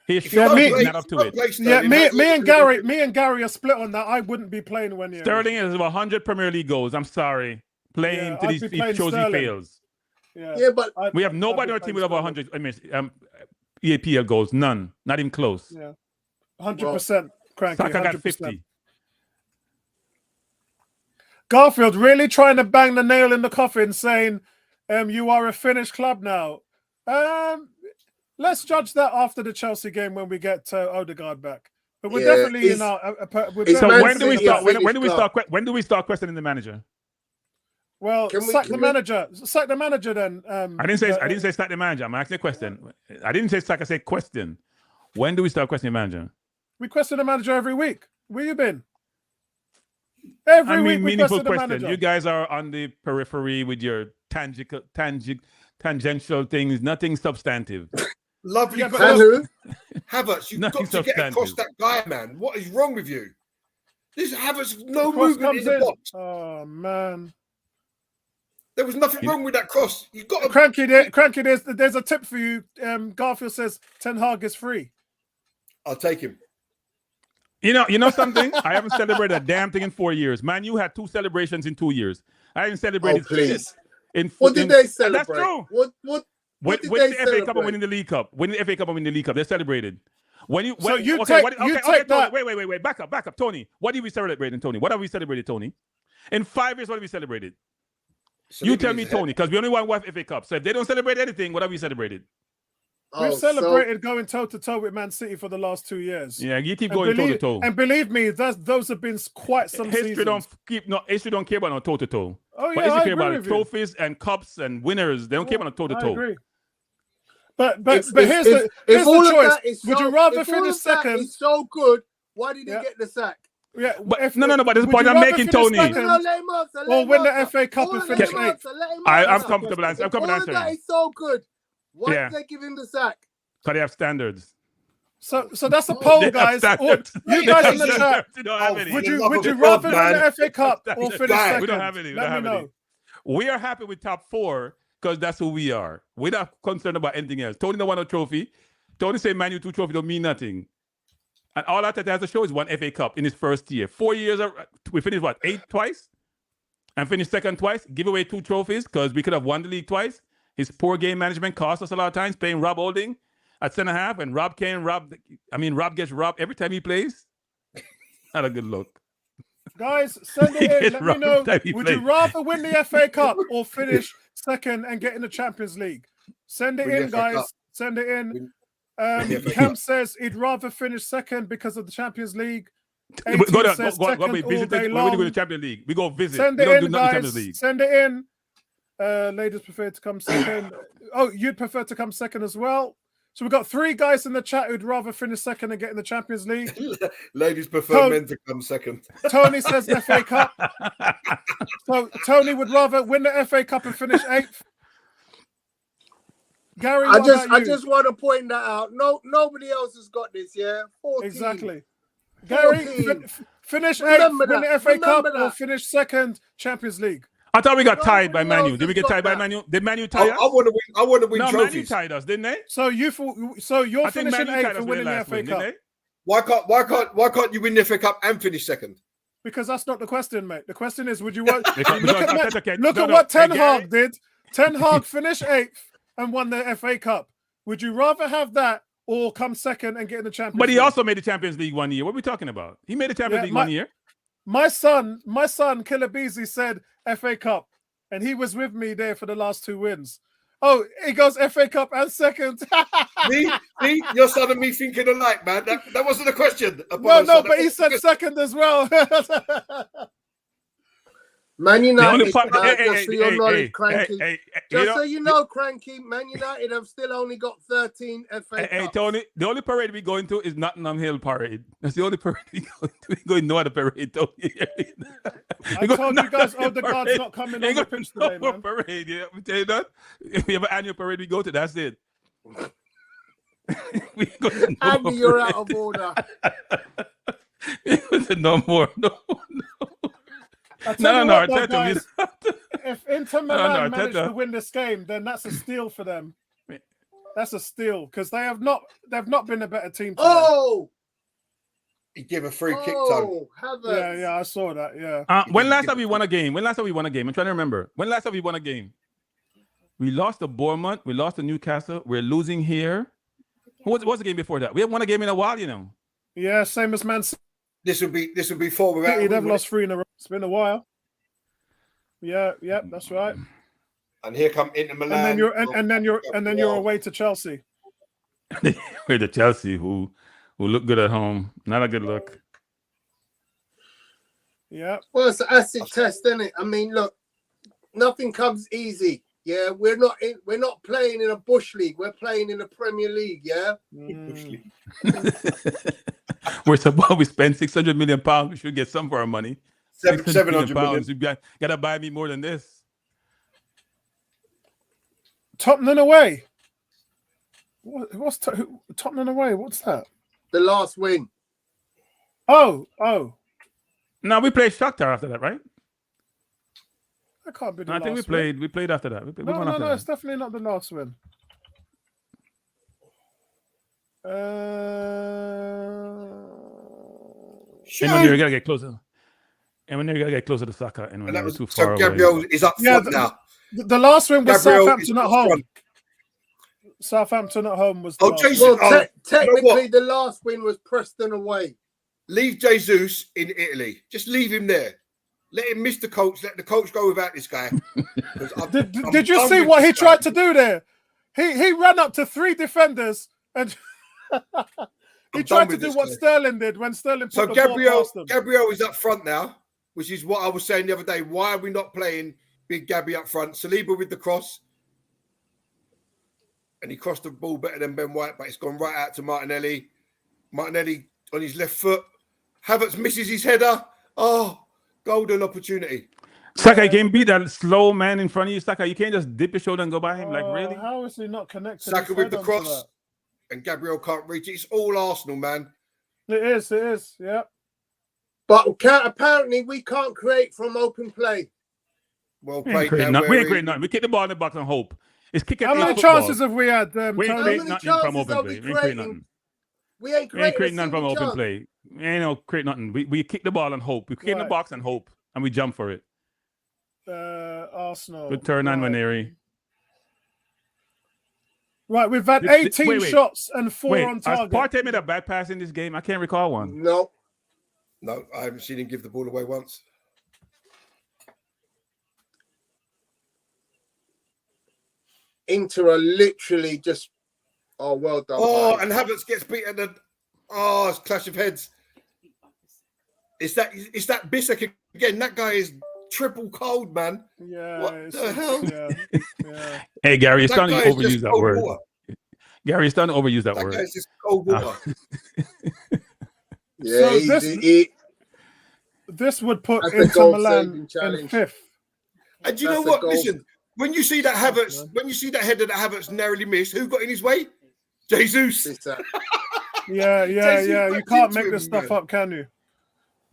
F: He's
A: Yeah,
F: not up to it.
A: Yeah, me and Gary are split on that. I wouldn't be playing when you're
F: Sterling has 100 Premier League goals. I'm sorry. Playing till he shows he fails.
E: Yeah, but
F: we have nobody on our team with over 100. I mean, EAPL goals. None. Not even close.
A: Yeah, 100%. Cranky.
F: Saka
A: 100%.
F: got 50.
A: Garfield really trying to bang the nail in the coffin, saying, "You are a finished club now." Let's judge that after the Chelsea game when we get Odegaard back. But we're definitely in our.
F: So when do we start? When do we start questioning the manager?
A: Well, sack the manager. Sack the manager then.
F: I didn't say sack the manager. I'm asking a question. I didn't say sack. I said question. When do we start questioning the manager?
A: We question the manager every week. Where you been? Every week we
F: meaningful
A: question the manager.
F: You guys are on the periphery with your tangential things. Nothing substantive.
B: Lovely.
A: Yeah,
B: Havertz, you've
F: Nothing
B: got to get across that guy, man. What is wrong with you? This Havertz, no movement in the box.
A: Oh man.
B: There was nothing wrong with that cross. You've got to...
A: Cranky, there's a tip for you. Garfield says Ten Hag is free.
B: I'll take him.
F: You know something? I haven't celebrated a damn thing in 4 years. Man, you had 2 celebrations in 2 years. I haven't celebrated
E: please.
F: What
E: did they celebrate?
F: That's true.
E: What did
F: winning
E: they
F: the FA Cup and
E: celebrate?
F: winning the League Cup. Winning the FA Cup and winning the League Cup. They celebrated. Wait, back up, Tony. What did we celebrate, Tony? What have we celebrated, Tony? In 5 years, what have we celebrated? You tell me, Tony, because we only won 1 FA Cup. So if they don't celebrate anything, what have we celebrated?
A: We've celebrated going toe-to-toe with Man City for the last 2 years.
F: Yeah, you keep going toe-to-toe.
A: And believe me, those have been quite some
F: history
A: seasons.
F: History don't care about no toe-to-toe.
A: Oh, yeah,
F: but history
A: I
F: care
A: agree
F: about
A: with
F: trophies and cups and winners. They don't care about no toe-to-toe.
A: I agree. But here's the choice. Would you rather finish second?
E: It's so good. Why did he get the sack?
A: Yeah,
F: but but there's a point I'm making, Tony.
A: Or win the FA Cup and finish 8th.
F: I'm comfortable answering.
E: All of that is so good. Why did they give him the sack?
F: Because they have standards.
A: So that's a poll, guys. You guys in the chat. Would you rather win the FA Cup or finish second?
F: We don't have any. Let me know. We are happy with top 4 because that's who we are. We're not concerned about anything else. Tony don't want a trophy. Tony say Man U 2 trophy don't mean nothing. And all Arteta has to show is 1 FA Cup in his first year. 4 years, we finished 8 twice? And finished second twice? Give away 2 trophies because we could have won the league twice. His poor game management cost us a lot of times, playing Rob Holding at centre-half, and Rob gets robbed every time he plays. Not a good look.
A: Guys, send it in. Let me know. Would you rather win the FA Cup or finish second and get in the Champions League? Send it in, guys. Send it in. Cam says he'd rather finish second because of the Champions League.
F: Go visit. When we go to the Champions League, we go visit.
A: Send
F: it
A: in, guys. Send it in. Ladies prefer to come second. Oh, you'd prefer to come second as well. So we've got 3 guys in the chat who'd rather finish second and get in the Champions League.
B: Ladies prefer men to come second.
A: Tony says FA Cup. So Tony would rather win the FA Cup and finish 8th. Gary,
E: I just want to point that out. Nobody else has got this. Yeah, 14.
A: Exactly. Gary, finish 8th, win the FA Cup, or finish second, Champions League.
F: I thought we got tied by Man U. Did we get tied by Man U? Did Man U tie us?
B: I want to win.
F: No,
B: trophies.
F: Man U tied us, didn't they?
A: So you're finishing 8th and winning the FA Cup.
B: Why can't you win the FA Cup and finish second?
A: Because that's not the question, mate. The question is, would you want
F: look
A: at what Ten Hag did? Ten Hag finished 8th and won the FA Cup. Would you rather have that or come second and get in the Champions League?
F: But he also made the Champions League 1 year. What are we talking about? He made the Champions League 1 year.
A: My son, Killer Beezy said FA Cup. and he was with me there for the last 2 wins. Oh, he goes FA Cup and second.
B: See, you're starting me thinking alike, man. That wasn't a question.
A: No, but he said second as well.
E: Man United,
F: part-
E: just so you know,
F: hey,
E: Cranky.
F: hey,
E: Just so you know, Cranky, Man United have still only got 13 FA Cups.
F: Hey, Tony, the only parade we going to is Nottingham Hill parade. That's the only parade we going to. We going no other parade, Tony.
A: I told you guys, Odegaard's not coming on the pitch today, man.
F: Parade, yeah. We tell you that. If we have an annual parade, we go to. That's it. We go to no
E: Andy,
F: more
E: you're
F: parade.
E: out of order.
F: We go to no more. No.
A: I tell
F: No,
A: you what, though,
F: Arteta,
A: guys, if Inter Milan
F: no,
A: manage
F: Arteta.
A: to win this game, then that's a steal for them. That's a steal because they've not been a better team today.
E: Oh,
B: He gave a free kick, Tone.
E: Havertz.
A: Yeah, I saw that. Yeah.
F: When last time we won a game? I'm trying to remember. When last time we won a game? We lost to Bournemouth. We lost to Newcastle. We're losing here. What's the game before that? We haven't won a game in a while, you know.
A: Yeah, same as Man City.
B: This would be 4 without.
A: They've lost 3 in a row. It's been a while. Yeah, that's right.
B: And here come Inter Milan.
A: And then you're away to Chelsea.
F: We're the Chelsea who look good at home. Not a good look.
A: Yeah.
E: Well, it's an acid test, isn't it? I mean, look, nothing comes easy. Yeah, we're not playing in a bush league. We're playing in a Premier League. Yeah.
F: We're supposed we spend £600 million. We should get some for our money.
B: 700 million.
F: You gotta buy me more than this.
A: Tottenham away. What's Tottenham away? What's that?
E: The last win.
A: Oh.
F: No, we played Shakhtar after that, right?
A: That can't be the
F: I think
A: last
F: we played after that. We won after
A: No,
F: that.
A: it's definitely not the last win.
F: You gotta get closer. And you gotta get closer to Saka. And when
B: that
F: we're
B: was
F: too far away.
B: Gabriel is up front now.
A: The last win was
B: Gabriel
A: Southampton
B: is
A: at
B: up
A: home.
B: front.
A: Southampton at home was the last
B: Jason,
A: win.
E: Well, technically,
B: what?
E: the last win was Preston away.
B: Leave Jesus in Italy. Just leave him there. Let him miss the coach. Let the coach go without this guy.
A: Did you see what he tried to do there? He ran up to 3 defenders and he tried to do what Sterling did when Sterling put
B: So
A: the ball past them.
B: Gabriel is up front now, which is what I was saying the other day. Why are we not playing Big Gabby up front? Saliba with the cross. And he crossed the ball better than Ben White, but it's gone right out to Martinelli. Martinelli on his left foot. Havertz misses his header. Oh, golden opportunity.
F: Saka, you can't beat that slow man in front of you. Saka, you can't just dip your shoulder and go by him. Like, really?
A: How is he not connected?
B: Saka with the cross. And Gabriel can't reach it. It's all Arsenal, man.
A: It is, yeah.
E: But apparently we can't create from open play.
B: Well
F: We ain't
B: played.
F: creating
B: now,
F: nothing. We ain't
B: Weary.
F: creating nothing. We kick the ball in the box and hope. It's kicking.
A: How many chances have we had?
F: We ain't
A: Tony?
F: creating nothing from
E: chances
F: open
E: are
F: play.
E: we
F: We ain't creating nothing.
E: We ain't
F: We ain't
E: creating
F: creating nothing from open
E: chance.
F: play. We ain't create nothing. We kick the ball and hope. We kick in the
A: Right.
F: box and hope, and we jump for it.
A: Arsenal.
F: Good turn on Waneri.
A: Right, we've had
F: Wait,
A: 18 shots and 4 on
F: Has
A: target.
F: Partey made a bad pass in this game? I can't recall one.
E: No.
B: No, I haven't seen him give the ball away once.
E: Inter are literally just. Oh, well done.
B: Oh,
E: Partey.
B: and Havertz gets beaten. It's clash of heads. It's that Bissek again. That guy is triple cold, man.
A: Yeah.
B: What the hell?
A: Yeah.
F: Hey, Gary, you're
B: That
F: starting to
B: guy is
F: overuse
B: just
F: that
B: cold
F: word.
B: water.
F: Gary, you're starting to overuse that
B: That
F: word.
B: guy's just cold water.
E: Yeah,
A: So this would put
E: That's a
A: Inter
E: goal-saving
A: Milan in
E: challenge.
A: 5th.
B: And do you know
E: That's a
B: what?
E: goal.
B: Listen, when you see that Havertz, when you see that header that Havertz narrowly missed, who got in his way? Jesus.
A: Yeah.
B: Jason
A: You
B: went
A: can't
B: into
A: make
B: him,
A: this stuff
B: man.
A: up, can you?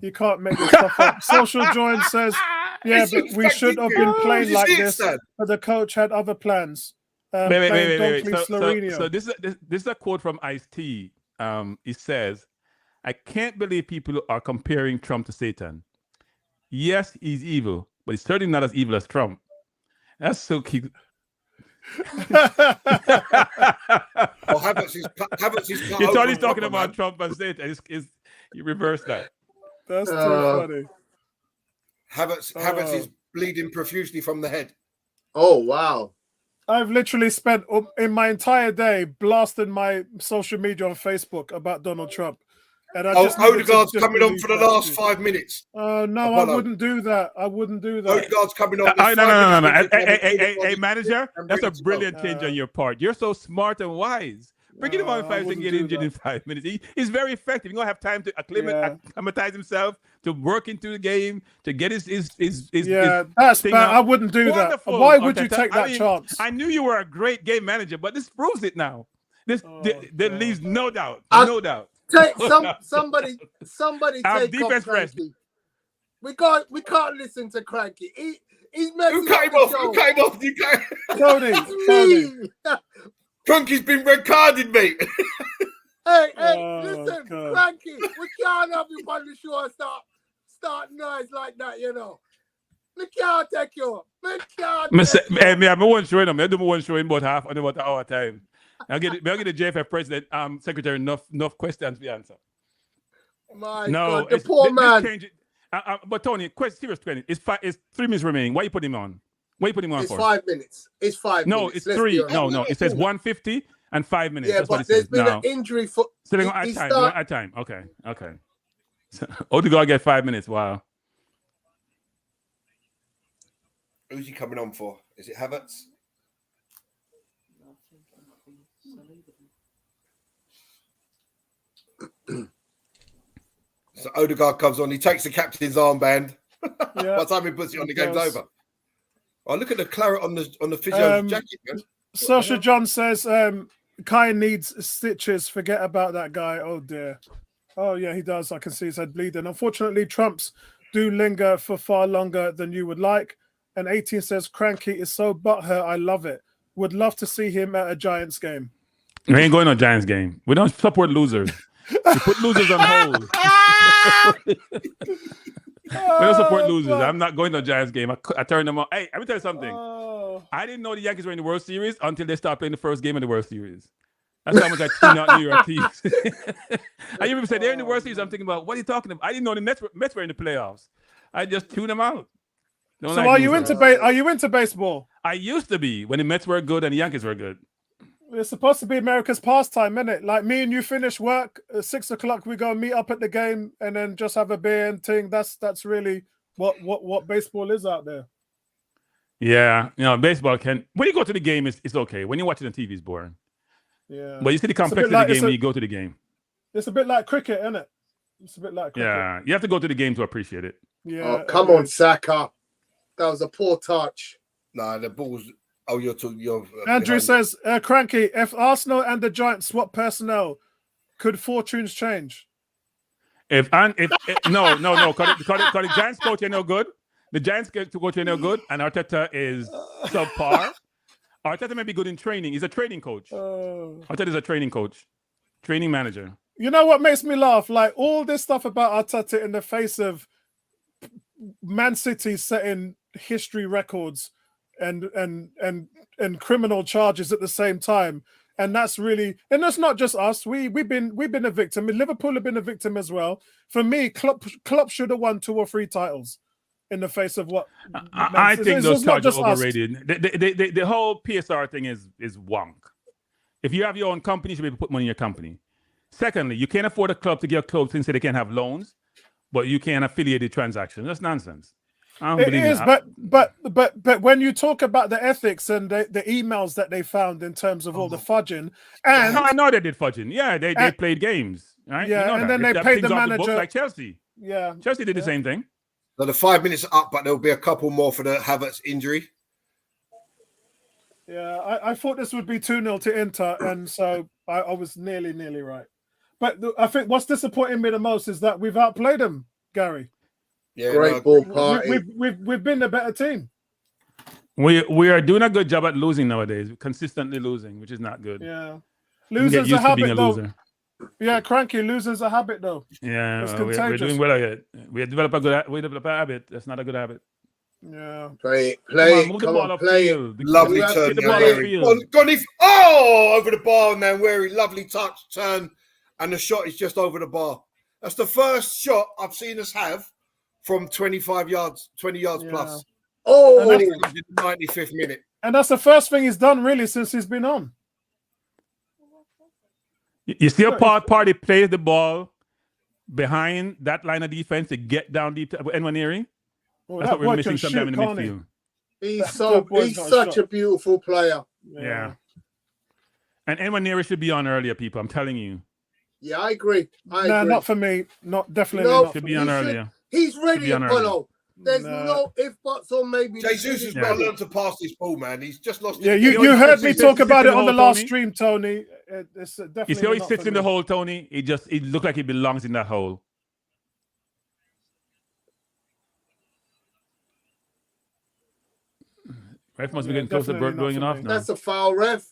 A: You can't make this stuff up. Social Join says, yeah,
B: It's
A: but we
B: back
A: should
B: into
A: have
B: it.
A: been playing
B: Did you
A: like
B: see it,
A: this,
B: Stan?
A: but the coach had other plans.
F: Wait.
A: Dunkley Slorenio.
F: So this is a quote from Ice-T. He says, I can't believe people are comparing Trump to Satan. Yes, he's evil, but he's certainly not as evil as Trump. That's so cute.
B: Havertz is
F: You thought he's talking about Trump and Satan. You reverse that.
A: That's too funny.
B: Havertz is bleeding profusely from the head.
E: Oh wow.
A: I've literally spent in my entire day blasting my social media on Facebook about Donald Trump. And I just needed to
B: Odegaard's
A: just
B: coming on
A: release
B: for the
A: that
B: last
A: too.
B: 5 minutes.
A: No,
B: Apollo.
A: I wouldn't do that. I wouldn't do that.
B: Odegaard's coming on.
F: No.
B: Hey,
F: Hey, manager, that's a brilliant change on your part. You're so smart and wise. Bring him on 5 seconds and get injured in 5 minutes. He's very effective. He's going to have time to acclimatize himself, to work into the game, to get his
A: that's bad. I wouldn't do
F: Wonderful,
A: that. Why would you
F: Arteta.
A: take that chance?
F: I knew you were a great game manager, but this proves it now. There leaves no doubt. No doubt.
E: Take somebody
F: Our
E: take
F: defense
E: off Cranky. We can't listen to Cranky. He's messing
B: Who cut him off? Who cut him off? You cut
A: Tony.
B: Cranky's been red carded, mate.
E: Hey,
A: God.
E: listen, Cranky, we can't have you on the show and start noise like that, you know. We can't take you. We can't take you.
F: I'm one showing them. I do one showing about half an hour time. I'll get the JFF president, secretary enough questions to answer.
E: My God, the poor man.
F: But Tony, serious question. It's 3 minutes remaining. Why you put him on? What you put him on
E: It's
F: for?
E: 5 minutes. It's 5 minutes.
F: No, it's 3. No. It says 150 and 5 minutes.
E: Yeah,
F: That's what
E: but
F: it
E: there's
F: says.
E: been
F: No.
E: an injury for.
F: So they're going to add time. Okay. So, Odegaard get 5 minutes. Wow.
B: Who's he coming on for? Is it Havertz? So Odegaard comes on. He takes the captain's armband. By the time he puts it on, the game's over. Oh, look at the claret on the physio's jacket, man.
A: Sasha John says, Kai needs stitches. Forget about that guy. Oh, dear. Oh, yeah, he does. I can see his head bleeding. Unfortunately, Trumps do linger for far longer than you would like. And 18 says, Cranky is so butthurt. I love it. Would love to see him at a Giants game.
F: We ain't going to a Giants game. We don't support losers. We put losers on hold. We don't support losers. I'm not going to a Giants game. I turned them on. Hey, let me tell you something. I didn't know the Yankees were in the World Series until they started playing the first game of the World Series. That's how much I tune out New York teams. I even said they're in the World Series. I'm thinking about, what are you talking about? I didn't know the Mets were in the playoffs. I just tuned them out.
A: So are you into baseball?
F: I used to be when the Mets were good and the Yankees were good.
A: It's supposed to be America's pastime, isn't it? Like me and you finish work at 6 o'clock, we go meet up at the game and then just have a beer and thing. That's really what baseball is out there.
F: Yeah, baseball when you go to the game, it's okay. When you're watching the TV, it's boring.
A: Yeah,
F: but you see the complexity of the game when you go to the game.
A: It's a bit like cricket, isn't it? It's a bit like cricket.
F: Yeah, you have to go to the game to appreciate it.
A: Yeah.
E: Oh, come on, Saka. That was a poor touch.
B: Nah, the ball's. Oh, you're
A: Andrew says, Cranky, if Arsenal and the Giants swap personnel, could fortunes change?
F: No, because the Giants coach ain't no good. The Giants coach ain't no good, and Arteta is subpar. Arteta may be good in training. He's a training coach. Arteta is a training coach, training manager.
A: You know what makes me laugh? Like all this stuff about Arteta in the face of Man City setting history records and criminal charges at the same time, and that's not just us. We've been a victim. Liverpool have been a victim as well. For me, Klopp should have won 2 or 3 titles in the face of what
F: I think those charges are overrated. The whole PSR thing is wonk. If you have your own company, you should be able to put money in your company. Secondly, you can't afford a club to get clubs and say they can't have loans, but you can't affiliate the transaction. That's nonsense.
A: It is, but when you talk about the ethics and the emails that they found in terms of all the fudging, and
F: I know they did fudging. Yeah, they played games, right?
A: Yeah, and then they paid the manager
F: like Chelsea.
A: Yeah,
F: Chelsea did the same thing.
B: So the 5 minutes are up, but there'll be a couple more for the Havertz injury.
A: Yeah, I thought this would be 2-0 to Inter, and so I was nearly right. But I think what's disappointing me the most is that we've outplayed them, Gary.
B: Yeah,
E: great ball party.
A: We've been the better team.
F: We are doing a good job at losing nowadays, consistently losing, which is not good.
A: Yeah, losing's a habit though.
F: Loser.
A: Yeah, Cranky, losing's a habit though.
F: Yeah,
A: it's
F: we're doing well at it. We develop a habit. That's not a good habit.
A: Yeah,
E: play.
F: Move
E: Come
F: the
E: on,
F: ball
E: play.
B: Lovely turn. Over the bar now, Weary. Lovely touch, turn, and the shot is just over the bar. That's the first shot I've seen us have from 20 yards plus.
E: Oh,
A: And that's-
B: in the 95th minute.
A: And that's the first thing he's done really since he's been on.
F: You see how Paul Party plays the ball behind that line of defense to get down deep to Nwaneri?
A: Oh,
F: That's
A: that
F: what we're
A: boy
F: missing
A: can
F: sometime in
A: shoot,
F: the
A: can't he?
F: midfield.
E: he's such a beautiful player.
F: Yeah. And Nwaneri should be on earlier, people. I'm telling you.
E: Yeah, I agree. I
A: No,
E: agree.
A: not for me. Not definitely
E: No,
A: not.
F: Should
A: For
F: be
A: me.
F: on
E: He should-
F: earlier.
E: He's
F: Should
E: ready,
F: be on
E: Apollo. There's
A: No.
E: no if, buts, or maybe.
B: Jesus has
F: Yeah.
B: got to learn to pass this ball, man. He's just lost.
A: Yeah,
B: it.
A: you
F: always
A: heard
F: sits-
A: me
F: he
A: talk
F: sits
A: about
F: in
A: it
F: the
A: on the
F: hole,
A: last
F: Tony.
A: stream, Tony. It's definitely
F: You see how he
A: not
F: sits
A: for
F: in the
A: me.
F: hole, Tony? He look like he belongs in that hole. Ref must be
A: Yeah,
F: getting close to
A: definitely not
F: blowing it
A: for
F: off
A: me.
F: now.
E: That's a foul, ref.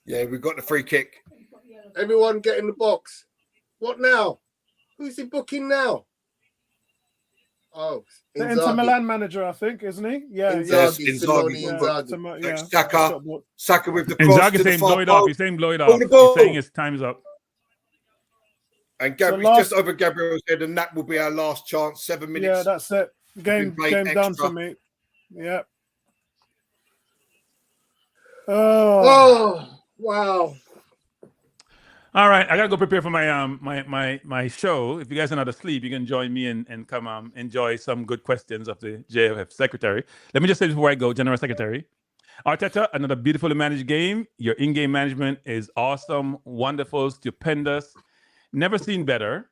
B: Yeah, we've got the free kick.
E: Everyone get in the box. What now? Who's he booking now? Oh,
A: The Inter Milan manager, I think, isn't he? Yeah,
B: Yes,
E: Inzaghi,
B: Inzaghi.
E: Simone
A: yeah.
E: Inzaghi.
A: Yeah.
B: Saka. Saka with the
F: And
B: cross
F: Zach
B: to
F: is
B: the
F: saying
B: far
F: blow it off.
B: post.
F: He's saying blow it
B: Pull
F: off.
B: the
F: He's
B: ball.
F: saying his time's up.
B: And Gabriel's
A: last-
B: just over Gabriel's head, and that will be our last chance. 7 minutes.
A: Yeah, that's it. Game
B: played
A: done
B: extra.
A: for me. Yeah. Oh,
E: Oh, wow.
F: All right, I gotta go prepare for my show. If you guys are not asleep, you can join me and come enjoy some good questions of the JFF secretary. Let me just say before I go, General Secretary, Arteta, another beautifully managed game. Your in-game management is awesome, wonderful, stupendous, never seen better,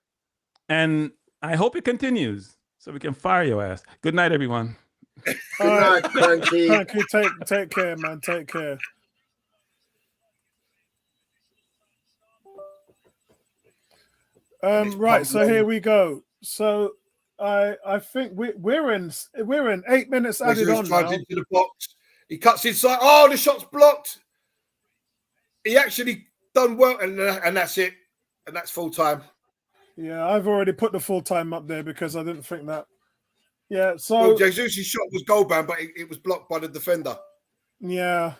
F: and I hope it continues so we can fire your ass. Good night, everyone.
E: Good night, Cranky.
A: thank you. Take care, man. Take care. Right, so here we go. So I think we're in 8 minutes added
B: Jesus
A: on
B: drives
A: now.
B: into the box. He cuts inside. Oh, the shot's blocked. He actually done well, and that's it. And that's full time.
A: Yeah, I've already put the full time up there because I didn't think that. Yeah, so
B: Well, Jesus' shot was goal bound, but it was blocked by the defender.
A: yeah.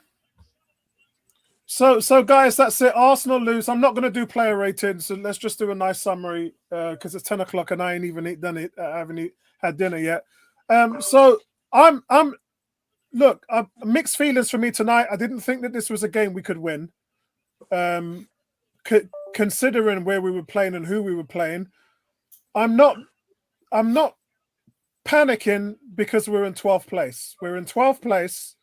A: So guys, that's it. Arsenal lose. I'm not going to do player ratings, so let's just do a nice summary because it's 10 o'clock and I ain't even done it. I haven't had dinner yet. So I'm mixed feelings for me tonight. I didn't think that this was a game we could win. Considering where we were playing and who we were playing, I'm not panicking because we're in 12th place. We're in 12th place.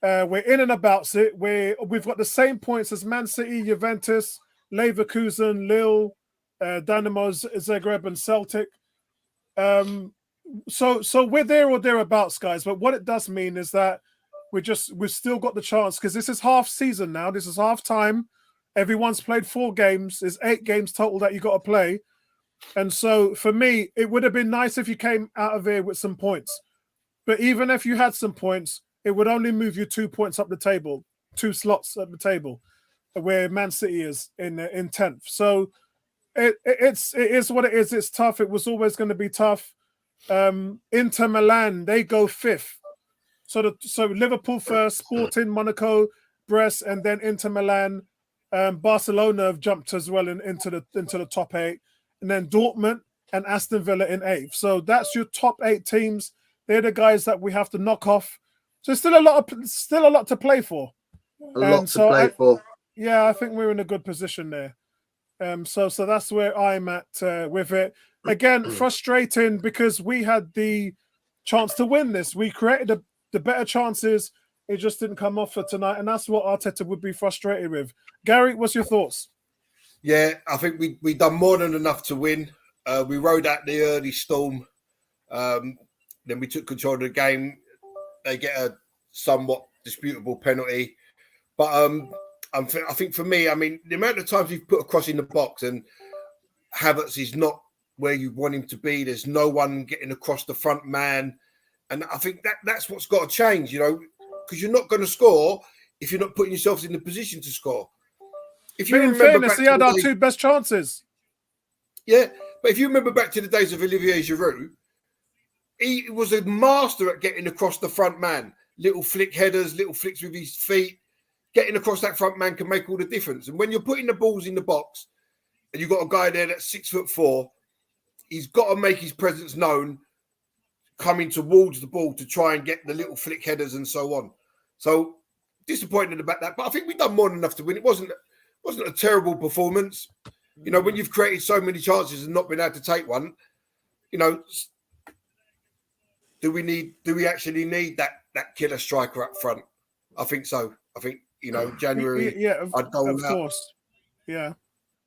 A: We're in and about it. We've got the same points as Man City, Juventus, Leverkusen, Lille, Dynamo Zagreb, and Celtic. So we're there or thereabouts, guys. But what it does mean is that we've still got the chance because this is half season now. This is half time. Everyone's played 4 games. There's 8 games total that you got to play. And so for me, it would have been nice if you came out of here with some points. But even if you had some points, it would only move you 2 points up the table, 2 slots at the table, where Man City is in 10th. So it is what it is. It's tough. It was always going to be tough. Inter Milan, they go 5th. So Liverpool first, Sporting, Monaco, Brest, and then Inter Milan. Barcelona have jumped as well into the top 8, and then Dortmund and Aston Villa in 8th. So that's your top 8 teams. They're the guys that we have to knock off. So still a lot to play for.
E: A lot to play for.
A: Yeah, I think we're in a good position there. So that's where I'm at with it. Again, frustrating because we had the chance to win this. We created the better chances. It just didn't come off for tonight, and that's what Arteta would be frustrated with. Gary, what's your thoughts?
B: Yeah, I think we done more than enough to win. We rode out the early storm. Then we took control of the game. They get a somewhat disputable penalty. But I think for me, I mean, the amount of times we've put a cross in the box and Havertz is not where you want him to be. There's no one getting across the front man. And I think that's what's got to change, because you're not going to score if you're not putting yourselves in the position to score. If you
A: in fairness, he had our 2 best chances.
B: Yeah, but if you remember back to the days of Olivier Giroud, he was a master at getting across the front man. Little flick headers, little flicks with his feet. Getting across that front man can make all the difference. And when you're putting the balls in the box and you've got a guy there that's 6'4", he's got to make his presence known coming towards the ball to try and get the little flick headers and so on. So disappointed about that, but I think we've done more than enough to win. It wasn't a terrible performance. You know, when you've created so many chances and not been able to take one, you know, do we actually need that killer striker up front? I think so. I think, you know, January.
A: Yeah,
B: I'd go
A: of course. Yeah,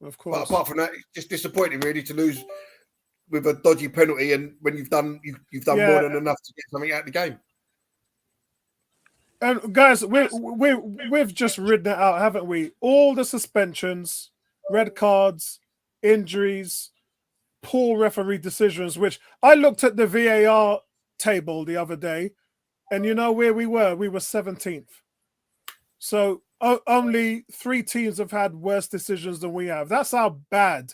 A: of course.
B: But apart from that, it's just disappointing really to lose with a dodgy penalty, and when you've done more than enough to get something out of the game.
A: And guys, we've just ridden it out, haven't we? All the suspensions, red cards, injuries, poor referee decisions. Which I looked at the VAR table the other day, and you know where we were? We were 17th. So only 3 teams have had worse decisions than we have. That's how bad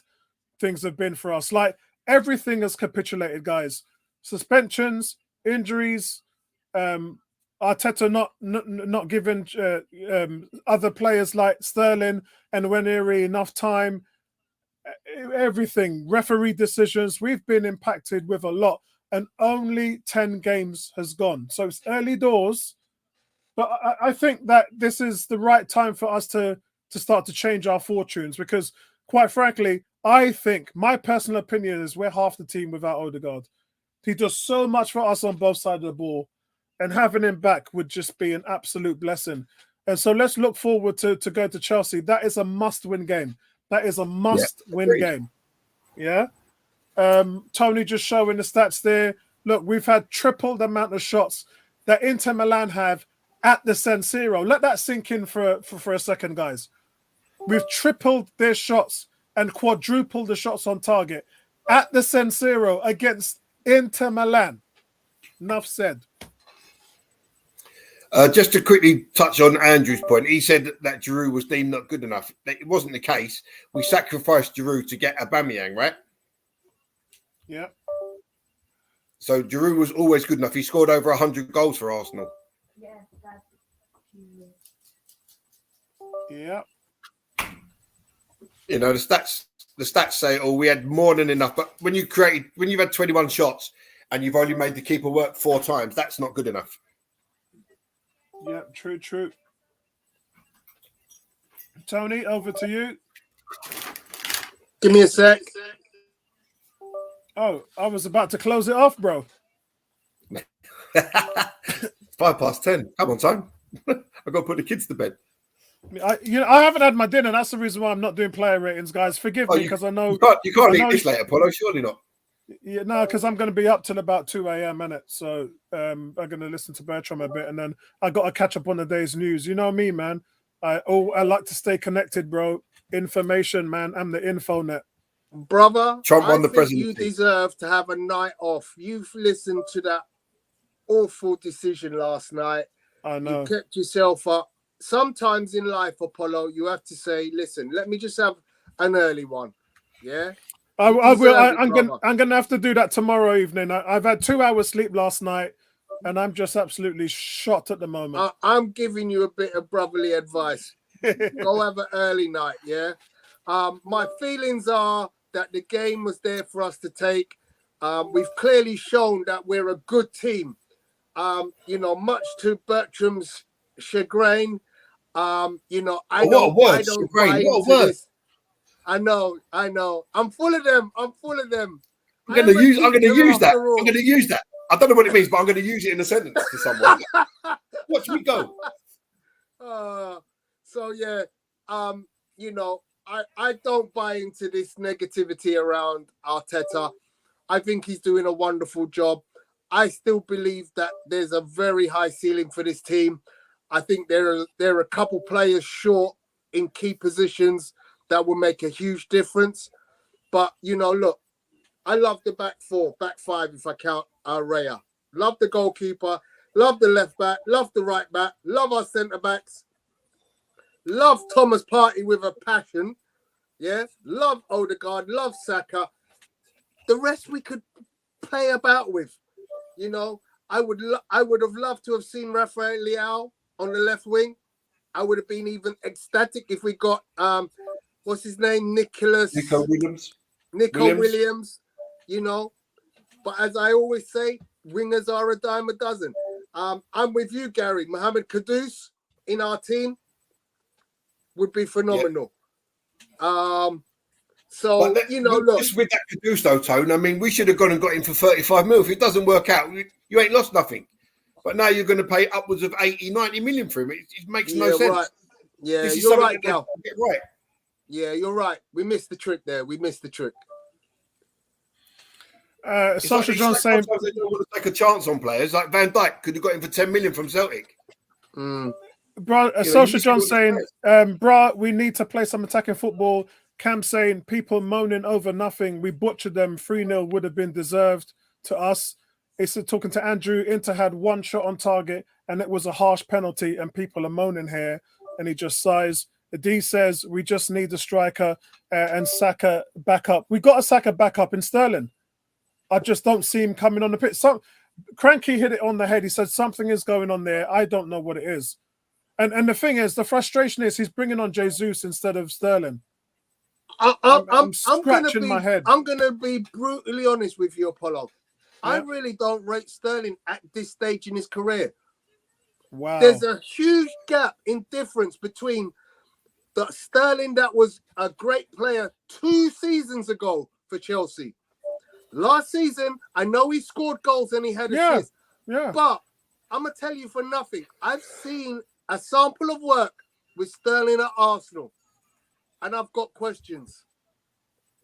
A: things have been for us. Like, everything has capitulated, guys. Suspensions, injuries, Arteta not giving other players like Sterling and Nwaneri enough time. Everything, referee decisions. We've been impacted with a lot, and only 10 games has gone. So it's early doors, but I think that this is the right time for us to start to change our fortunes, because, quite frankly, I think my personal opinion is we're half the team without Odegaard. He does so much for us on both sides of the ball, and having him back would just be an absolute blessing. And so let's look forward to go to Chelsea. That is a must-win game. That is a must-win game. Yeah. Tony just showing the stats there. Look, we've had triple the amount of shots that Inter Milan have at the San Siro. Let that sink in for a second, guys. We've tripled their shots and quadrupled the shots on target at the San Siro against Inter Milan. Enough said.
B: Just to quickly touch on Andrew's point, he said that Giroud was deemed not good enough. It wasn't the case. We sacrificed Giroud to get Aubameyang, right?
A: Yeah.
B: So Giroud was always good enough. He scored over 100 goals for Arsenal.
A: Yeah.
B: You know, the stats say, oh, we had more than enough. But when you've had 21 shots and you've only made the keeper work 4 times, that's not good enough.
A: Yeah, true. Tony, over to you.
E: Give me a sec.
A: Oh, I was about to close it off, bro.
B: It's 10:05. Come on, time. I've got to put the kids to bed.
A: I haven't had my dinner. That's the reason why I'm not doing player ratings, guys. Forgive me, because I know
B: you can't eat this later, Polo. Surely not.
A: Yeah, no, because I'm going to be up till about 2 a.m. innit? So I'm going to listen to Bertram a bit, and then I got to catch up on the day's news. You know me, man. I like to stay connected, bro. Information, man. I'm the info net.
E: Brother,
B: Trump won the
E: think
B: presidency.
E: You deserve to have a night off. You've listened to that awful decision last night.
A: I know.
E: You kept yourself up. Sometimes in life, Apollo, you have to say, listen, let me just have an early one. Yeah?
A: I will. I'm gonna have to do that tomorrow evening. I've had 2 hours sleep last night, and I'm just absolutely shot at the moment.
E: I'm giving you a bit of brotherly advice. Go have an early night, yeah? My feelings are that the game was there for us to take. We've clearly shown that we're a good team. Much to Bertram's chagrin. I don't buy into this. I know. I'm full of them. I'm going to use
B: that. I don't know what it means, but I'm going to use it in a sentence to someone. Watch me go.
E: I don't buy into this negativity around Arteta. I think he's doing a wonderful job. I still believe that there's a very high ceiling for this team. I think there are a couple players short in key positions that will make a huge difference. But, look, I love the back 5 if I count Raya. Love the goalkeeper, love the left back, love the right back, love our centre-backs. Love Thomas Partey with a passion. Yeah, love Odegaard, love Saka. The rest we could play about with. I would have loved to have seen Rafael Leao on the left wing. I would have been even ecstatic if we got what's his name? Nico
B: Williams.
E: Williams. But as I always say, wingers are a dime a dozen. I'm with you, Gary. Mohamed Kudus in our team would be phenomenal. So, look.
B: Just with that Kudus though, Tone, I mean, we should have gone and got him for 35 mil. If it doesn't work out, you ain't lost nothing. But now you're going to pay upwards of 80, 90 million for him. It makes no sense.
E: Right. Yeah,
B: this is
E: you're right, Cal.
B: Get right.
E: Yeah, you're right. We missed the trick there. We missed the trick.
A: Social John saying
B: sometimes they don't want to take a chance on players. Like Van Dijk could have got him for 10 million from Celtic.
A: Social John saying, we need to play some attacking football. Cam saying, people moaning over nothing. We butchered them. 3-0 would have been deserved to us. It's talking to Andrew. Inter had one shot on target and it was a harsh penalty and people are moaning here. And he just sighs. D says, we just need a striker and Saka back up. We got a Saka back up in Sterling. I just don't see him coming on the pitch. Cranky hit it on the head. He said something is going on there. I don't know what it is. And the thing is, the frustration is he's bringing on Jesus instead of Sterling. I'm scratching my head.
E: I'm going to be brutally honest with you, Apollo. Yeah. I really don't rate Sterling at this stage in his career.
A: Wow.
E: There's a huge gap in difference between the Sterling that was a great player 2 seasons ago for Chelsea. Last season, I know he scored goals and he had assists.
A: Yeah.
E: But I'm going to tell you for nothing. I've seen a sample of work with Sterling at Arsenal. And I've got questions.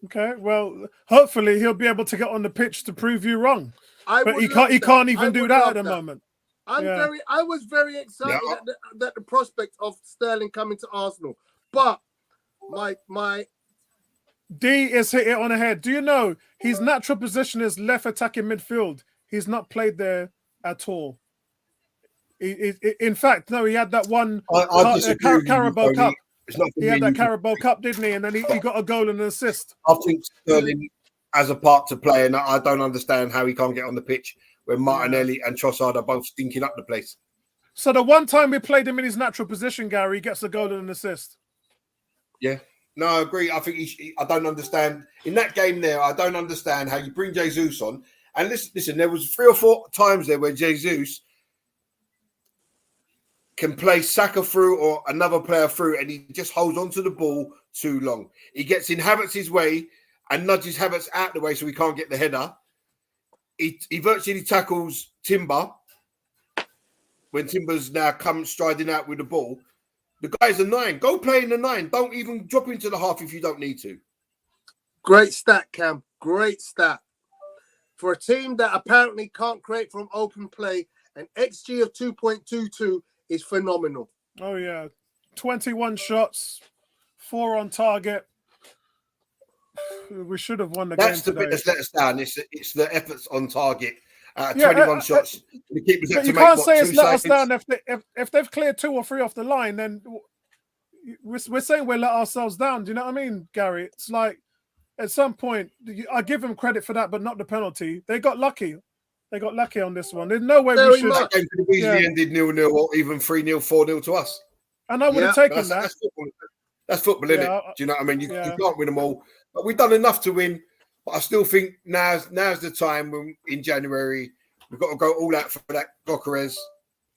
A: Okay, well, hopefully he'll be able to get on the pitch to prove you wrong. But he can't even do that at the moment.
E: I was very excited at the prospect of Sterling coming to Arsenal. But my
A: D is hit it on the head. Do you know his natural position is left attacking midfield? He's not played there at all. In fact, no, he had that one Carabao Cup. He had that Carabao Cup, didn't he? And then he got a goal and an assist.
B: I think Sterling has a part to play, and I don't understand how he can't get on the pitch when Martinelli and Trossard are both stinking up the place.
A: So the one time we played him in his natural position, Gary, he gets a goal and an assist.
B: Yeah. No, I agree. I think I don't understand. In that game there, I don't understand how you bring Jesus on. And listen, there was 3 or 4 times there where Jesus can play Saka through or another player through, and he just holds onto the ball too long. He gets in Havertz's way and nudges Havertz out the way so he can't get the header. He virtually tackles Timber when Timber's now come striding out with the ball. The guy's a 9. Go play in the 9. Don't even drop into the half if you don't need to.
E: Great stat, Cam. Great stat. For a team that apparently can't create from open play, an XG of 2.22 is phenomenal.
A: Oh, yeah. 21 shots, 4 on target. We should have won the game
B: That's the
A: today.
B: bit that's let us down. It's the efforts on target. 21 shots. The keepers
A: but
B: had
A: you
B: to
A: can't
B: make,
A: say
B: what,
A: it's
B: 2
A: let us
B: saves?
A: down if they've cleared 2 or 3 off the line. Then we're saying we'll let ourselves down. Do you know what I mean, Gary? It's like at some point I give them credit for that, but not the penalty. They got lucky. They got lucky on this one. There's no way we should.
B: That game could have easily ended 0-0 or even 3-0, 4-0 to us.
A: And I would have taken that.
B: That's football, isn't it? Do you know what I mean? You can't win them all. But we've done enough to win. But I still think now's the time when in January we've got to go all out for that Gokares.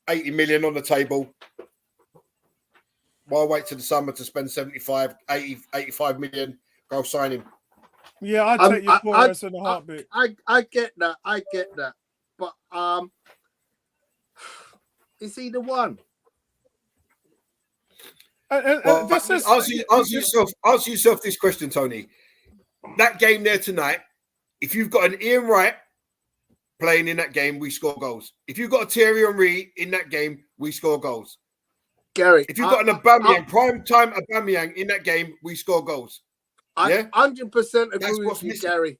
B: 80 million on the table. Why wait till the summer to spend 75, 80, 85 million? Go sign him.
A: Yeah, I'd take your Gokares in a heartbeat.
E: I get that. I get that. But is he the one?
B: Answer yourself this question, Tony. That game there tonight, if you've got an Ian Wright playing in that game, we score goals. If you've got a Thierry Henry in that game, we score goals.
E: Gary,
B: if you've got an Aubameyang, prime time Aubameyang in that game, we score goals.
E: I 100% agree with you, Gary.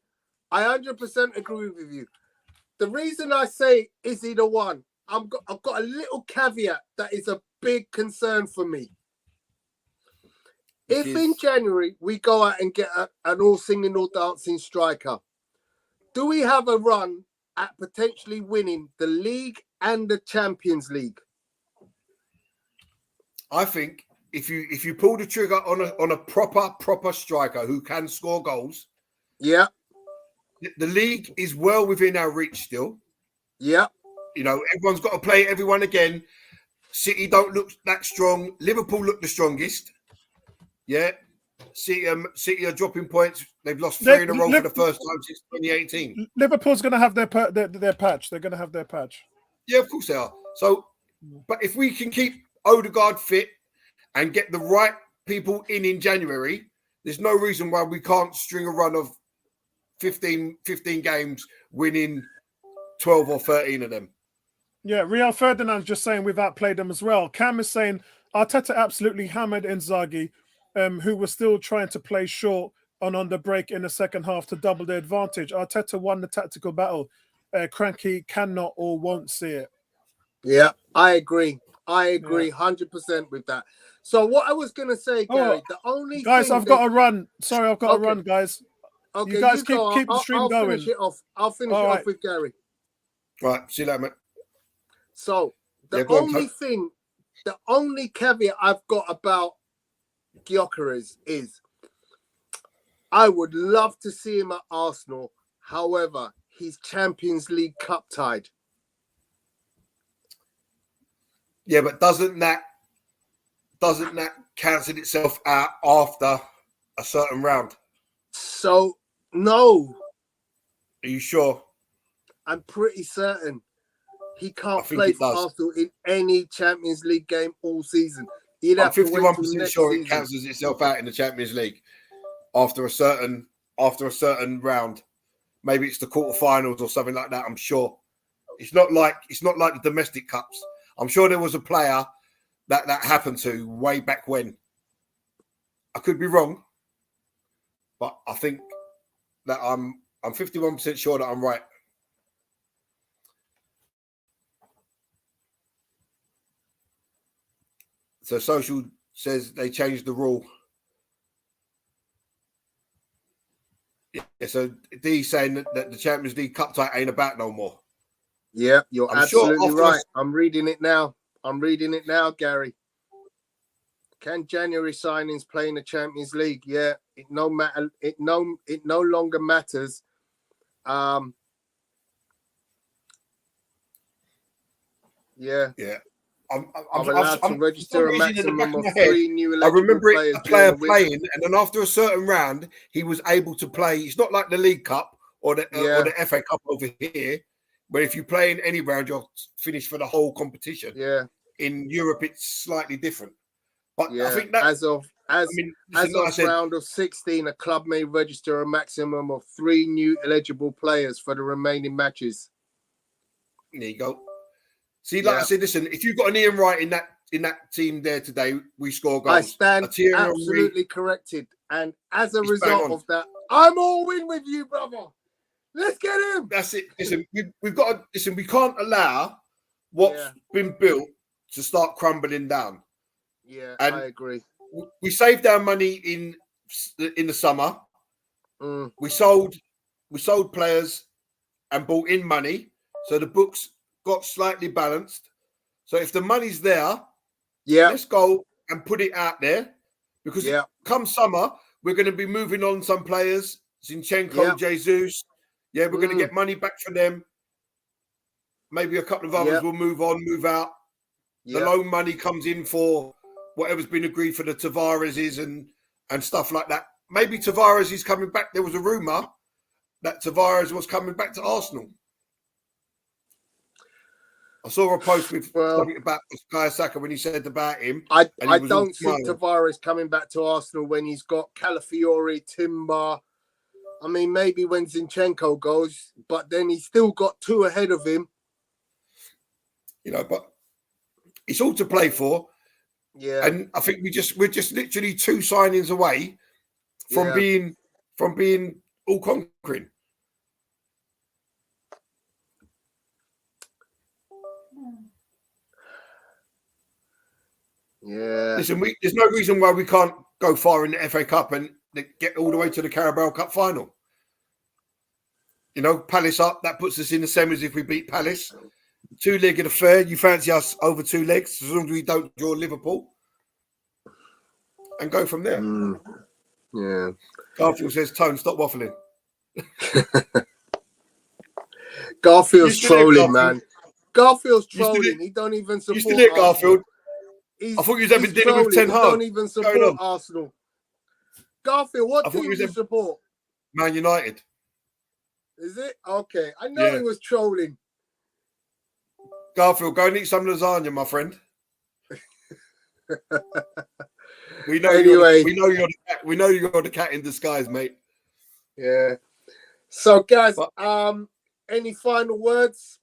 E: I 100% agree with you. The reason I say, is he the one? I've got a little caveat that is a big concern for me. If in January we go out and get an all singing, all dancing striker, do we have a run at potentially winning the league and the Champions League?
B: I think if you pull the trigger on a proper striker who can score goals,
E: the
B: league is well within our reach still.
E: Yeah.
B: You know, everyone's got to play everyone again. City don't look that strong. Liverpool look the strongest. Yeah. City are dropping points. They've lost 3 in a row for the first time since 2018.
A: Liverpool's going to have their patch. They're going to have their patch.
B: Yeah, of course they are. So, but if we can keep Odegaard fit and get the right people in January, there's no reason why we can't string a run of 15 games, winning 12 or 13 of them.
A: Yeah, Real Ferdinand's just saying we've outplayed them as well. Cam is saying Arteta absolutely hammered Inzaghi, who was still trying to play short on the break in the second half to double the advantage. Arteta won the tactical battle. Cranky cannot or won't see it.
E: Yeah, I agree. 100% with that. So what I was going to say, Gary, the only
A: guys,
E: thing
A: I've got to run. Sorry, I've got to run, guys.
E: Okay,
A: you guys keep
E: go.
A: the stream
E: I'll
A: going.
E: Finish it off. I'll finish it off with Gary.
B: Right, see you later, mate.
E: So the only caveat I've got about Gyökeres is I would love to see him at Arsenal. However, he's Champions League cup tied.
B: Yeah, but doesn't that cancel itself out after a certain round?
E: So no.
B: Are you sure?
E: I'm pretty certain he can't
B: think
E: play
B: it
E: for
B: does.
E: Arsenal in any Champions League game all season.
B: I'm 51% sure it cancels itself out in the Champions League after a certain round. Maybe it's the quarterfinals or something like that. I'm sure. It's not like the domestic cups. I'm sure there was a player that happened to way back when. I could be wrong, but I think that I'm 51% sure that I'm right. So Social says they changed the rule. Yeah, so D's saying that the Champions League cup tie ain't about no more.
E: Yeah, you're absolutely
B: sure
E: right. I'm reading it now, Gary. Can January signings play in the Champions League? Yeah, it no longer matters. Yeah. I'm allowed to register a maximum of 3 new eligible
B: I remember
E: players.
B: a player playing, and then after a certain round, he was able to play. It's not like the League Cup or the FA Cup over here, where if you play in any round, you're finished for the whole competition.
E: Yeah.
B: In Europe, it's slightly different. But I think that
E: as of round of 16, a club may register a maximum of 3 new eligible players for the remaining matches.
B: There you go. See, like I said, listen, if you've got an Ian Wright in that team there today, we score goals.
E: I stand absolutely corrected. And as a result of that, I'm all in with you, brother. Let's get him.
B: That's it. Listen, we've got to listen, we can't allow what's been built to start crumbling down.
E: Yeah,
B: and
E: I agree.
B: We saved our money in the summer.
E: Mm.
B: We sold players and brought in money. So the books got slightly balanced. So if the money's there, let's go and put it out there, because come summer we're going to be moving on some players, Zinchenko, Jesus. Yeah, we're going to get money back for them. Maybe a couple of others will move on, move out. The loan money comes in for whatever's been agreed for the Tavareses and stuff like that. Maybe Tavares is coming back. There was a rumor that Tavares was coming back to Arsenal. I saw a post with something about Bukayo Saka when he said about him.
E: I don't see Tavares coming back to Arsenal when he's got Calafiori, Timber. I mean, maybe when Zinchenko goes, but then he's still got 2 ahead of him.
B: You know, but it's all to play for.
E: Yeah.
B: And I think we're just literally 2 signings away from being all conquering.
E: Yeah.
B: Listen, there's no reason why we can't go far in the FA Cup and get all the way to the Carabao Cup final. You know, Palace up, that puts us in the semis if we beat Palace. 2-legged affair. You fancy us over 2 legs as long as we don't draw Liverpool, and go from there.
E: Yeah.
B: Garfield says, "Tone, stop waffling."
E: Garfield's
B: You still here,
E: trolling,
B: Garfield?
E: man. Garfield's
B: You still
E: trolling.
B: here?
E: He don't even support
B: You still here,
E: Arsenal.
B: Garfield?
E: He's,
B: I thought you was having
E: he's
B: dinner with
E: trolling.
B: Ten
E: He
B: Hag.
E: don't even
B: What's going
E: support
B: on?
E: Arsenal. Garfield, what
B: I thought
E: team
B: you was
E: do you
B: having-
E: support?
B: Man United.
E: Is it? Okay. I know
B: Yeah.
E: he was trolling.
B: Garfield, go and eat some lasagna, my friend. We know
E: Anyway.
B: we know you're the cat in disguise, mate.
E: Yeah. So, guys,
B: But-
E: any final words?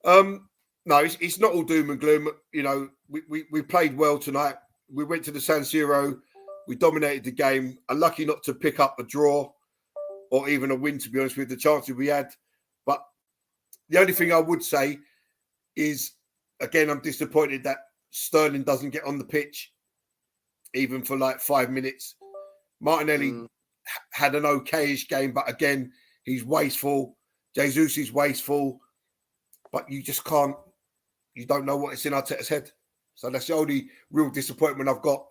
B: No, it's not all doom and gloom. You know, we played well tonight. We went to the San Siro. We dominated the game. Unlucky not to pick up a draw or even a win, to be honest with the chances we had. But the only thing I would say is, again, I'm disappointed that Sterling doesn't get on the pitch, even for like 5 minutes. Martinelli had an okayish game, but again, he's wasteful. Jesus is wasteful. But you just can't, you don't know what is in Arteta's head. So that's the only real disappointment I've got.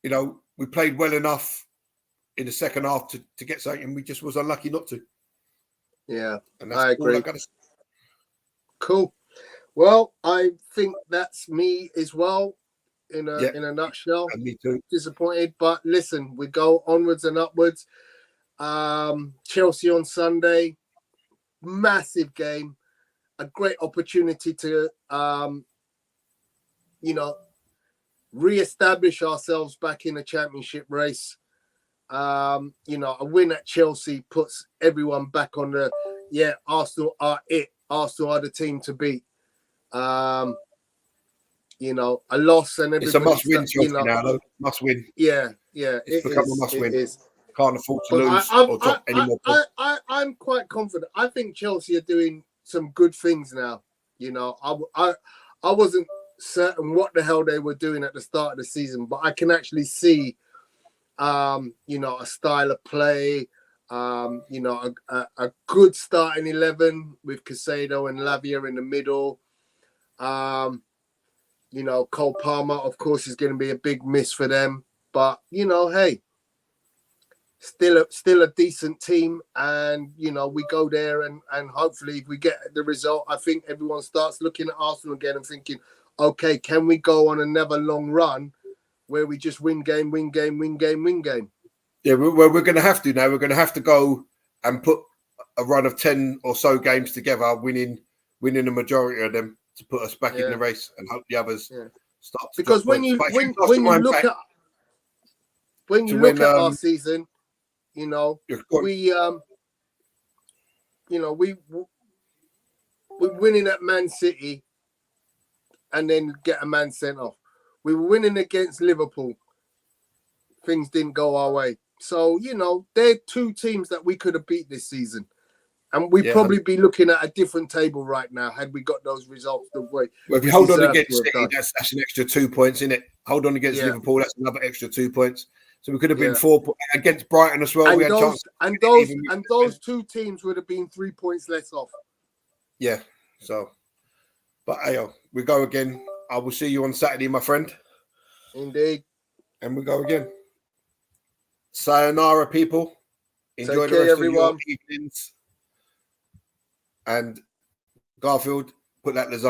B: You know, we played well enough in the second half to get something, and we just was unlucky not to.
E: Yeah,
B: And that's
E: I agree.
B: all I gotta say.
E: Cool. Well, I think that's me as well in a
B: Yeah.
E: in a nutshell.
B: And me too.
E: Disappointed, but listen, we go onwards and upwards. Chelsea on Sunday, massive game, a great opportunity to re-establish ourselves back in the championship race. A win at Chelsea puts everyone back on the Arsenal are it. Arsenal are the team to beat. A loss and everything.
B: It's a must-win Chelsea now, though. Must-win.
E: Yeah,
B: It's become a must-win.
E: It is.
B: Can't afford to
E: But
B: lose or drop any more points.
E: I'm quite confident. I think Chelsea are doing some good things now. You know, I wasn't certain what the hell they were doing at the start of the season, but I can actually see, a style of play, a good starting 11 with Caicedo and Lavia in the middle. Cole Palmer, of course, is going to be a big miss for them. But, hey, still a decent team. And, we go there and hopefully if we get the result, I think everyone starts looking at Arsenal again and thinking, okay, can we go on another long run where we just win game?
B: Yeah, we're going to have to now. We're going to have to go and put a run of 10 or so games together, winning the majority of them to put us back in the race and hope the others start to
E: because when you look at our season, we're winning at Man City and then get a man sent off. We were winning against Liverpool. Things didn't go our way. So, they're two teams that we could have beat this season. And we'd probably be looking at a different table right now had we got those results the way.
B: Well, if you hold on against City, that's an extra 2 points, isn't it? Hold on against Liverpool, that's another extra 2 points. So we could have been 4 points against Brighton as well.
E: And
B: we had chance.
E: And those two teams would have been 3 points less off.
B: Yeah. So, but we go again. I will see you on Saturday, my friend.
E: Indeed.
B: And we go again. Sayonara, people. Enjoy the rest of your evenings. And Garfield, put that lasagna